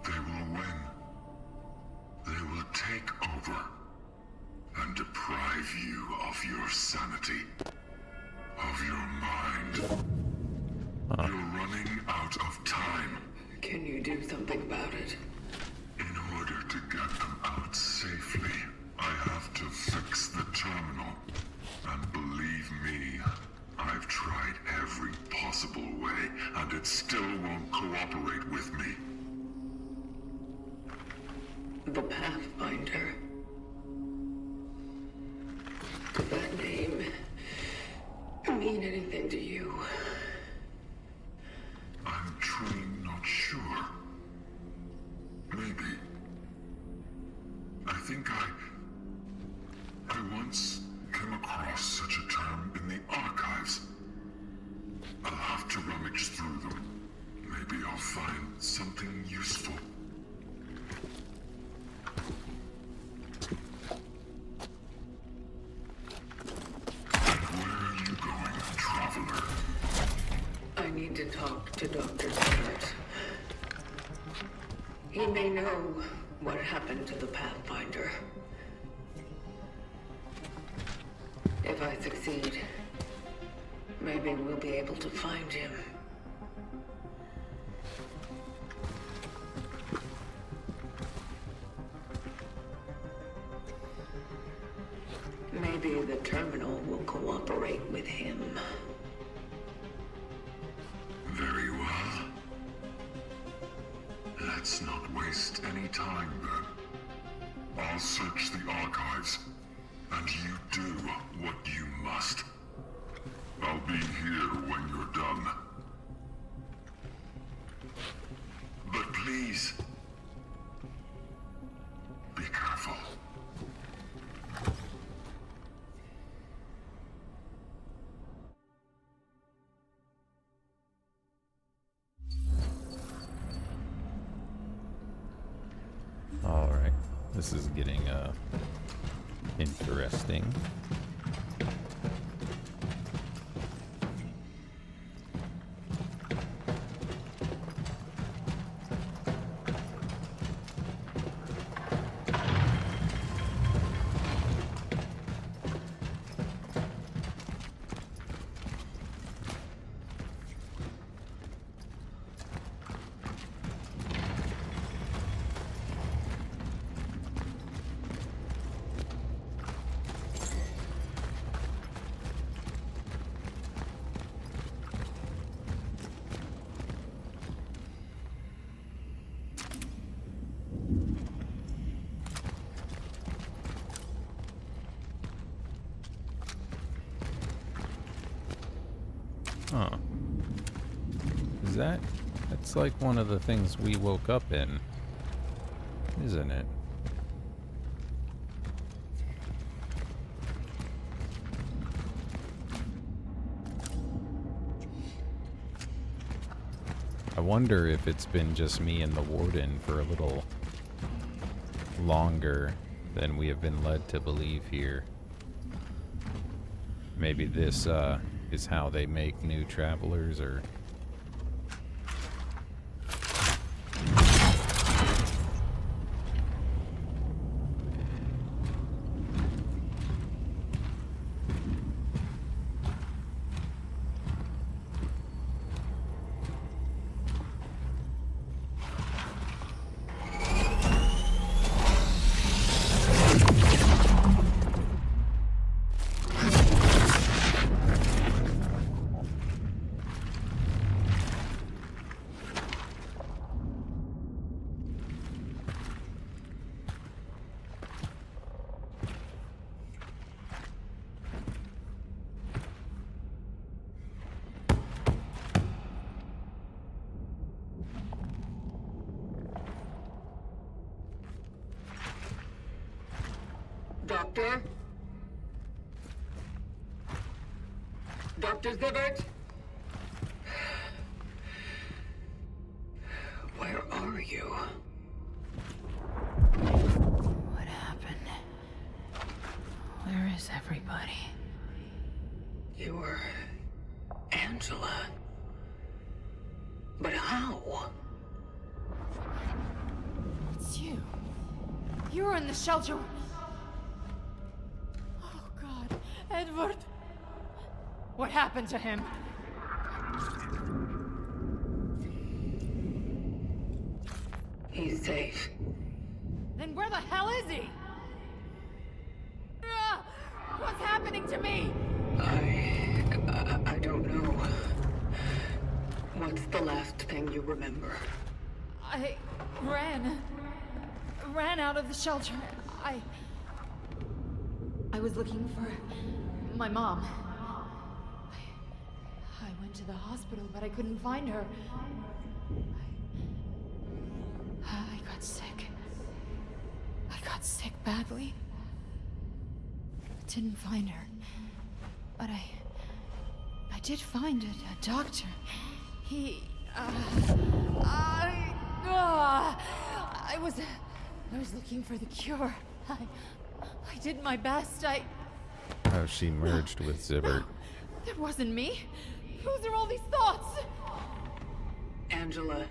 they will win. They will take over and deprive you of your sanity, of your mind. You're running out of time. Can you do something about it? In order to get them out safely, I have to fix the terminal. And believe me, I've tried every possible way, and it still won't cooperate with me. The Pathfinder. Does that name mean anything to you? I'm truly not sure. Maybe. I think I once came across such a term in the archives. I'll have to rummage through them. Maybe I'll find something useful. Where are you going, traveler? I need to talk to Dr. Zybert. He may know what happened to the Pathfinder. If I succeed, maybe we'll be able to find him. Maybe the terminal will cooperate with him. Very well. Let's not waste any time then. I'll search the archives, and you do what you must. I'll be here when you're done. But please, be careful. All right, this is getting interesting. Is that's like one of the things we woke up in, isn't it? I wonder if it's been just me and the warden for a little longer than we have been led to believe here. Maybe this is how they make new travelers, or... Doctor? Dr. Zybert? Where are you? What happened? Where is everybody? You're Angela. But how? It's you. You were in the shelter. Oh God, Edward. What happened to him? He's safe. Then where the hell is he? What's happening to me? I don't know. What's the last thing you remember? I ran out of the shelter. I was looking for my mom. I went to the hospital, but I couldn't find her. I got sick. I got sick badly. Didn't find her. But I did find a doctor. I was looking for the cure. I did my best. Oh, she merged with Zybert. That wasn't me. Whose are all these thoughts? Angela.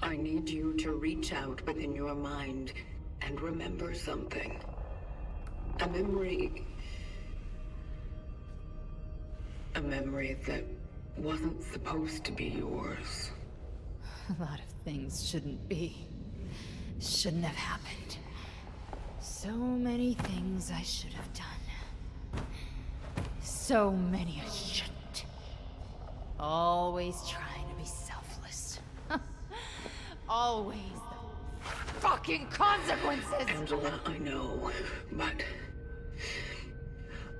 I need you to reach out within your mind and remember something. A memory that wasn't supposed to be yours. A lot of things shouldn't have happened. So many things I should have done. So many I shouldn't. Always trying to be selfless. Always the fucking consequences! Angela, I know, but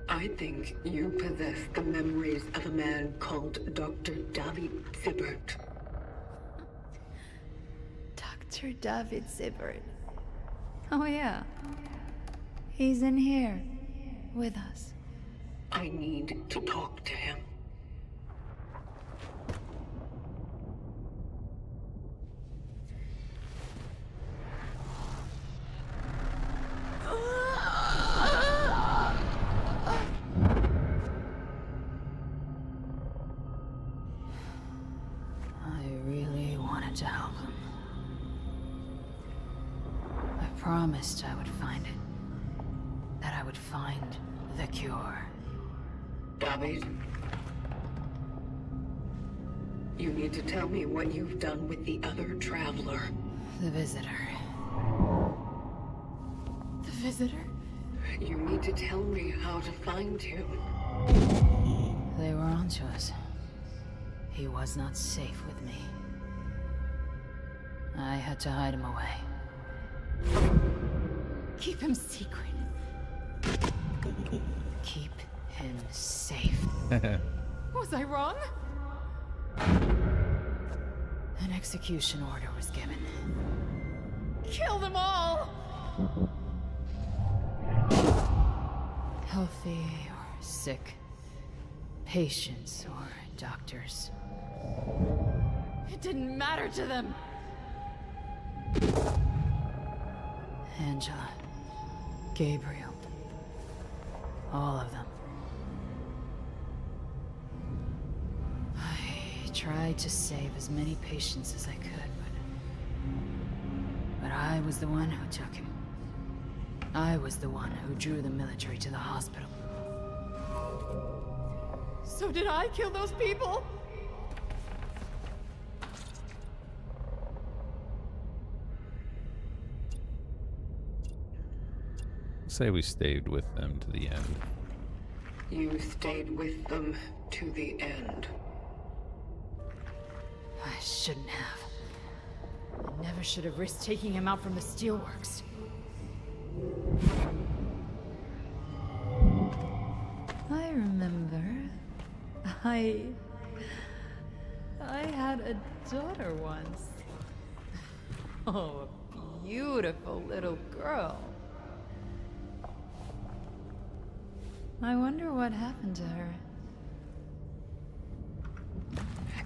I think you possess the memories of a man called Dr. David Zybert. Dr. David Zybert. Oh yeah. He's in here. With us. I need to talk to him. I really wanted to help him. I promised I would find it. That I would find the cure. David, you need to tell me what you've done with the other traveler. The visitor. The visitor? You need to tell me how to find him. They were onto us. He was not safe with me. I had to hide him away. Keep him secret. Keep him safe. Was I wrong? An execution order was given. Kill them all! Healthy or sick, patients or doctors. It didn't matter to them. Angela, Gabriel, all of them. I tried to save as many patients as I could, but I was the one who took him. I was the one who drew the military to the hospital. So did I kill those people? Say we stayed with them to the end. You stayed with them to the end. I shouldn't have. I never should have risked taking him out from the steelworks. I remember. I had a daughter once. Oh, a beautiful little girl. I wonder what happened to her.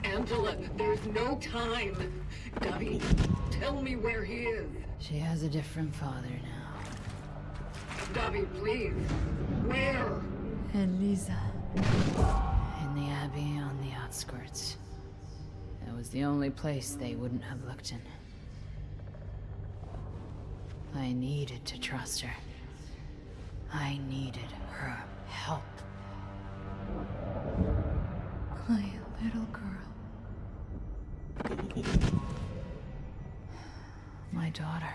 Angela, there's no time. Gabby, tell me where he is. She has a different father now. Gabby, please. Where? And Lisa. In the Abbey on the outskirts. That was the only place they wouldn't have looked in. I needed to trust her. I needed her help. My little girl. My daughter.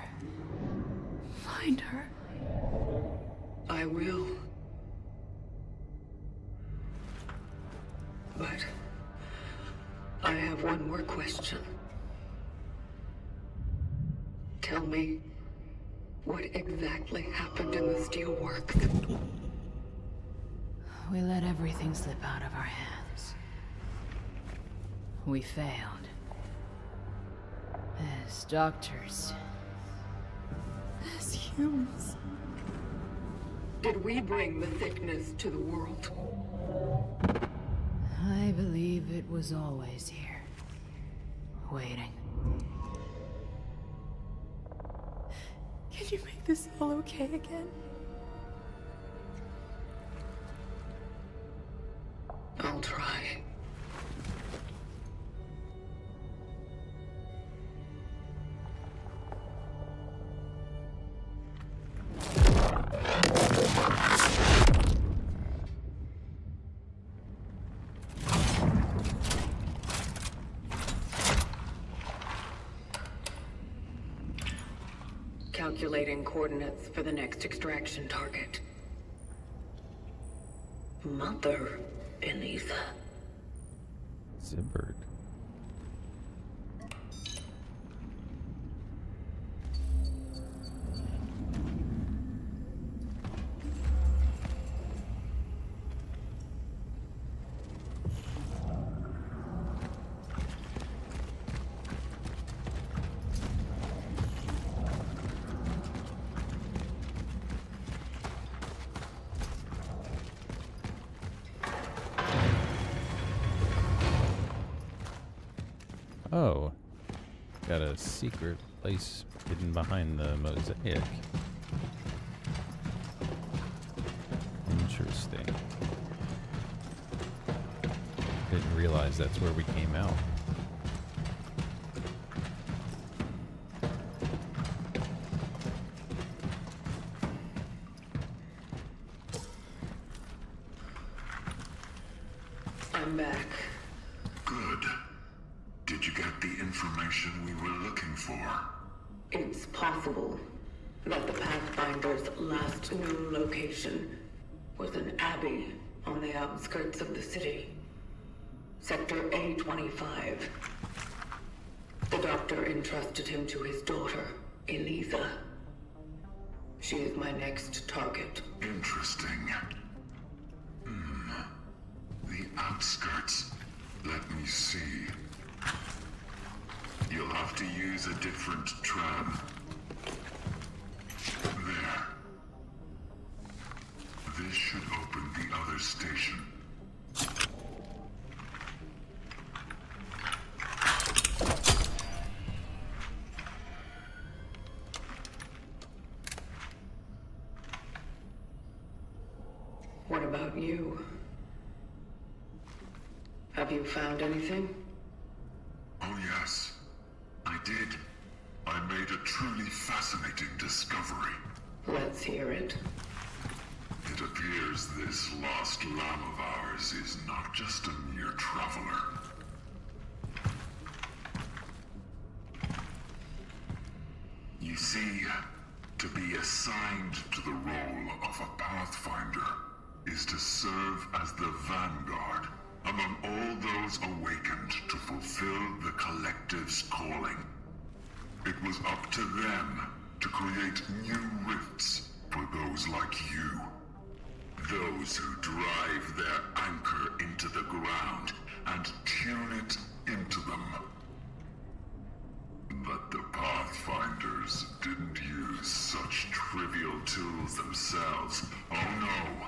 Find her. I will. But I have one more question. Tell me, what exactly happened in the steelworks? We let everything slip out of our hands. We failed. As doctors. As humans. Did we bring the sickness to the world? I believe it was always here. Waiting. Can you make this all okay again? I'll try. Calculating coordinates for the next extraction target. Mother Elisa. Zybert. Oh, got a secret place hidden behind the mosaic. Interesting. Didn't realize that's where we came out. I'm back. Good. Did you get the information we were looking for? It's possible that the Pathfinder's last known location was an abbey on the outskirts of the city. Sector A25. The doctor entrusted him to his daughter, Elisa. She is my next target. Interesting. The outskirts. Let me see. You'll have to use a different tram. There. This should open the other station. What about you? Have you found anything? Oh yes, I did. I made a truly fascinating discovery. Let's hear it. It appears this lost lamb of ours is not just a mere traveler. You see, to be assigned to the role of a Pathfinder is to serve as the vanguard among all those awakened to fulfill the Collective's calling. It was up to them to create new rifts for those like you. Those who drive their anchor into the ground and tune it into them. But the Pathfinders didn't use such trivial tools themselves. Oh no.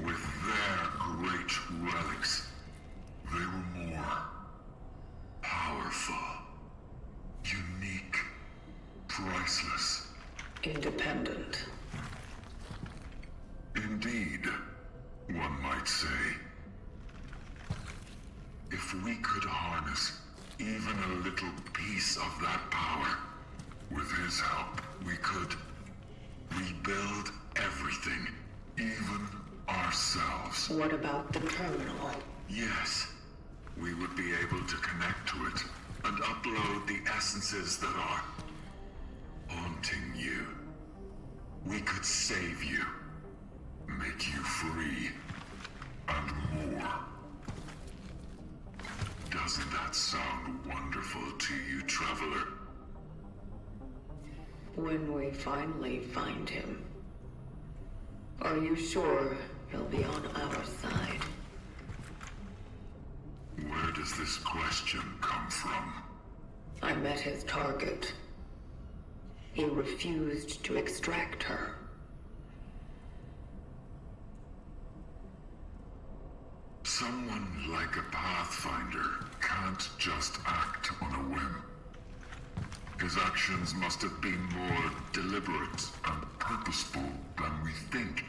With their great relics, they were more powerful, unique, priceless. Independent. Indeed, one might say. If we could harness even a little piece of that power, with his help, we could rebuild everything, even ourselves. What about the terminal? Yes, we would be able to connect to it and upload the essences that are haunting you. We could save you, make you free, and more. Doesn't that sound wonderful to you, traveler? When we finally find him, are you sure he'll be on our side? Where does this question come from? I met his target. He refused to extract her. Someone like a Pathfinder can't just act on a whim. His actions must have been more deliberate and purposeful than we think.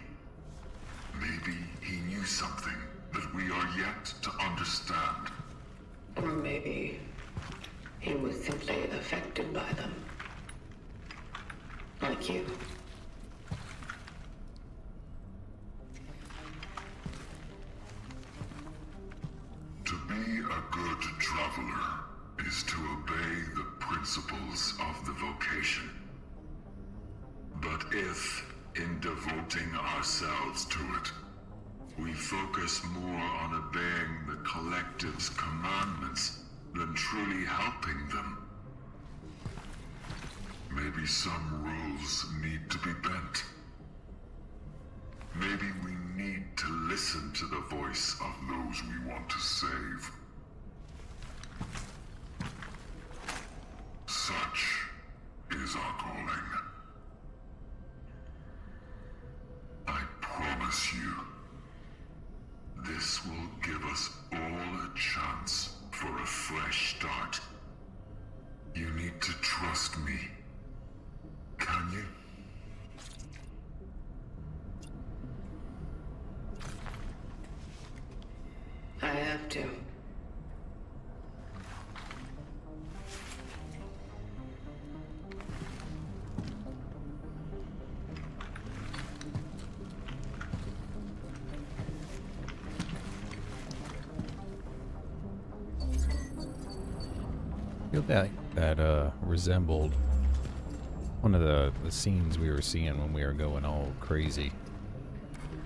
Maybe he knew something that we are yet to understand. Or maybe he was simply affected by them. Like you. To be a good traveler is to obey the principles of the vocation. But if, in devoting ourselves to it, we focus more on obeying the Collective's commandments than truly helping them, maybe some rules need to be bent. Maybe we need to listen to the voice of those we want to save. Such is our calling. I promise you, this will give us all a chance for a fresh start. You need to trust me. Can you? I have to. I feel that resembled one of the scenes we were seeing when we were going all crazy.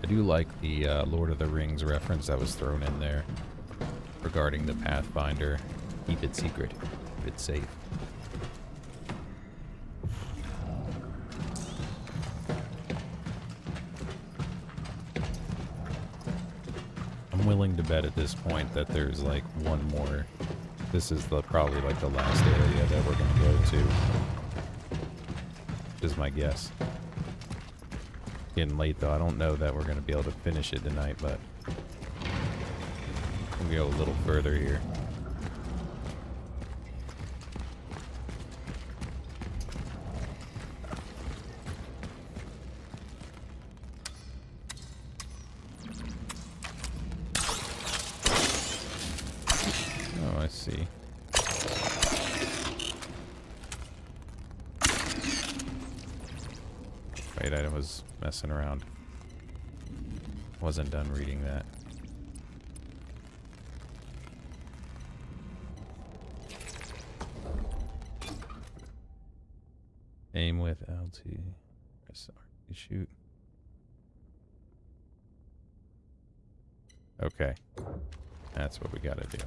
I do like the Lord of the Rings reference that was thrown in there regarding the Pathfinder. Keep it secret, keep it safe. I'm I'm willing to bet at this point that there's like one more. This is probably like the last area that we're gonna go to. Is my guess. Getting late though. I don't know that we're gonna be able to finish it tonight, but we'll go a little further here. Oh, I see. Wait, I was messing around. Wasn't done reading that. Aim with LT. Shoot. Okay. That's what we gotta do.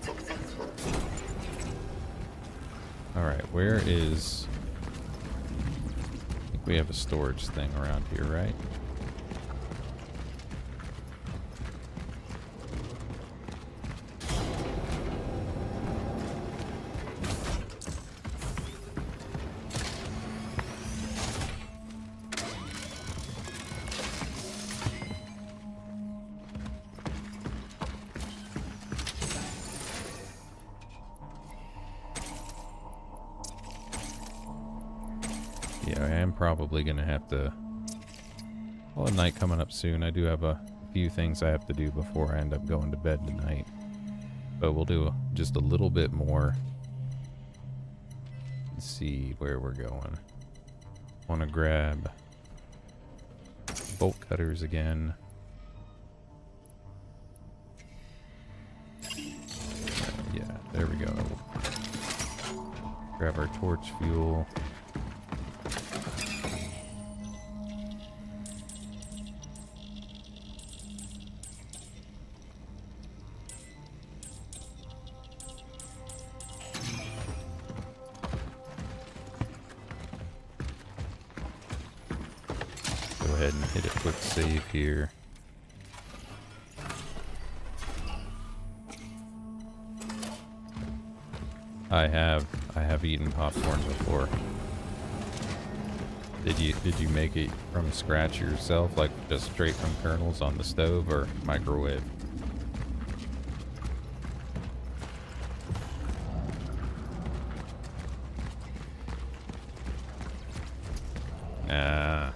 Successful. Alright, where is... I think we have a storage thing around here, right? Yeah, I am probably going to have to... Well, night coming up soon. I do have a few things I have to do before I end up going to bed tonight. But we'll do just a little bit more. Let's see where we're going. Want to grab bolt cutters again. Yeah, there we go. Grab our torch fuel. Go ahead and hit a quick save here. I have eaten popcorn before. Did you make it from scratch yourself, like just straight from kernels on the stove or microwave? Ah.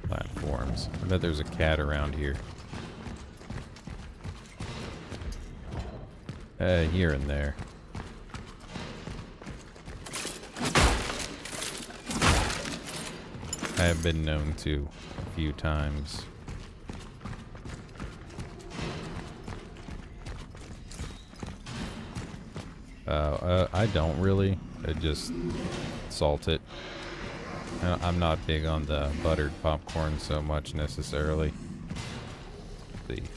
Platforms. I bet there's a cat around here. Here and there. I have been known to a few times. I don't really. I just salt it. I'm not big on the buttered popcorn so much necessarily. Let's see.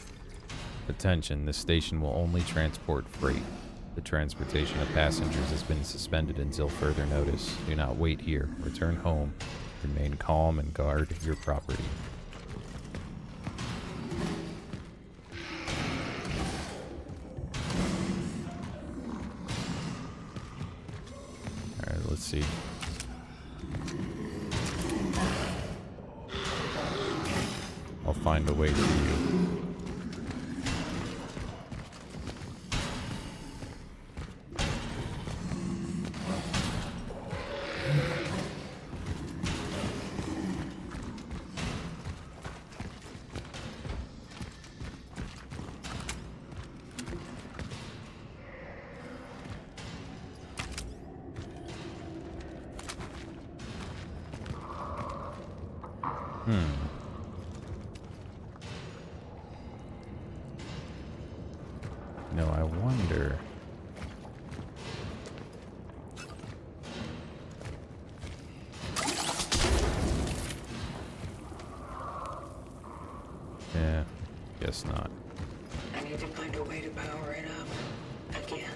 Attention, this station will only transport freight. The transportation of passengers has been suspended until further notice. Do not wait here. Return home. Remain calm and guard your property. Alright, let's see. I'll find a way to you. No, I wonder. guess not. I need to find a way to power it up again.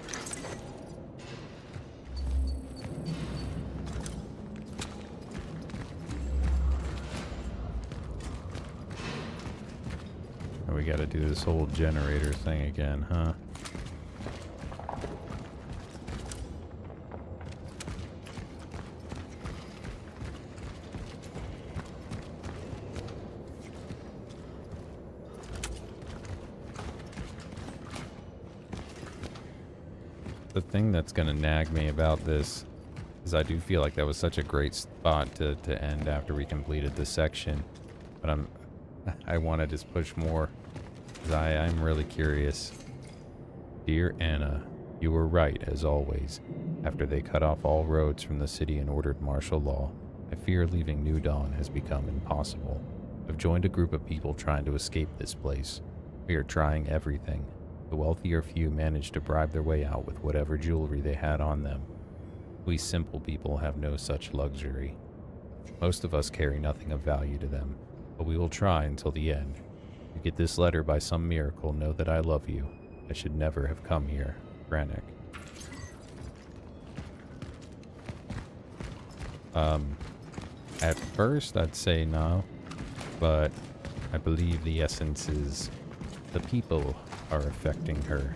We gotta do this whole generator thing again, huh? The thing that's gonna nag me about this is I do feel like that was such a great spot to end after we completed this section. But I want to just push more. I'm really curious. Dear Anna, you were right, as always. After they cut off all roads from the city and ordered martial law, I fear leaving New Dawn has become impossible. I've joined a group of people trying to escape this place. We are trying everything. The wealthier few managed to bribe their way out with whatever jewelry they had on them. We simple people have no such luxury. Most of us carry nothing of value to them, but we will try until the end. If you get this letter by some miracle, know that I love you. I should never have come here. Brannick. At first I'd say no, but I believe the essence is the people are affecting her.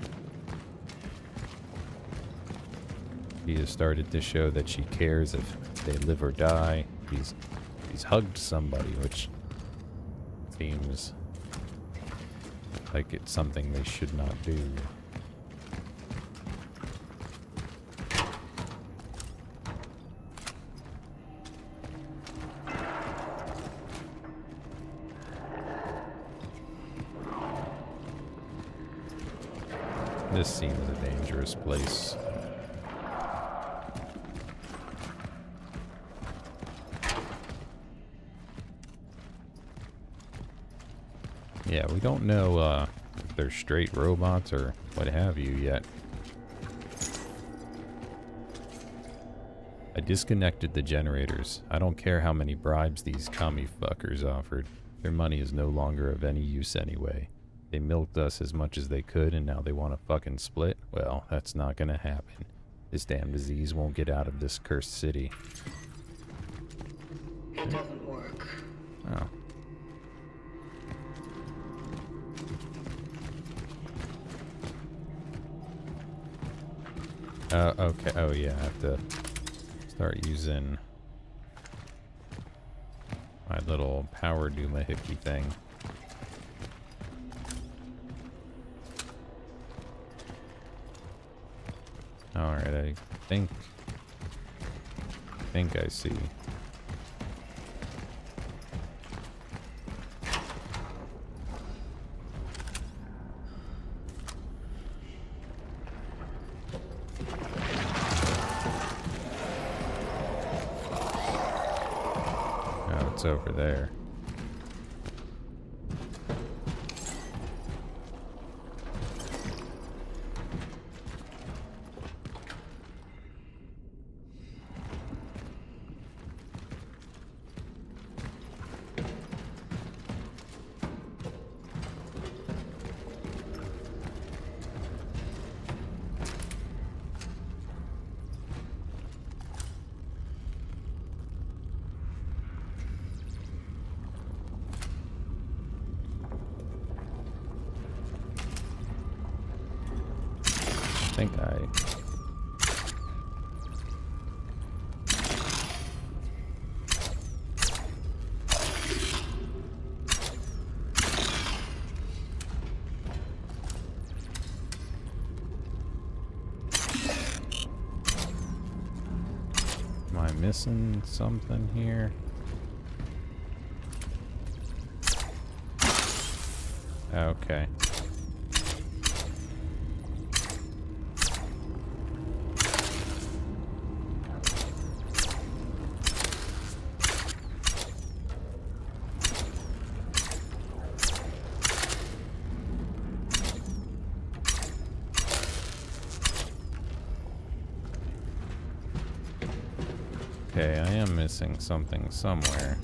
She has started to show that she cares if they live or die. She's hugged somebody, which seems like it's something they should not do. This seems a dangerous place. Yeah, we don't know if they're straight robots or what have you yet. I disconnected the generators. I don't care how many bribes these commie fuckers offered. Their money is no longer of any use anyway. They milked us as much as they could and now they want to fucking split? Well, that's not gonna happen. This damn disease won't get out of this cursed city. It doesn't work. Oh. Okay. Oh, yeah. I have to start using my little power doohickey thing. Alright, I think I see. Oh, it's over there. Am I missing something here? Okay. Okay, I am missing something somewhere.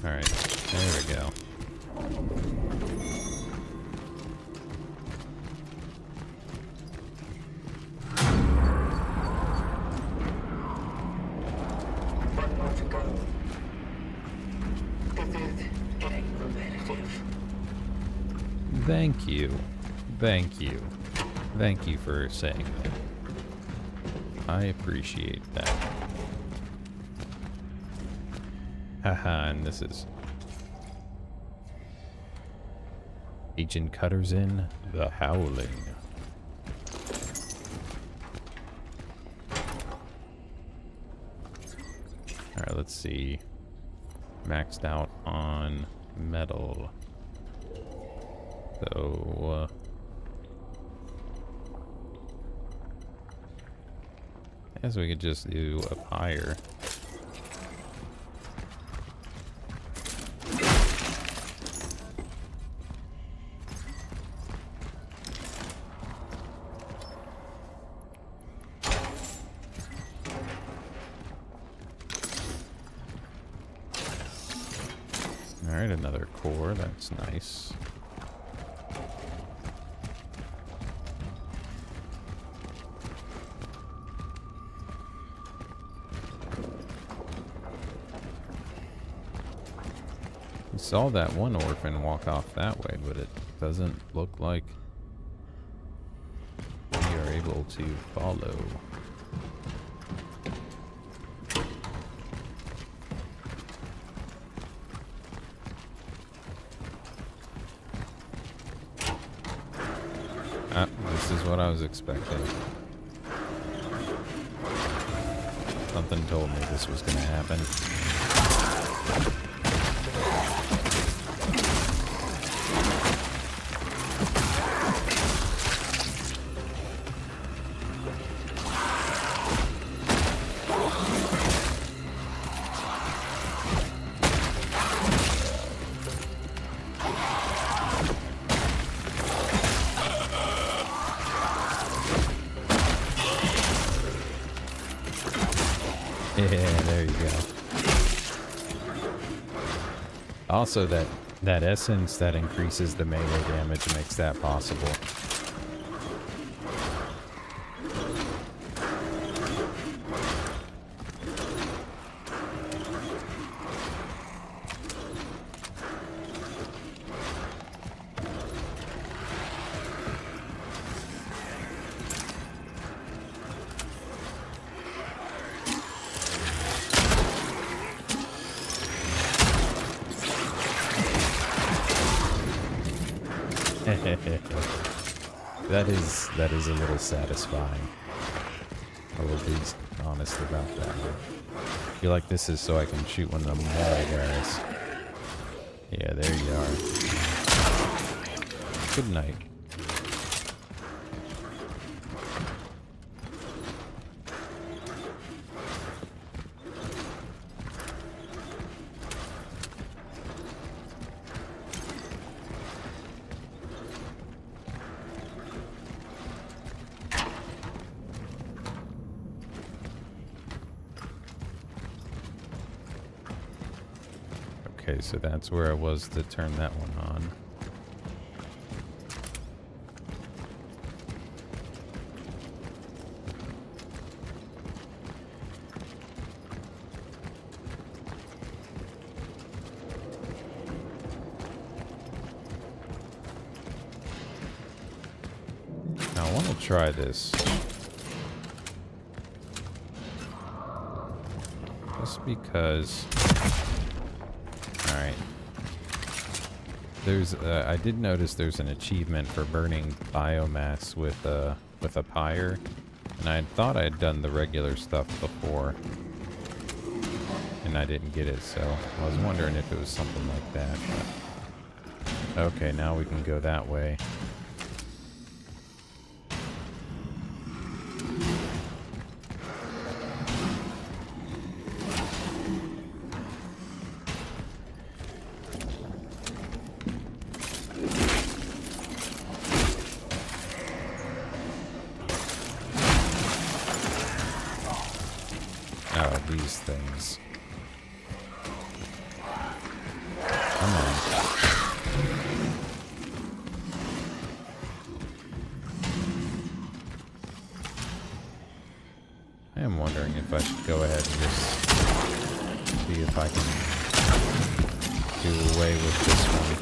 Alright, there we go. One more to go. This is getting repetitive. Thank you. Thank you. Thank you for saying that. I appreciate that. Haha, and this is Agent Cutter's in the Howling. Alright, let's see. Maxed out on metal. So, I guess we could just do up higher. Alright, another core, that's nice. We saw that one orphan walk off that way, but it doesn't look like we are able to follow. This is what I was expecting. Something told me this was going to happen. Yeah, there you go. Also, that essence that increases the melee damage makes that possible. That is a little satisfying. I will be honest about that. I feel like this is so I can shoot one of them mole guys. Yeah, there you are. Good night. Okay, so that's where I was to turn that one on. Now I want to try this. Just because... Alright. There's, I did notice there's an achievement for burning biomass with a pyre. And I thought I had done the regular stuff before. And I didn't get it, so I was wondering if it was something like that. But okay, now we can go that way. Oh, these things. I am wondering if I should go ahead and just see if I can do away with this one.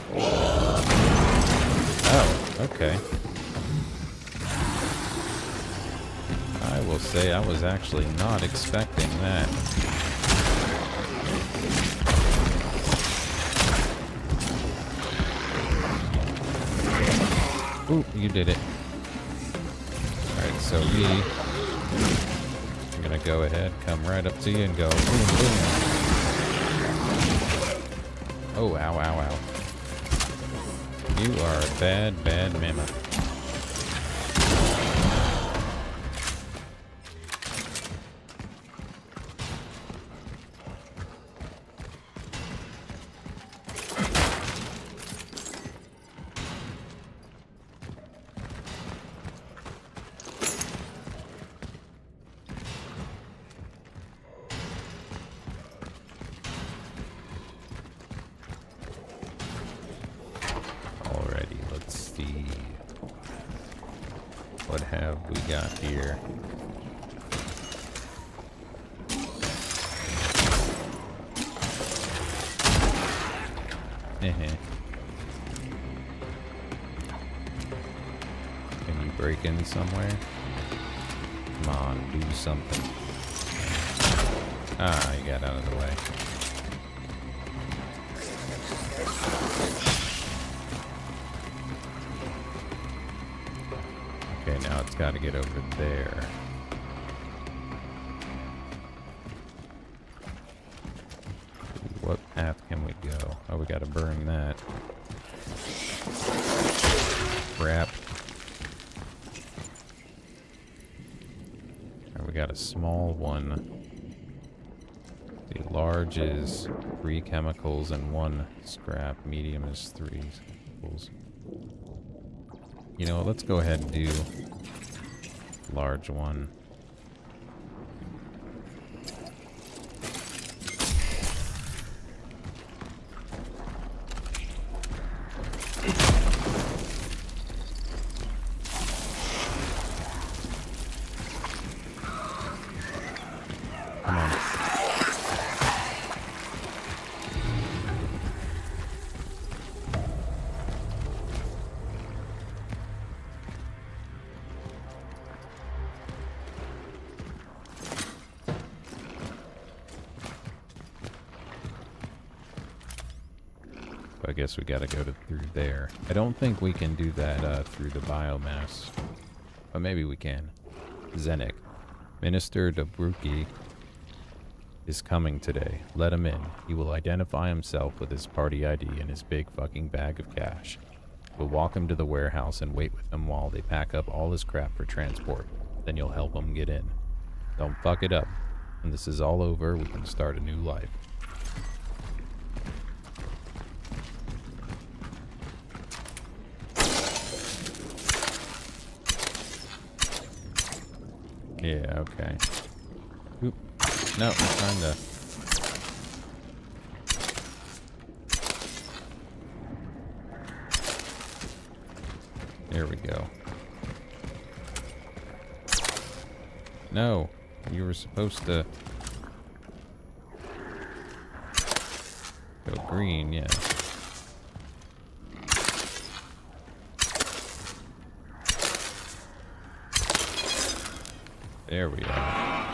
Oh, okay. I will say I was actually not expecting that. Ooh, you did it. Alright, so I'm gonna go ahead, come right up to you and go boom, boom. Oh, ow, ow, ow. You are a bad, bad mammoth. What have we got here? Can you break in somewhere? Come on, do something. Ah, you got out of the way. Okay, now it's got to get over there. What path can we go? Oh, we got to burn that. Crap. Alright, we got a small one. The large is 3 chemicals and 1 scrap. Medium is 3 chemicals. You know, let's go ahead and do large one. Come on. I guess we gotta go through there. I don't think we can do that through the biomass. But maybe we can. Zenik. Minister Dobruki is coming today. Let him in. He will identify himself with his party ID and his big fucking bag of cash. We'll walk him to the warehouse and wait with him while they pack up all his crap for transport. Then you'll help him get in. Don't fuck it up. When this is all over, we can start a new life. Yeah, okay. Oop. No, I'm trying to... There we go. No, you were supposed to... go green, yeah. There we are.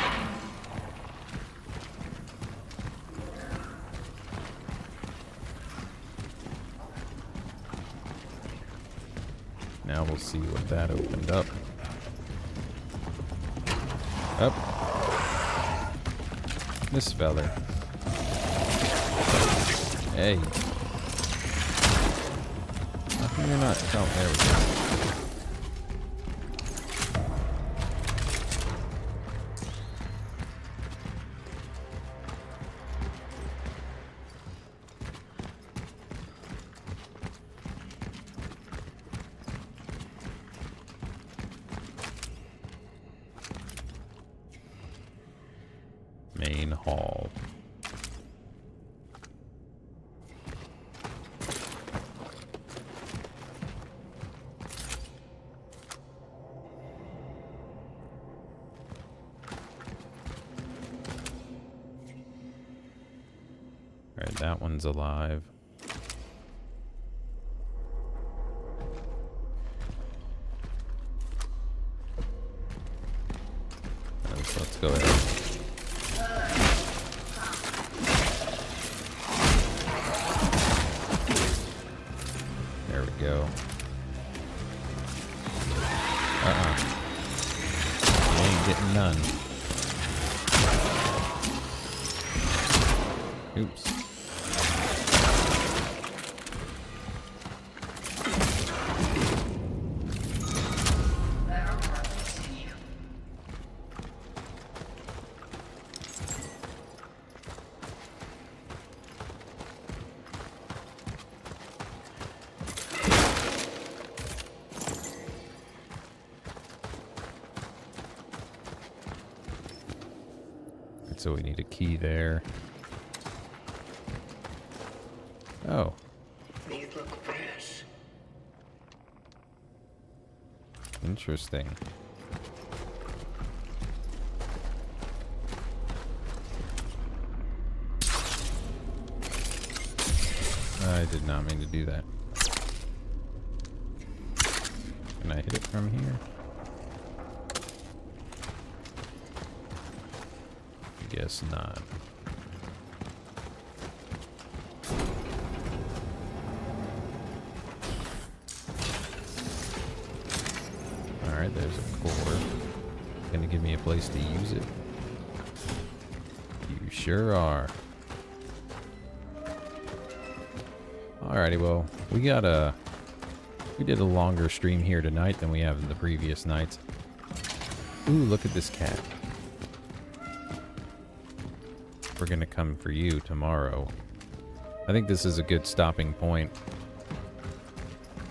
Now we'll see what that opened up. Up. This feller. Hey. How come you're not... Oh, there we go. Main hall. Alright, that one's alive. Let's go ahead. There we go. You ain't getting none. Oops. So we need a key there. Oh. These look fresh. Interesting. I did not mean to do that. Can I hit it from here? Guess not. Alright, there's a core. Gonna give me a place to use it. You sure are. Alrighty, well, we did a longer stream here tonight than we have in the previous nights. Ooh, look at this cat. We're gonna come for you tomorrow. I think this is a good stopping point.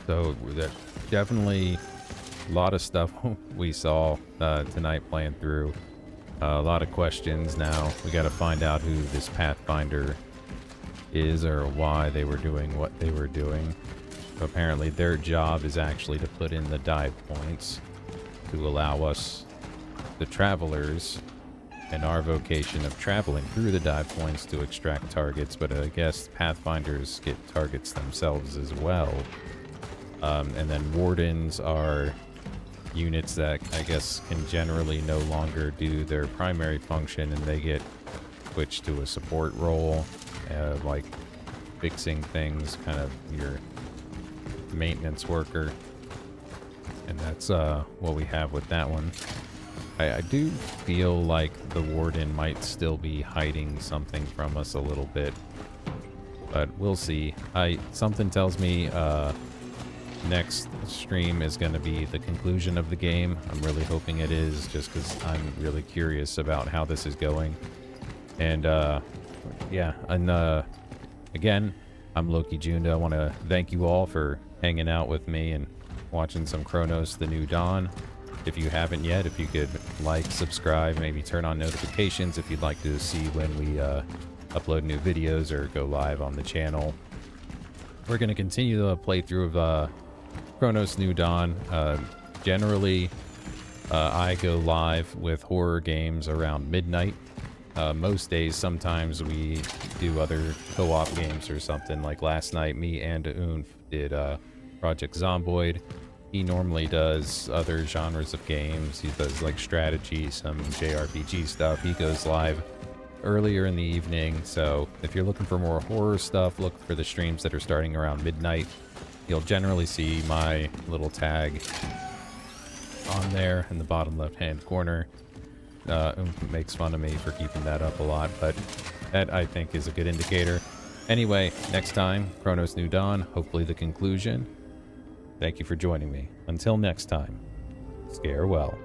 So that definitely a lot of stuff we saw tonight playing through. A lot of questions now. We got to find out who this Pathfinder is or why they were doing what they were doing. So apparently their job is actually to put in the dive points to allow us, the travelers, and our vocation of traveling through the dive points to extract targets, but I guess Pathfinders get targets themselves as well. And then Wardens are units that I guess can generally no longer do their primary function, and they get switched to a support role, like fixing things, kind of your maintenance worker. And that's what we have with that one. I do feel like the Warden might still be hiding something from us a little bit, but we'll see. Something tells me next stream is going to be the conclusion of the game. I'm really hoping it is, just because I'm really curious about how this is going. And yeah, and again, I'm Loki Junda. I want to thank you all for hanging out with me and watching some Cronos the New Dawn. If you haven't yet, if you could like, subscribe, maybe turn on notifications if you'd like to see when we upload new videos or go live on the channel. We're going to continue the playthrough of Cronos New Dawn. Generally, I go live with horror games around midnight. Most days, sometimes we do other co-op games or something. Like last night, me and Unf did Project Zomboid. He normally does other genres of games. He does like strategy, some JRPG stuff. He goes live earlier in the evening. So if you're looking for more horror stuff, look for the streams that are starting around midnight. You'll generally see my little tag on there in the bottom left-hand corner. Makes fun of me for keeping that up a lot, but that I think is a good indicator. Anyway, next time, Cronos New Dawn, hopefully the conclusion. Thank you for joining me. Until next time, scare well.